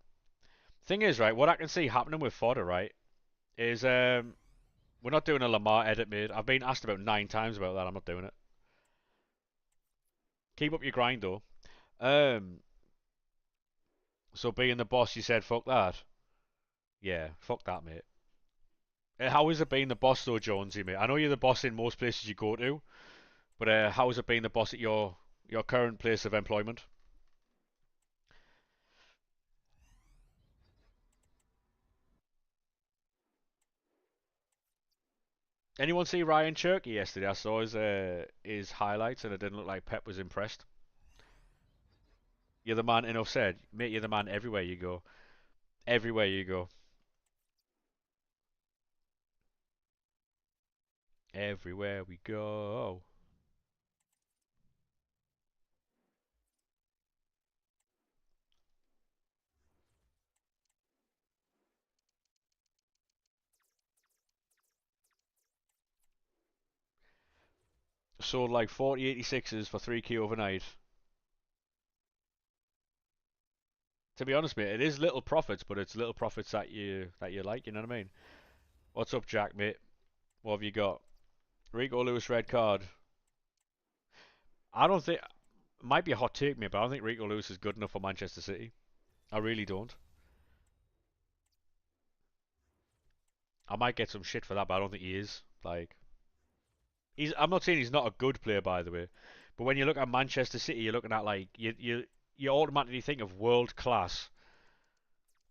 Thing is, right, what I can see happening with fodder, right, is we're not doing a Lamar edit mid. I've been asked about 9 times about that. I'm not doing it. Keep up your grind though. Um, so being the boss, you said fuck that. Yeah, fuck that, mate. How is it being the boss though, Jonesy, mate? I know you're the boss in most places you go to, but how is it being the boss at your current place of employment? Anyone see Ryan Cherky yesterday? I saw his highlights and it didn't look like Pep was impressed. You're the man. Enough said, mate. You're the man everywhere you go. Everywhere you go. Everywhere we go. Sold like 40 86s for 3k overnight. To be honest, mate, it is little profits, but it's little profits that you like. You know what I mean? What's up, Jack, mate? What have you got? Rico Lewis red card. I don't think. Might be a hot take, mate, but I don't think Rico Lewis is good enough for Manchester City. I really don't. I might get some shit for that, but I don't think he is. Like, I'm not saying he's not a good player, by the way, but when you look at Manchester City, you're looking at like you automatically think of world class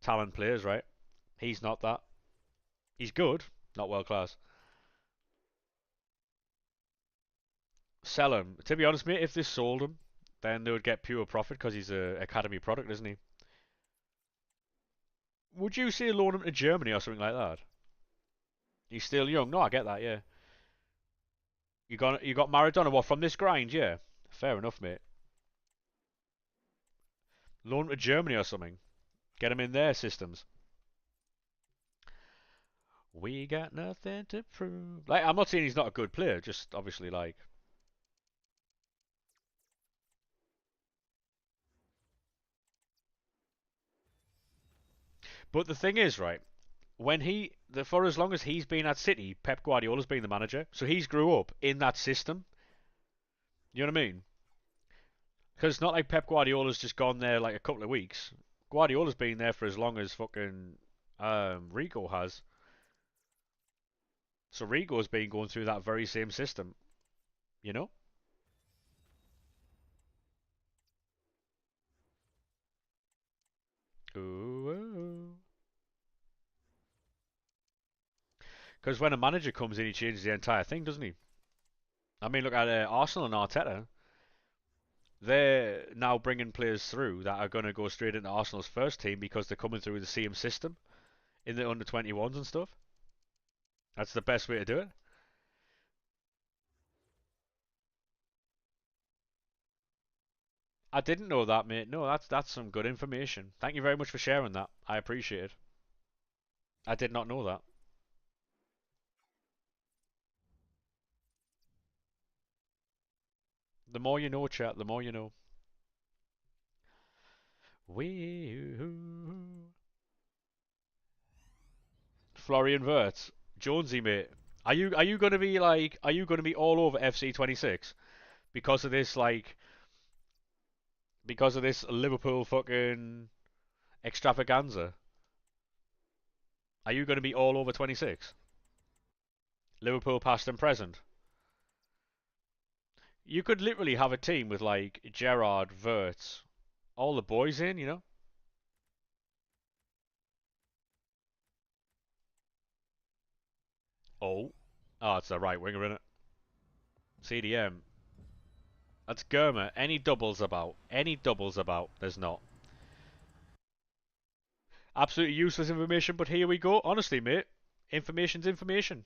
talent players, right? He's not that. He's good, not world class. Sell him. To be honest, mate, if they sold him, then they would get pure profit because he's a academy product, isn't he? Would you say loan him to Germany or something like that? He's still young. No, I get that. Yeah. You got Maradona. What from this grind? Yeah. Fair enough, mate. Loan him to Germany or something. Get him in their systems. We got nothing to prove. Like, I'm not saying he's not a good player. Just obviously like But the thing is, right, for as long as he's been at City, Pep Guardiola's been the manager, so he's grew up in that system. You know what I mean? Because it's not like Pep Guardiola's just gone there like a couple of weeks. Guardiola's been there for as long as fucking Rico has. So Rico's been going through that very same system, you know? Ooh. Because when a manager comes in, he changes the entire thing, doesn't he? I mean, look at Arsenal and Arteta. They're now bringing players through that are going to go straight into Arsenal's first team because they're coming through the same system in the under 21s and stuff. That's the best way to do it. I didn't know that, mate. No, that's some good information. Thank you very much for sharing that. I appreciate it. I did not know that. The more you know, chat, the more you know. Wee Florian Wirtz, Jonesy, mate. Are you gonna be like? Are you gonna be all over FC 26 because of this Liverpool fucking extravaganza? Are you gonna be all over 26? Liverpool past and present. You could literally have a team with like Gerrard, Wirtz, all the boys in, you know? Oh. Oh, it's the right winger in it. CDM. That's Germa. Any doubles about? Any doubles about? There's not. Absolutely useless information, but here we go. Honestly, mate. Information's information.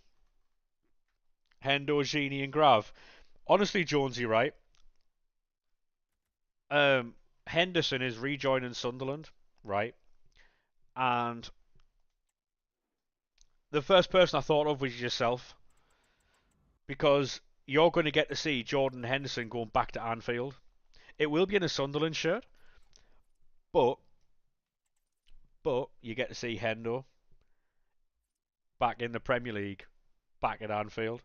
Hendo, Genie, and Grav. Honestly, Jonesy, right? Henderson is rejoining Sunderland, right? And the first person I thought of was yourself, because you're going to get to see Jordan Henderson going back to Anfield. It will be in a Sunderland shirt, but you get to see Hendo back in the Premier League, back at Anfield.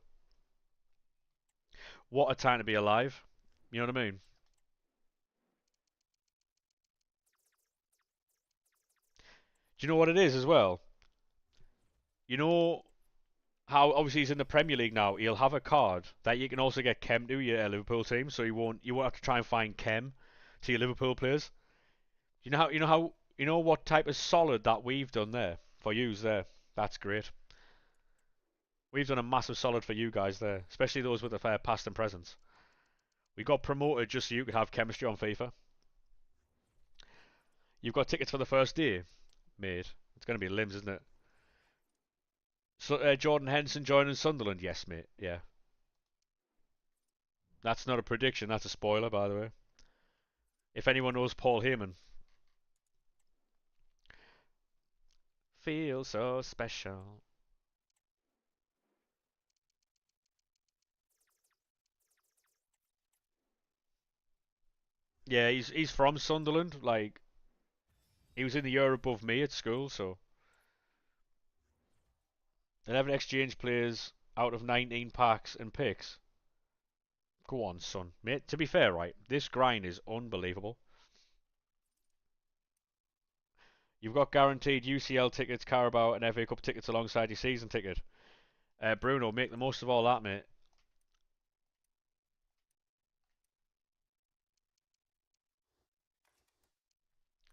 What a time to be alive. You know what I mean? Do you know what it is as well? You know how obviously he's in the Premier League now. He'll have a card that you can also get Kem to your Liverpool team, so you won't have to try and find Kem to your Liverpool players. You know what type of solid that we've done there for yous there. That's great. We've done a massive solid for you guys there, especially those with the fair past and presents. We got promoted just so you could have chemistry on FIFA. You've got tickets for the first day, mate. It's going to be limbs, isn't it? So, Jordan Henson joining Sunderland. Yes, mate. Yeah. That's not a prediction. That's a spoiler, by the way. If anyone knows Paul Heyman. Feel so special. Yeah, he's from Sunderland. Like, he was in the year above me at school, so 11 exchange players out of 19 packs and picks. Go on, son. Mate, to be fair, right, this grind is unbelievable. You've got guaranteed UCL tickets, Carabao, and FA Cup tickets alongside your season ticket. Bruno, make the most of all that, mate.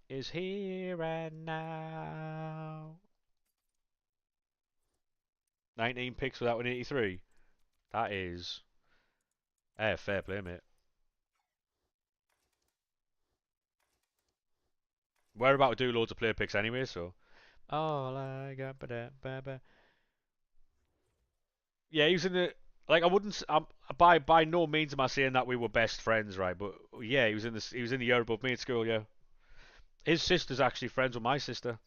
Is here and now. 19 picks without an 83. That is. Fair play, mate. We're about to do loads of player picks anyway, so. All I got, ba-da. Yeah, he was in the. Like I wouldn't. By no means am I saying that we were best friends, right? But yeah, he was in the year above me at school. Yeah, his sister's actually friends with my sister.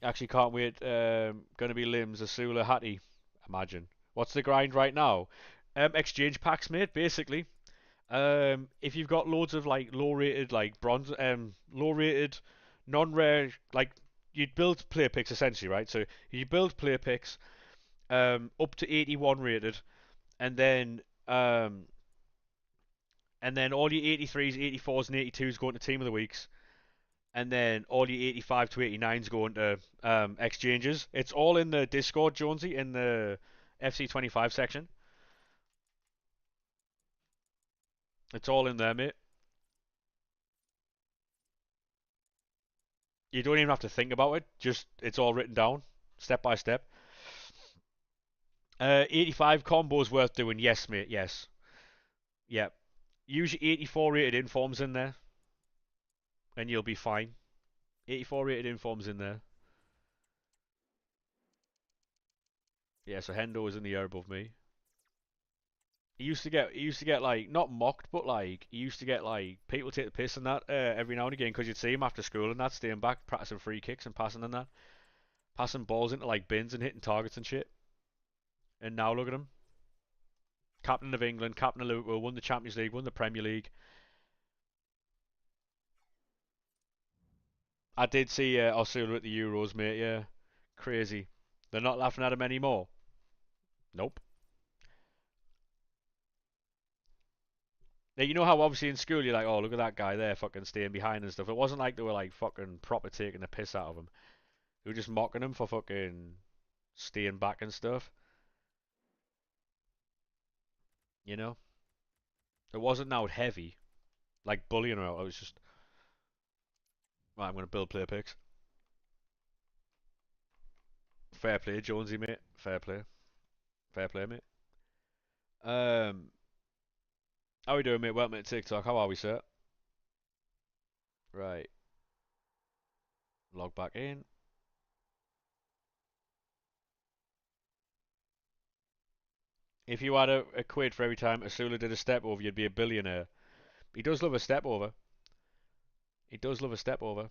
Actually, can't wait. Gonna be Limbs Asula Hattie. Imagine. What's the grind right now? Exchange packs, mate. Basically, if you've got loads of like low rated, like bronze, low rated Non-rare, like you'd build player picks essentially, right? So you build player picks up to 81 rated, and then um, and then all your 83s, 84s, and 82s go into team of the weeks, and then all your 85 to 89s go into exchanges. It's all in the Discord, Jonesy, in the FC25 section. It's all in there, mate. You don't even have to think about it. Just it's all written down, step by step. 85 combos worth doing. Yes, mate. Yes. Yep. Use your 84 rated informs in there, and you'll be fine. 84 rated informs in there. Yeah. So Hendo is in the air above me. He used to get like not mocked, but like he used to get like people take the piss and that every now and again because you'd see him after school and that staying back practicing free kicks and passing and that, passing balls into like bins and hitting targets and shit. And now look at him, captain of England, captain of Liverpool, won the Champions League, won the Premier League. I did see Osula at the Euros, mate. Yeah, crazy. They're not laughing at him anymore. Nope. Now, you know how obviously in school you're like, oh look at that guy there, fucking staying behind and stuff. It wasn't like they were like fucking proper taking the piss out of him. They were just mocking him for fucking staying back and stuff. You know, it wasn't out heavy like bullying her out. It was just, right, I'm gonna build player picks. Fair play, Jonesy, mate. Fair play. Fair play, mate. Um, how we doing, mate? Welcome to TikTok. How are we, sir? Right. Log back in. If you had a quid for every time Asula did a step over, you'd be a billionaire. He does love a step over. He does love a step over.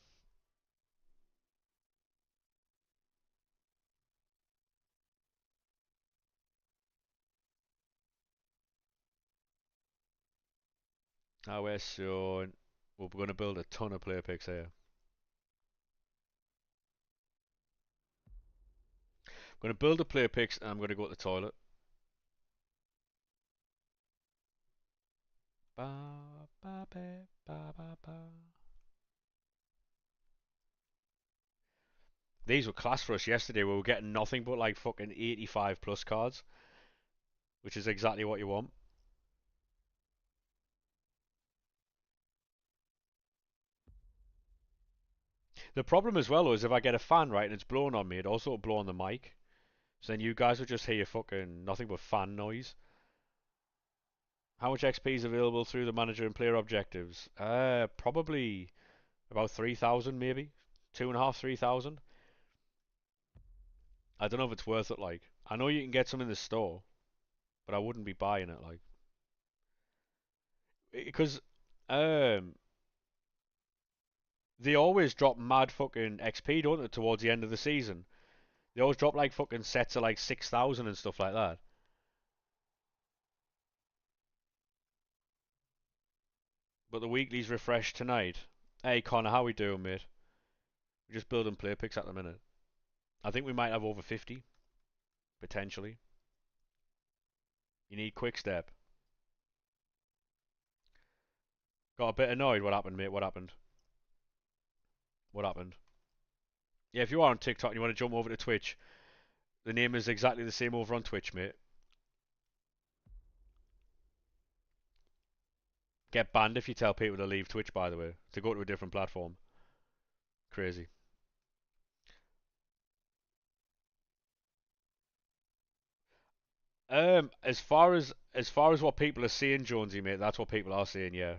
Oh, we're so. We're going to build a ton of player picks here. I'm going to build a player picks and I'm going to go to the toilet. Ba, ba, ba, ba, ba, ba. These were class for us yesterday. We were getting nothing but like fucking 85 plus cards, which is exactly what you want. The problem as well is if I get a fan right and it's blowing on me, it also blow on the mic. So then you guys will just hear fucking nothing but fan noise. How much XP is available through the manager and player objectives? Probably about 3,000 maybe. 2.5, 3,000. I don't know if it's worth it, like. I know you can get some in the store, but I wouldn't be buying it, like. Because, um, they always drop mad fucking XP, don't they, towards the end of the season. They always drop like fucking sets of like 6,000 and stuff like that. But the weekly's refreshed tonight. Hey Connor, how we doing, mate? We're just building player picks at the minute. I think we might have over 50, potentially. You need quick step. Got a bit annoyed. What happened, mate? What happened? What happened? Yeah, if you are on TikTok and you want to jump over to Twitch, the name is exactly the same over on Twitch, mate. Get banned if you tell people to leave Twitch, by the way, to go to a different platform. Crazy. As far as what people are saying, Jonesy, mate, that's what people are saying. Yeah,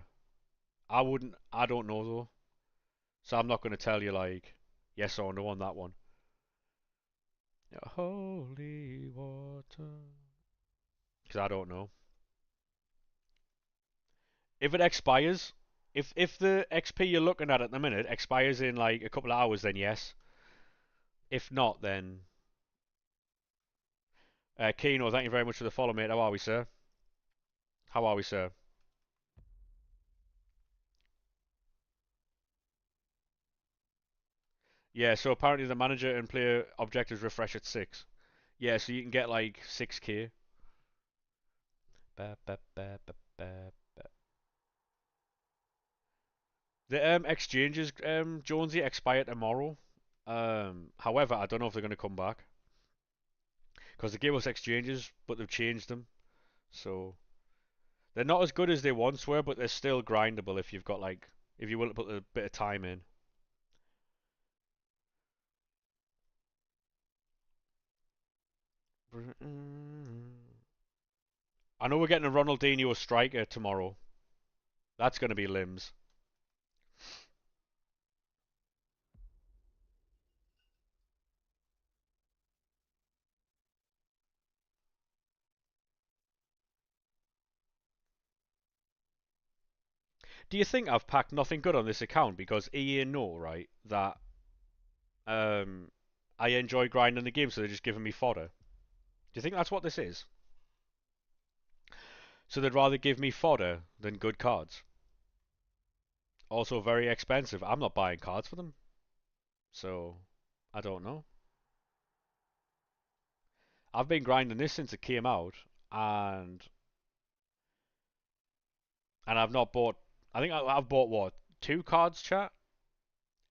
I don't know though, so I'm not going to tell you like yes or no on that one. Yeah, holy water, because I don't know. If it expires, if the XP you're looking at the minute expires in like a couple of hours, then yes. If not, then Keno, thank you very much for the follow, mate. How are we, sir? How are we, sir? Yeah, so apparently the manager and player objectives refresh at 6. Yeah, so you can get like 6k. Ba, ba, ba, ba, ba. The exchanges, Jonesy, expire tomorrow. However, I don't know if they're going to come back because they gave us exchanges, but they've changed them. So they're not as good as they once were, but they're still grindable if you've got like if you want to put a bit of time in. I know we're getting a Ronaldinho striker tomorrow. That's going to be limbs. Do you think I've packed nothing good on this account because EA know, right, that um, I enjoy grinding the game, so they're just giving me fodder? Do you think that's what this is? So they'd rather give me fodder than good cards. Also very expensive. I'm not buying cards for them, so I don't know. I've been grinding this since it came out, and I've not bought. I think I've bought what 2 cards, chat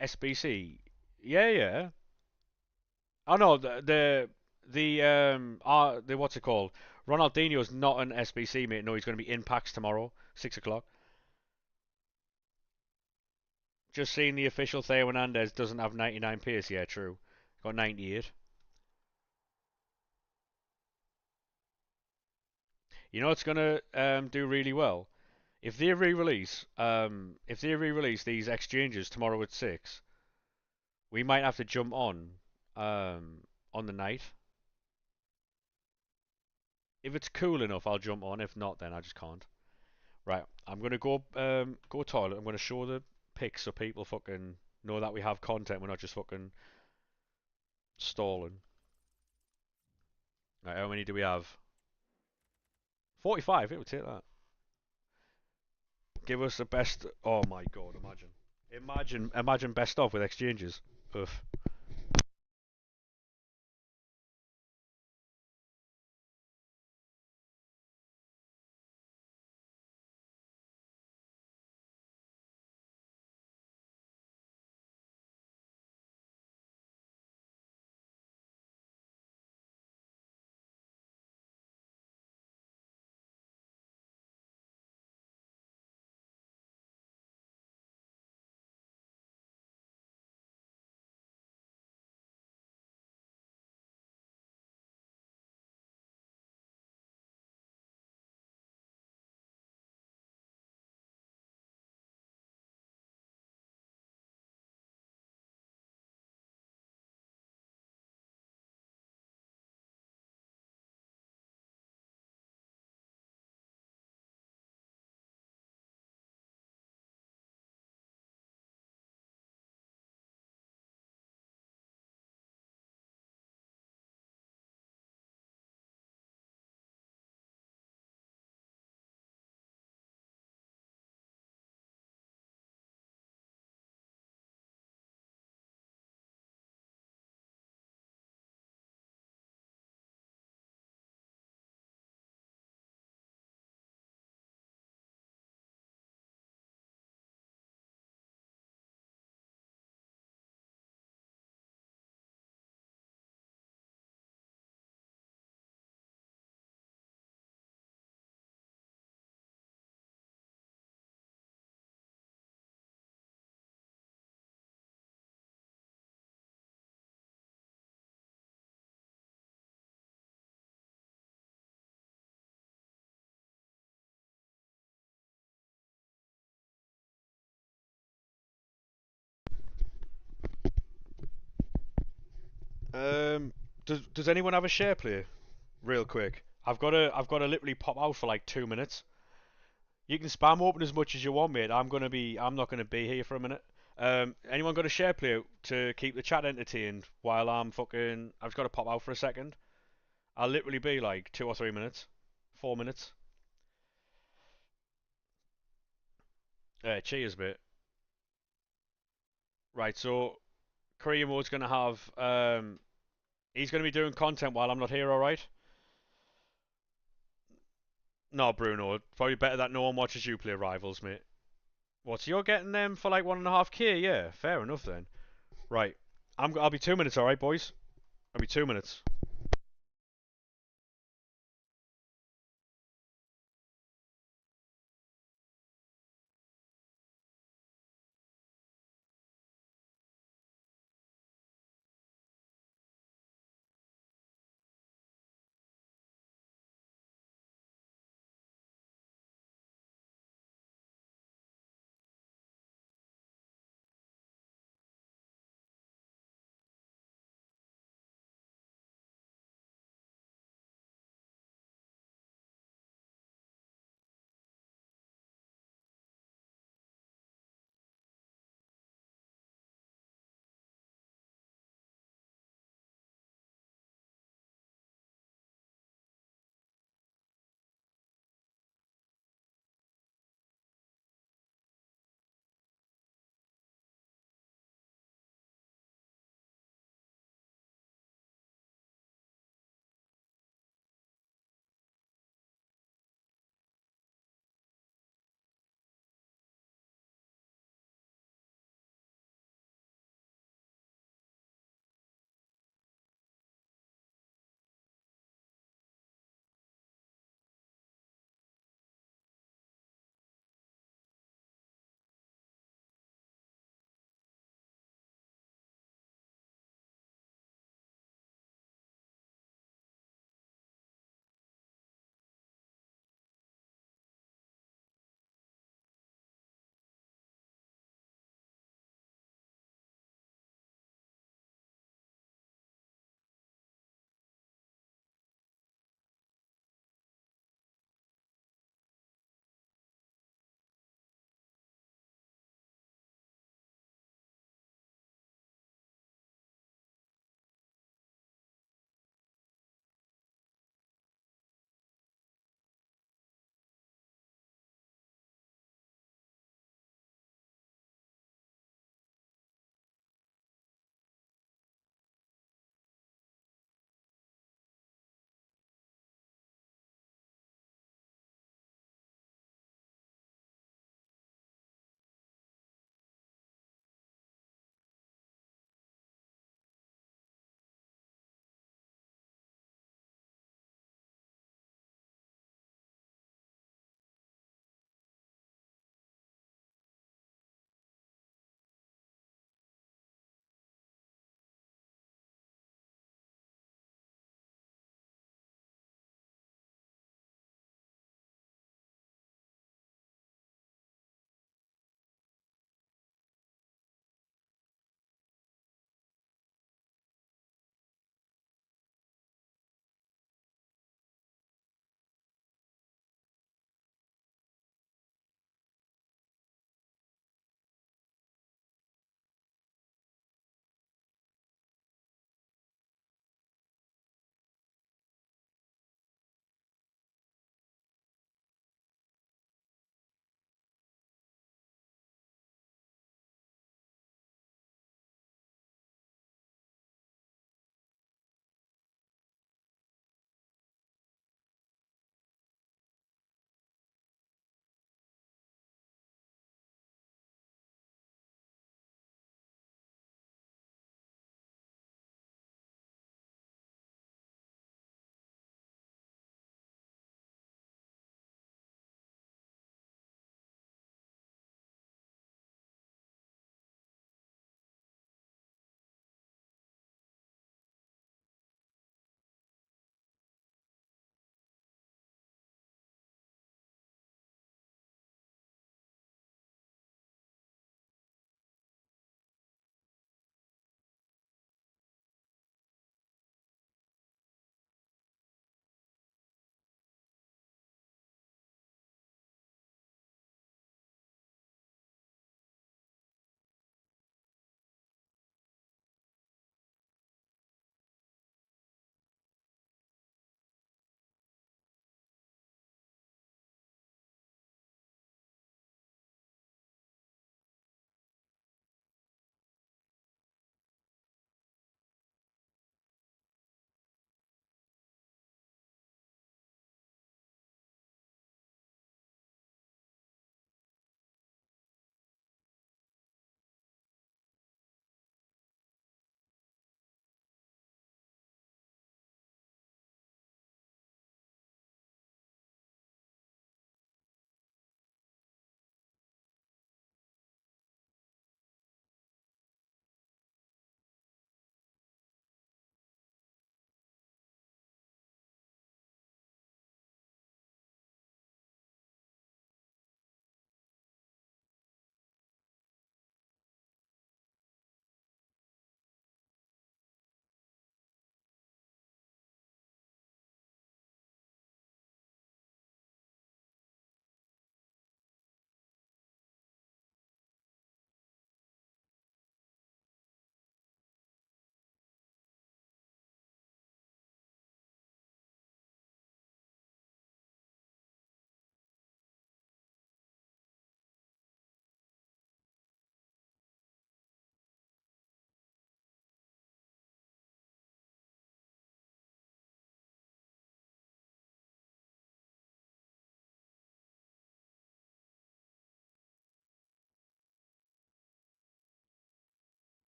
SBC. Yeah, yeah. Oh no, the what's it called? Ronaldinho's not an SBC, mate. No, he's going to be in packs tomorrow, 6 o'clock. Just seeing the official Theo Hernandez doesn't have 99 pace. Yeah, true. Got 98. You know what's going to do really well? If they re-release these exchanges tomorrow at 6, we might have to jump on the night. If it's cool enough, I'll jump on. If not, then I just can't. Right, I'm gonna go toilet. I'm gonna show the pics so people fucking know that we have content. We're not just fucking stalling. Right, how many do we have? 45. It would take that. Give us the best. Oh my god! Imagine best of with exchanges. Oof. Um, does anyone have a share play? Real quick. I've got to literally pop out for like 2 minutes. You can spam open as much as you want, mate. I'm not gonna be here for a minute. Anyone got a share play to keep the chat entertained while I've just got to pop out for a second. I'll literally be like 2 or 3 minutes, 4 minutes. Cheers, mate. Right, so career mode's gonna have he's gonna be doing content while I'm not here. All right. No, Bruno. Probably better that no one watches you play rivals, mate. What? So you're getting them for like 1.5K? Yeah, fair enough then. Right. I'll be 2 minutes. All right, boys. I'll be 2 minutes.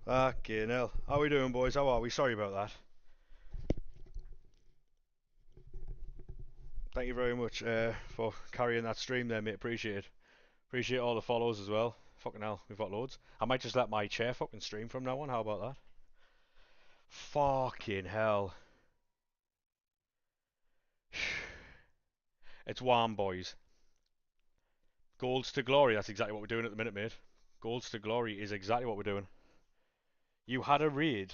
Fucking hell. How we doing, boys? How are we? Sorry about that. Thank you very much for carrying that stream there, mate. Appreciate it. Appreciate all the follows as well. Fucking hell, we've got loads. I might just let my chair fucking stream from now on. How about that? Fucking hell. It's warm, boys. Golds to glory. That's exactly what we're doing at the minute, mate. Golds to glory is exactly what we're doing. You had a raid.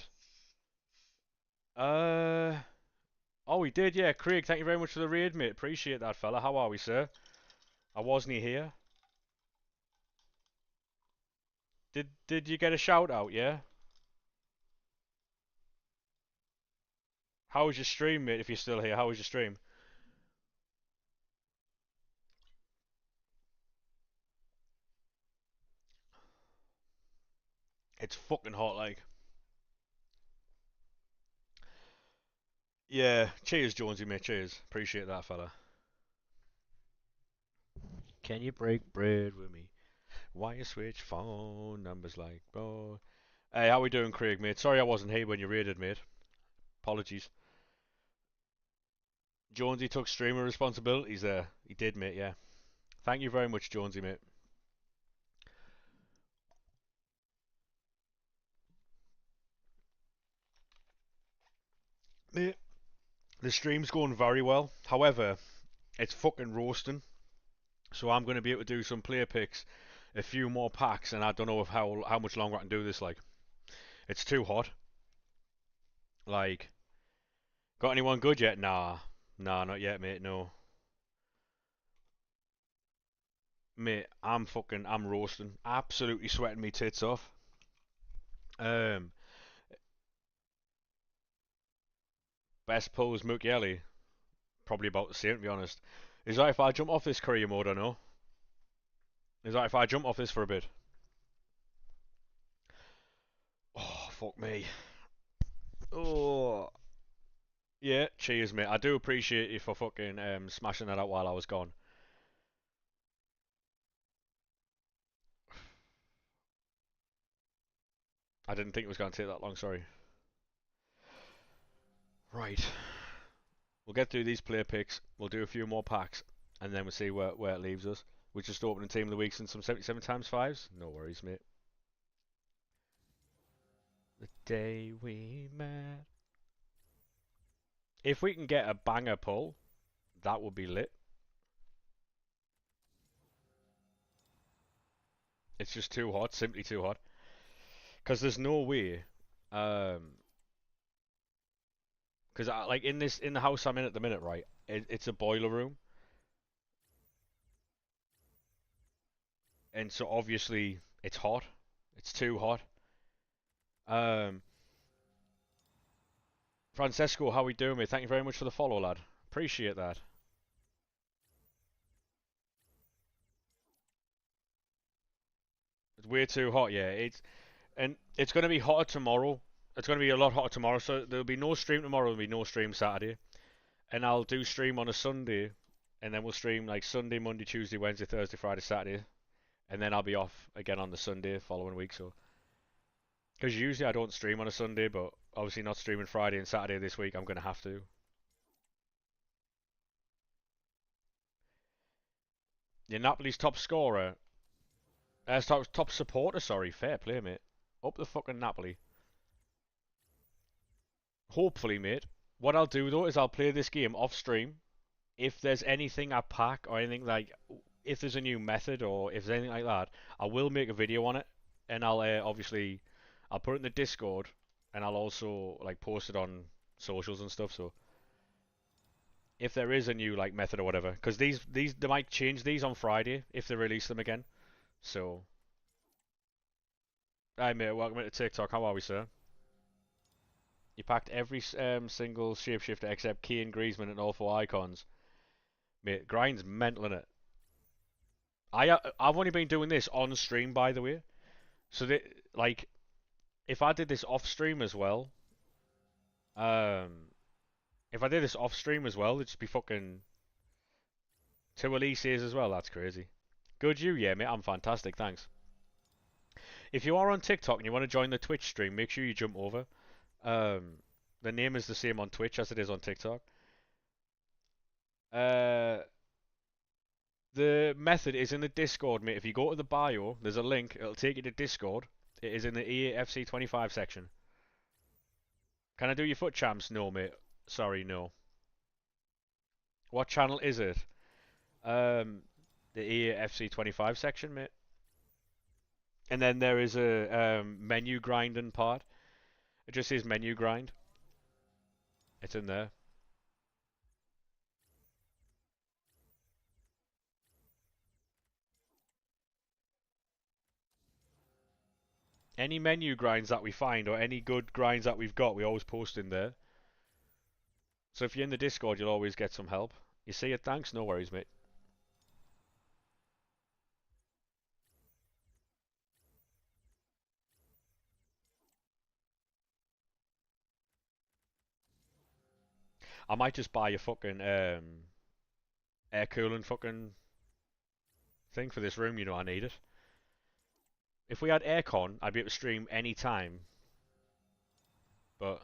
Uh. Oh, we did, yeah. Craig, thank you very much for the raid, mate. Appreciate that, fella. How are we, sir? I wasn't here. Did you get a shout out, yeah? How was your stream, mate, if you're still here? How was your stream? It's fucking hot, like. Yeah, cheers, Jonesy, mate, cheers. Appreciate that, fella. Can you break bread with me? Why you switch phone numbers like, oh. Hey, how we doing, Craig, mate? Sorry I wasn't here when you raided, mate. Apologies. Jonesy took streamer responsibilities there. He did, mate, yeah. Thank you very much, Jonesy, mate. Mate, the stream's going very well. However, it's fucking roasting. So I'm going to be able to do some player picks, a few more packs, and I don't know if how much longer I can do this. Like, it's too hot. Like, got anyone good yet? Nah, not yet, mate. No, mate. I'm roasting, absolutely sweating me tits off. Um, best pose, Mukiele. Probably about the same, to be honest. Is that if I jump off this career mode or no? Is that if I jump off this for a bit? Oh, fuck me. Oh. Yeah, cheers, mate. I do appreciate you for fucking smashing that out while I was gone. I didn't think it was going to take that long, sorry. Right. We'll get through these player picks, we'll do a few more packs, and then we'll see where it leaves us. We're just opening Team of the Weeks and some 77 times 5s. No worries, mate. The day we met. If we can get a banger pull, that would be lit. It's just too hot, simply too hot. Because there's no way, because like in the house I'm in at the minute, right? It's a boiler room, and so obviously it's hot. It's too hot. Um, Francesco, how we doing, mate? Thank you very much for the follow, lad. Appreciate that. It's way too hot, yeah. It's going to be hotter tomorrow. It's going to be a lot hotter tomorrow, so there'll be no stream tomorrow. There'll be no stream Saturday, and I'll do stream on a Sunday, and then we'll stream like Sunday, Monday, Tuesday, Wednesday, Thursday, Friday, Saturday, and then I'll be off again on the Sunday following week. So, because usually I don't stream on a Sunday, but obviously not streaming Friday and Saturday this week, I'm going to have to. Yeah, Napoli's top scorer, top supporter. Sorry, fair play, mate. Up the fucking Napoli. Hopefully, mate. What I'll do though is I'll play this game off stream. If there's anything I pack or anything like, if there's a new method or if there's anything like that, I will make a video on it, and I'll obviously I'll put it in the Discord, and I'll also like post it on socials and stuff. So if there is a new like method or whatever, because these they might change these on Friday if they release them again. So, hi mate, welcome to TikTok. How are we, sir? You packed every single shapeshifter except Key and Griezmann and all four icons. Mate, grind's mental in it. I've only been doing this on stream, by the way. So that like, if I did this off stream as well, um, if I did this off stream as well, it'd just be fucking two Elises as well. That's crazy. Good you, yeah, mate. I'm fantastic. Thanks. If you are on TikTok and you want to join the Twitch stream, make sure you jump over. Um, the name is the same on Twitch as it is on TikTok. Uh, the method is in the Discord, mate. If you go to the bio, there's a link. It'll take you to Discord. It is in the EAFC 25 section. Can I do your foot champs? No, mate. Sorry, no. What channel is it? The EAFC 25 section, mate. And then there is a menu grinding part. It just says menu grind. It's in there. Any menu grinds that we find or any good grinds that we've got, we always post in there. So if you're in the Discord, you'll always get some help. You see it? Thanks. No worries, mate. I might just buy a fucking air cooling fucking thing for this room. You know I need it. If we had aircon, I'd be able to stream any time. But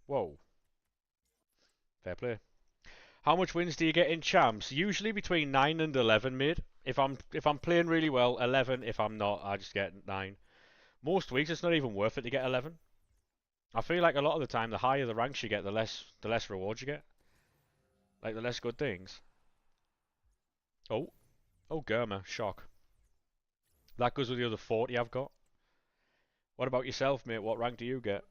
whoa, fair play. How much wins do you get in champs? Usually between 9 and 11, mate. If I'm playing really well, 11. If I'm not, I just get 9. Most weeks it's not even worth it to get 11. I feel like a lot of the time, the higher the ranks you get, the less rewards you get. Like the less good things. Oh, oh, Germa, shock. That goes with the other 40 I've got. What about yourself, mate? What rank do you get?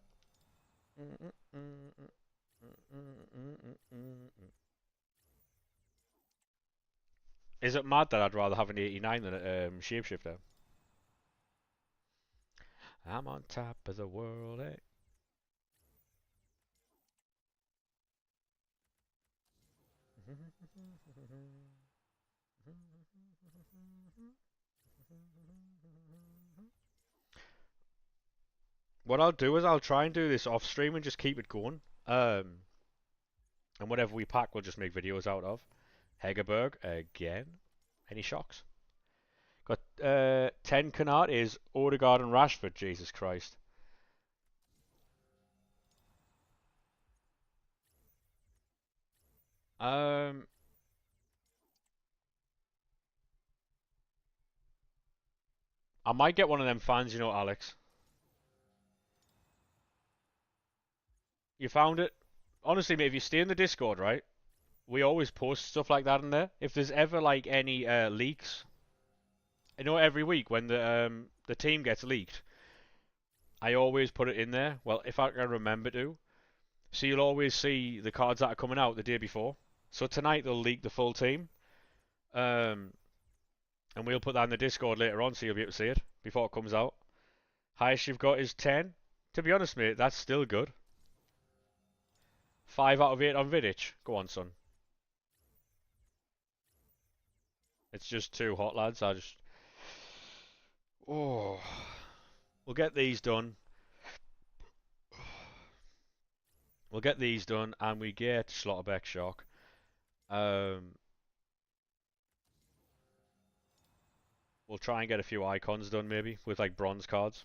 Is it mad that I'd rather have an 89 than a shapeshifter? I'm on top of the world, eh? What I'll do is I'll try and do this off stream and just keep it going. And whatever we pack, we'll just make videos out of. Hegerberg again. Any shocks? Got 10 Canard is Odegaard and Rashford. Jesus Christ. Um, I might get one of them fans, you know, Alex. You found it? Honestly, mate, if you stay in the Discord, right? We always post stuff like that in there. If there's ever like any leaks, I know every week when the team gets leaked, I always put it in there. Well, if I can remember to. So you'll always see the cards that are coming out the day before. So tonight they'll leak the full team. Um, and we'll put that in the Discord later on so you'll be able to see it before it comes out. Highest you've got is 10. To be honest, mate, that's still good. 5 out of 8 on Vidic. Go on, son. It's just too hot, lads. Oh. We'll get these done. We'll get these done, and we get Schlotterbeck shock. We'll try and get a few icons done, maybe, with like bronze cards.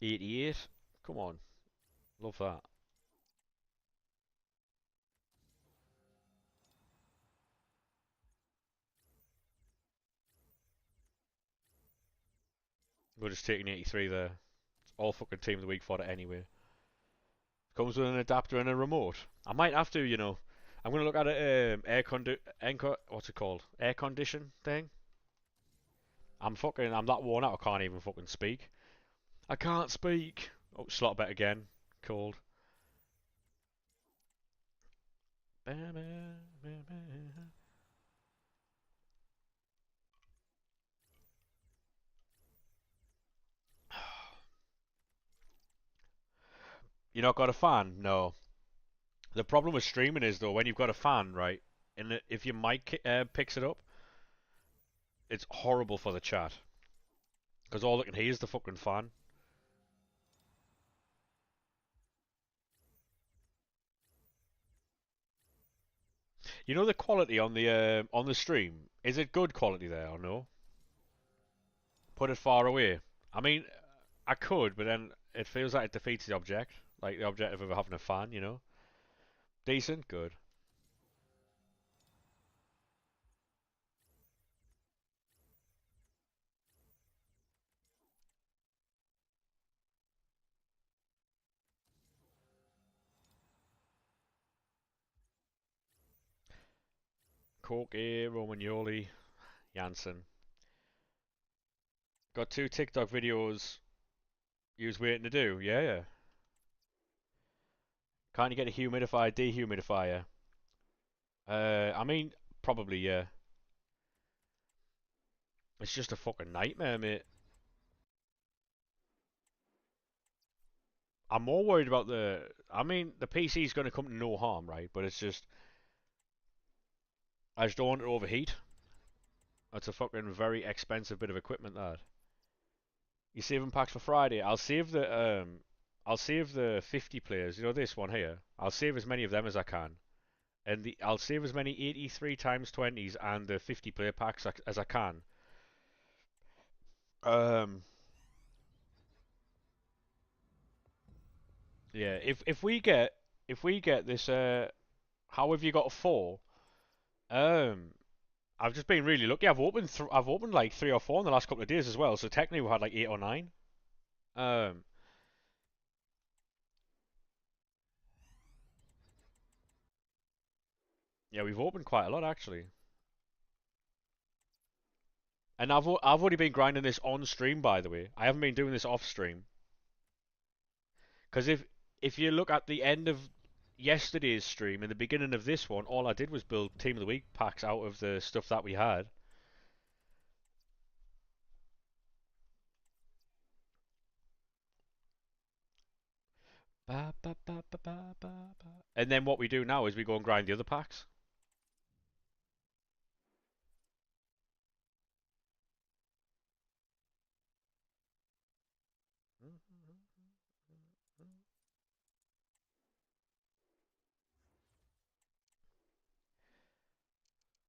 88. Come on. Love that. We're just taking 83 there. It's all fucking team of the week for it anyway. Comes with an adapter and a remote. I might have to, you know. I'm gonna look at a what's it called? Air condition thing. I'm that worn out. I can't even fucking speak. I can't speak. Oh, slot bet again. Cold. You not got a fan? No. The problem with streaming is though, when you've got a fan, right, and if your mic picks it up, it's horrible for the chat because all I can hear is the fucking fan. You know the quality on the stream? Is it good quality there or no? Put it far away. I mean, I could, but then it feels like it defeats the object, like the objective of having a fan. You know? Decent, good. Corky, Romagnoli, Jansen. Got two TikTok videos you was waiting to do. Yeah, yeah. Can't you get a humidifier, dehumidifier? I mean, probably, yeah. It's just a fucking nightmare, mate. I'm more worried about the. I mean, the PC's going to come to no harm, right? But it's just. I just don't want it to overheat. That's a fucking very expensive bit of equipment, that. You saving packs for Friday? I'll save the 50 players. You know this one here. I'll save as many of them as I can, and I'll save as many 83 times 20s and the 50 player packs as I can. Um, yeah. If we get this how have you got a four? Um, I've just been really lucky. I've opened like three or four in the last couple of days as well. So technically we had like eight or nine. Um, yeah, we've opened quite a lot actually. And I've already been grinding this on stream, by the way. I haven't been doing this off stream. Because if you look at the end of yesterday's stream and the beginning of this one, all I did was build Team of the Week packs out of the stuff that we had. Ba, ba, ba, ba, ba, ba, ba. And then what we do now is we go and grind the other packs.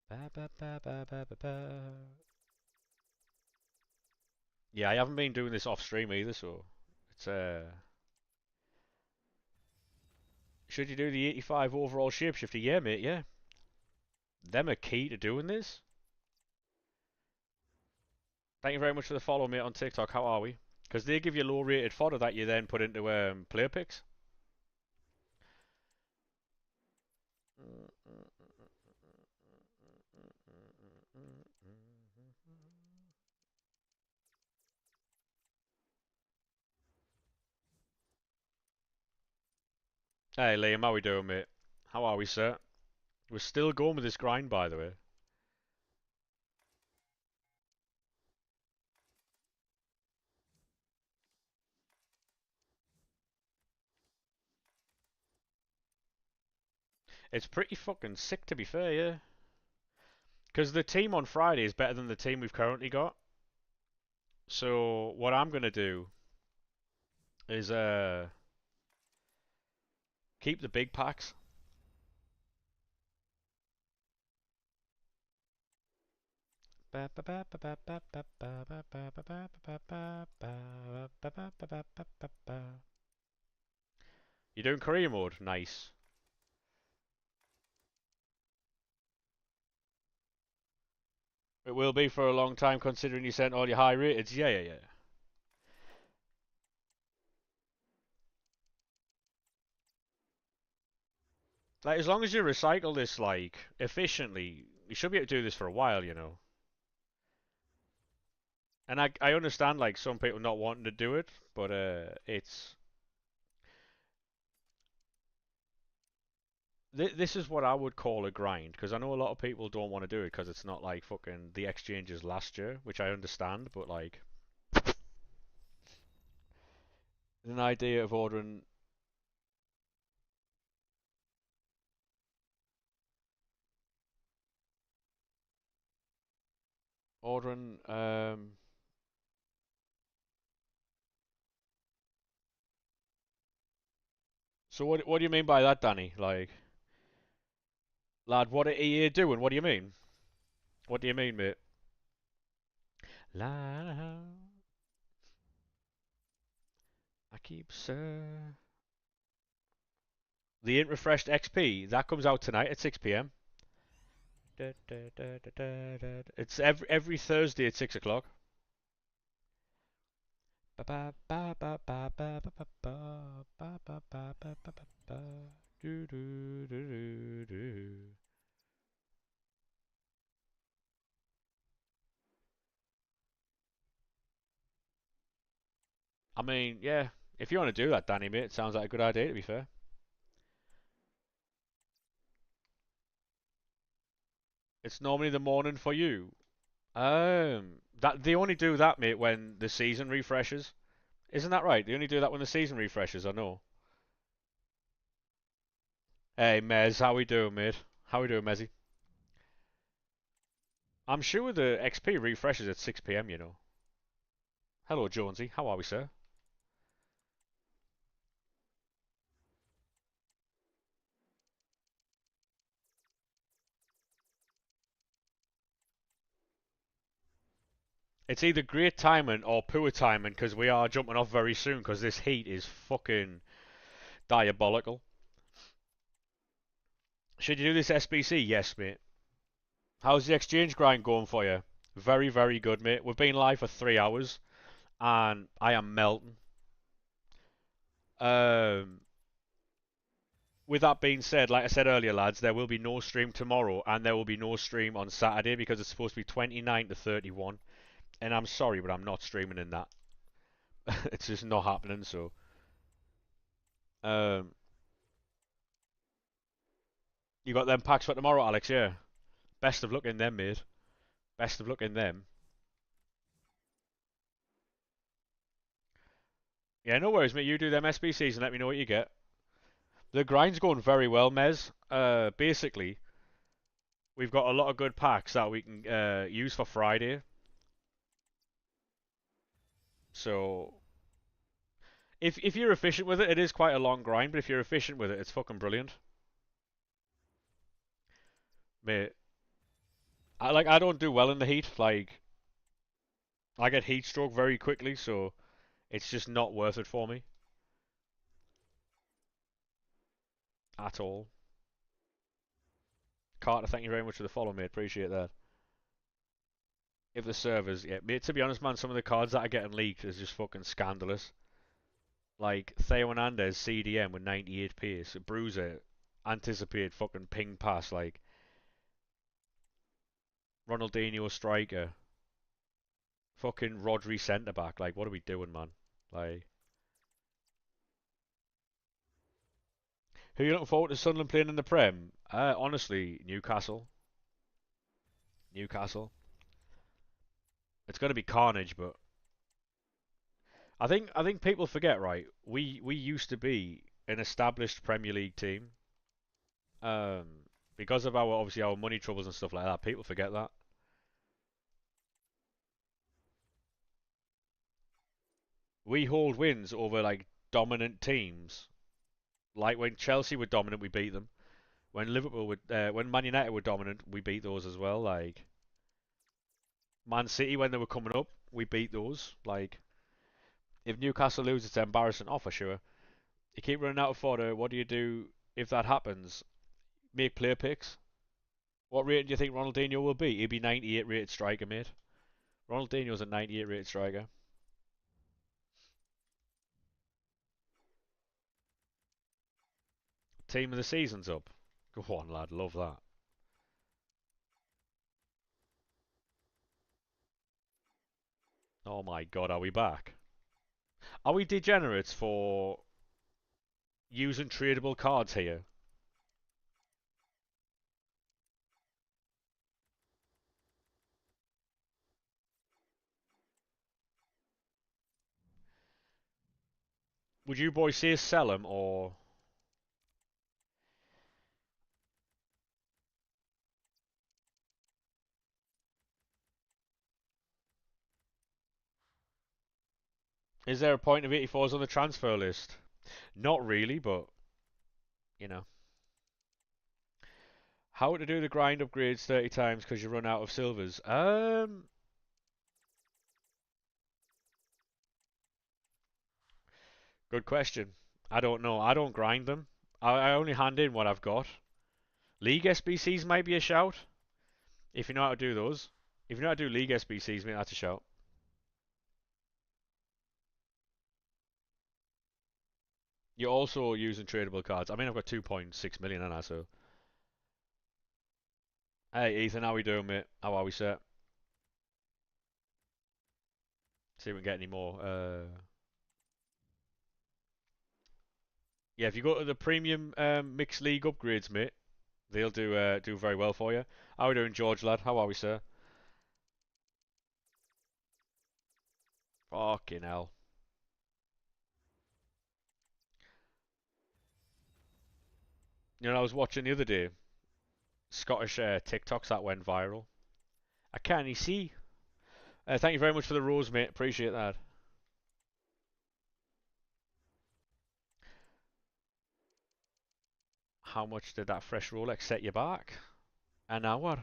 Ba, ba, ba, ba, ba, ba, ba. Yeah, I haven't been doing this off stream either, so it's should you do the 85 overall shapeshifter? Yeah, mate, yeah. Them are key to doing this. Thank you very much for the follow, mate, on TikTok. How are we? Because they give you low rated fodder that you then put into player picks. Hey Liam, how we doing, mate? How are we, sir? We're still going with this grind, by the way. It's pretty fucking sick, to be fair, yeah. Because the team on Friday is better than the team we've currently got. So what I'm gonna do is keep the big packs. You're doing career mode? Nice. It will be for a long time considering you sent all your high rateds. Yeah, yeah, yeah. Like, as long as you recycle this, like, efficiently, you should be able to do this for a while, you know. And I understand, like, some people not wanting to do it, but, it's... This is what I would call a grind, because I know a lot of people don't want to do it because it's not like fucking the exchanges last year, which I understand, but, like... An idea of ordering Ordering. So what do you mean by that, Danny? Like, lad, what are EA doing? What do you mean? What do you mean, mate? La, I keep sir. The Int Refreshed XP that comes out tonight at 6 p.m. It's every Thursday at 6 o'clock. I mean, yeah, if you want to do that, Danny, mate, it sounds like a good idea, to be fair. It's normally the morning for you. That they only do that, mate, when the season refreshes. Isn't that right? They only do that when the season refreshes, I know. Hey, Mez, how we doing, mate? How we doing, Mezzy? I'm sure the XP refreshes at 6 p.m., you know. Hello, Jonesy. How are we, sir? It's either great timing or poor timing because we are jumping off very soon because this heat is fucking diabolical. Should you do this SBC? Yes, mate. How's the exchange grind going for you? Very, very good, mate. We've been live for 3 hours and I am melting. Um, with that being said, like I said earlier, lads, there will be no stream tomorrow and there will be no stream on Saturday because it's supposed to be 29 to 31. And I'm sorry, but I'm not streaming in that. It's just not happening. So, um, you got them packs for tomorrow, Alex? Yeah. Best of luck in them, mate. Best of luck in them. Yeah, no worries, mate. You do them SBCs and let me know what you get. The grind's going very well, Mez. Basically, we've got a lot of good packs that we can use for Friday. So, if you're efficient with it, it is quite a long grind. But if you're efficient with it, it's fucking brilliant, mate. I don't do well in the heat. Like I get heat stroke very quickly, so it's just not worth it for me at all. Carter, thank you very much for the follow, mate. Appreciate that. If the servers, yeah, mate, to be honest, man, some of the cards that are getting leaked is just fucking scandalous. Like Theo Hernandez CDM with 98 pace, Bruiser anticipate fucking ping pass, like Ronaldinho striker, fucking Rodri centre back. Like, what are we doing, man? Like, who are you looking forward to Sunderland playing in the Prem? Honestly, Newcastle. Newcastle. It's going to be carnage, but I think people forget, right? We used to be an established Premier League team. Um, because of our obviously our money troubles and stuff like that, people forget that. We hold wins over like dominant teams. Like when Chelsea were dominant, we beat them. When Man United were dominant, we beat those as well. Like Man City when they were coming up, we beat those. Like if Newcastle lose, it's embarrassing. Oh, for sure. You keep running out of fodder. What do you do if that happens? Make player picks. What rating do you think Ronaldinho will be? He'll be 98 rated striker, mate. Ronaldinho's a 98 rated striker. Team of the season's up. Go on, lad. Love that. Oh my god, are we back? Are we degenerates for using tradable cards here? Would you boys say sell them or Is there a point of 84s on the transfer list? Not really, but you know. How to do the grind upgrades 30 times because you run out of silvers? Good question. I don't know. I don't grind them. I only hand in what I've got. League SBCs might be a shout if you know how to do those. If you know how to do League SBCs, mate, that's a shout. You're also using tradable cards. I mean, I've got 2.6 million on that, so. Hey, Ethan, how we doing, mate? How are we, sir? See if we can get any more. Yeah, if you go to the premium mixed league upgrades, mate, they'll do very well for you. How are we doing, George, lad? How are we, sir? Fucking hell. You know, I was watching the other day Scottish TikToks that went viral. I can't you see. Thank you very much for the rose, mate. Appreciate that. How much did that fresh Rolex set you back? An hour.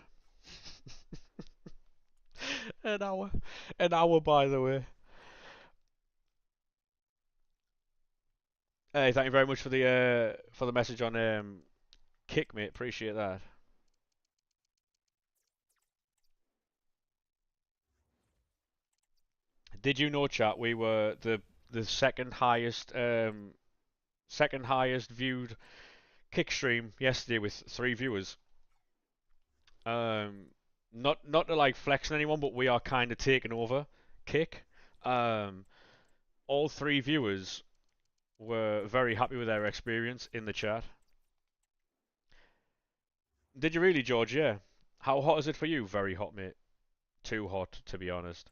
An hour. An hour, by the way. Hey, thank you very much for the message on Kick, mate. Appreciate that. Did you know, chat? We were the second highest viewed Kick stream yesterday with 3 viewers. Um, not to like flex on anyone, but we are kind of taking over Kick. Um, all 3 viewers were very happy with their experience in the chat. Did you really, George? Yeah. How hot is it for you? Very hot, mate. Too hot, to be honest.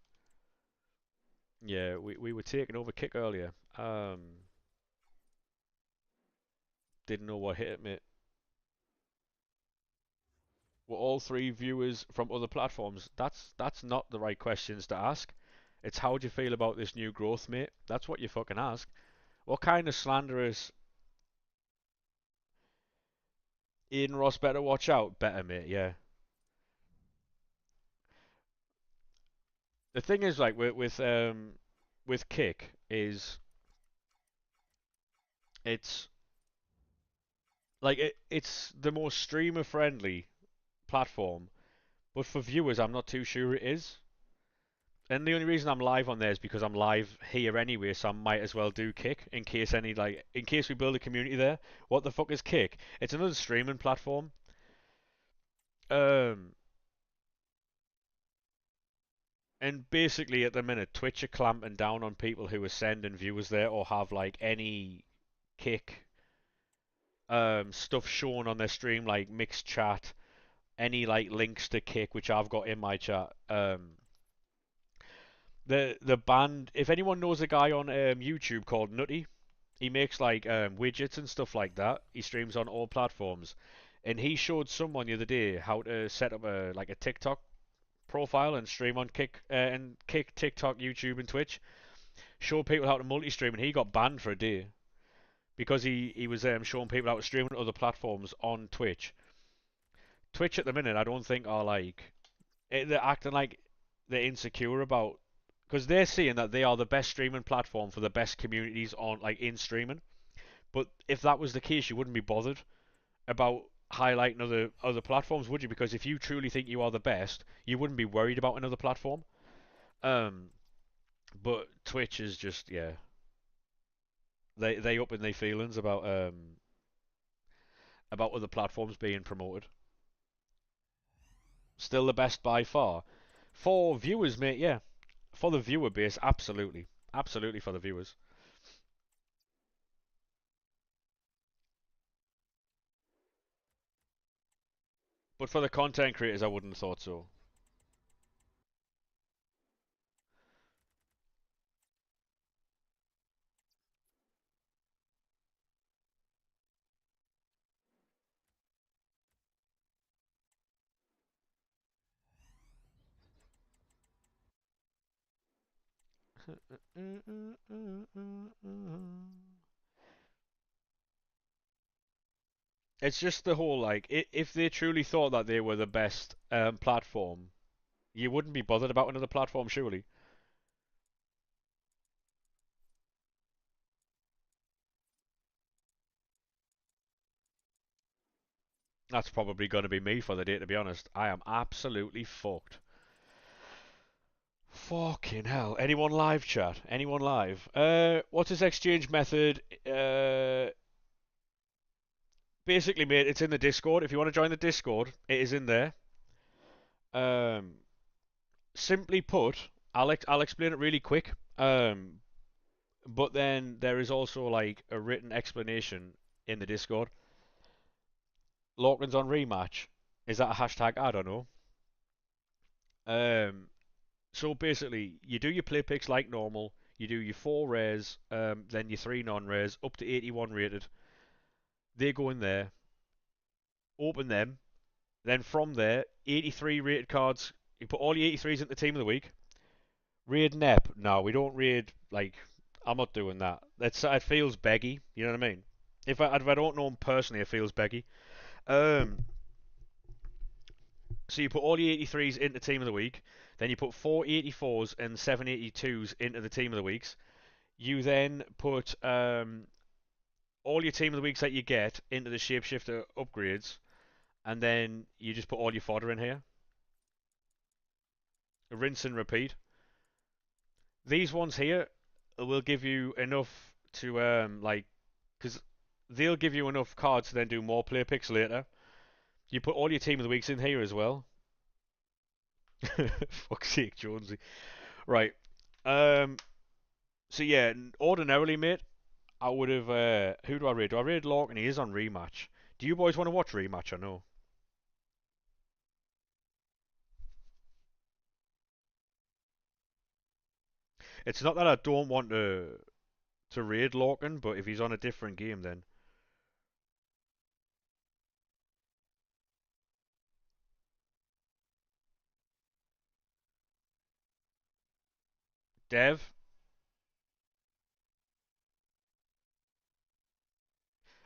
Yeah, we were taking over Kick earlier. Didn't know what hit it, mate. Were all 3 viewers from other platforms? That's not the right questions to ask. It's how do you feel about this new growth, mate? That's what you fucking ask. What kind of slanderous Ian Ross better watch out? Better, mate, yeah. The thing is, like, with Kick, is it's it's the most streamer friendly platform, but for viewers, I'm not too sure it is. And the only reason I'm live on there is because I'm live here anyway, so I might as well do Kick in case we build a community there. What the fuck is Kick? It's another streaming platform. Um, and basically at the minute, Twitch are clamping down on people who are sending viewers there or have like any Kick stuff shown on their stream, like mixed chat, any like links to Kick, which I've got in my chat. The band, if anyone knows a guy on YouTube called Nutty, he makes like widgets and stuff like that. He streams on all platforms, and he showed someone the other day how to set up a TikTok profile and stream on Kick, TikTok, YouTube, and Twitch. Show people how to multi-stream, and he got banned for a day because he was showing people how to stream on other platforms on Twitch. Twitch at the minute, I don't think are like they're acting like they're insecure about because they're seeing that they are the best streaming platform for the best communities on like in streaming. But if that was the case, you wouldn't be bothered about highlighting other platforms, would you? Because if you truly think you are the best, you wouldn't be worried about another platform. Um, but Twitch is just yeah, they up in their feelings about other platforms being promoted. Still the best by far for viewers, mate. Yeah, for the viewer base, absolutely, absolutely for the viewers. But for the content creators, I wouldn't have thought so. It's just the whole like, if they truly thought that they were the best platform, you wouldn't be bothered about another platform, surely. That's probably going to be me for the day, to be honest. I am absolutely fucked. Fucking hell. Anyone live, chat? Anyone live? What's his exchange method? Basically, mate, it's in the Discord. If you want to join the Discord, it is in there. Um, simply put, I'll explain it really quick. But then there is also like a written explanation in the Discord. Lorcan's on rematch. Is that a hashtag? I don't know. Um, so basically, you do your play picks like normal. You do your 4 rares, then your 3 non-rares, up to 81 rated. They go in there, open them. Then from there, 83 rated cards. You put all your 83s into the team of the week. Raid Nep. No, we don't raid. Like, I'm not doing that. It feels beggy. You know what I mean? If I don't know him personally, it feels beggy. Um, so you put all your 83s into team of the week. Then you put 4 84s and 7 82s into the team of the weeks. You then put all your team of the weeks that you get into the shapeshifter upgrades, and then you just put all your fodder in here. Rinse and repeat. These ones here will give you enough to like, because they'll give you enough cards to then do more play picks later. You put all your team of the weeks in here as well. Fuck's sake, Jonesy. Right. Um. So yeah, ordinarily, mate, I would have. Who do I raid? Do I raid Lorcan? He is on rematch. Do you boys want to watch rematch? I know. It's not that I don't want to raid Lorcan, but if he's on a different game, then Dev.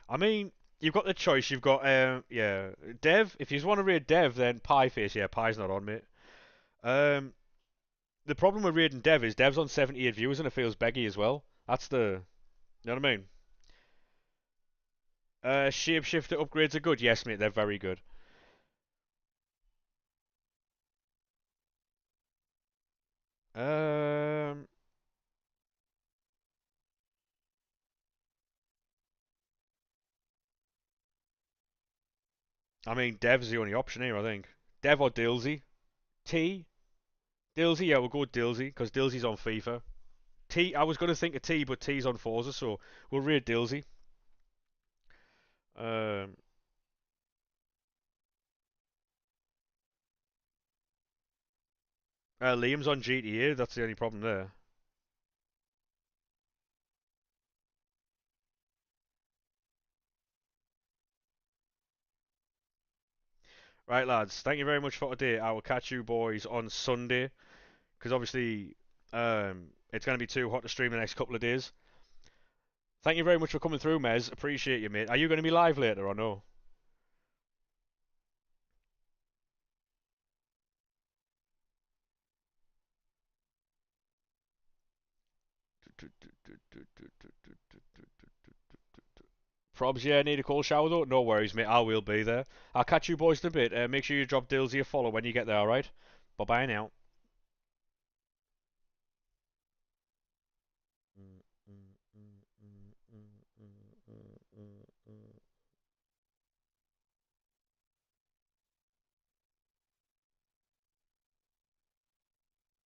I mean, you've got the choice. You've got yeah, Dev. If you just want to raid Dev, then Pie Face. Yeah, Pie's not on, mate. Um, the problem with raiding Dev is Dev's on 78 viewers and it feels beggy as well. That's the, you know what I mean? Shapeshifter upgrades are good. Yes, mate, they're very good. Um, I mean, Dev's the only option here, I think. Dev or Dilsey. T. Dilsey, yeah, we'll go with Dilsey because Dilsey's on FIFA. T. I was going to think of T, but T's on Forza, so we'll raid Dilsey. Um, Liam's on GTA. That's the only problem there. Right, lads. Thank you very much for today. I will catch you boys on Sunday because obviously it's going to be too hot to stream the next couple of days. Thank you very much for coming through, Mez. Appreciate you, mate. Are you going to be live later or no? Probs, yeah, need a cold shower though? No worries, mate. I will be there. I'll catch you boys in a bit. Make sure you drop Dilsey a follow when you get there, alright? Bye bye now.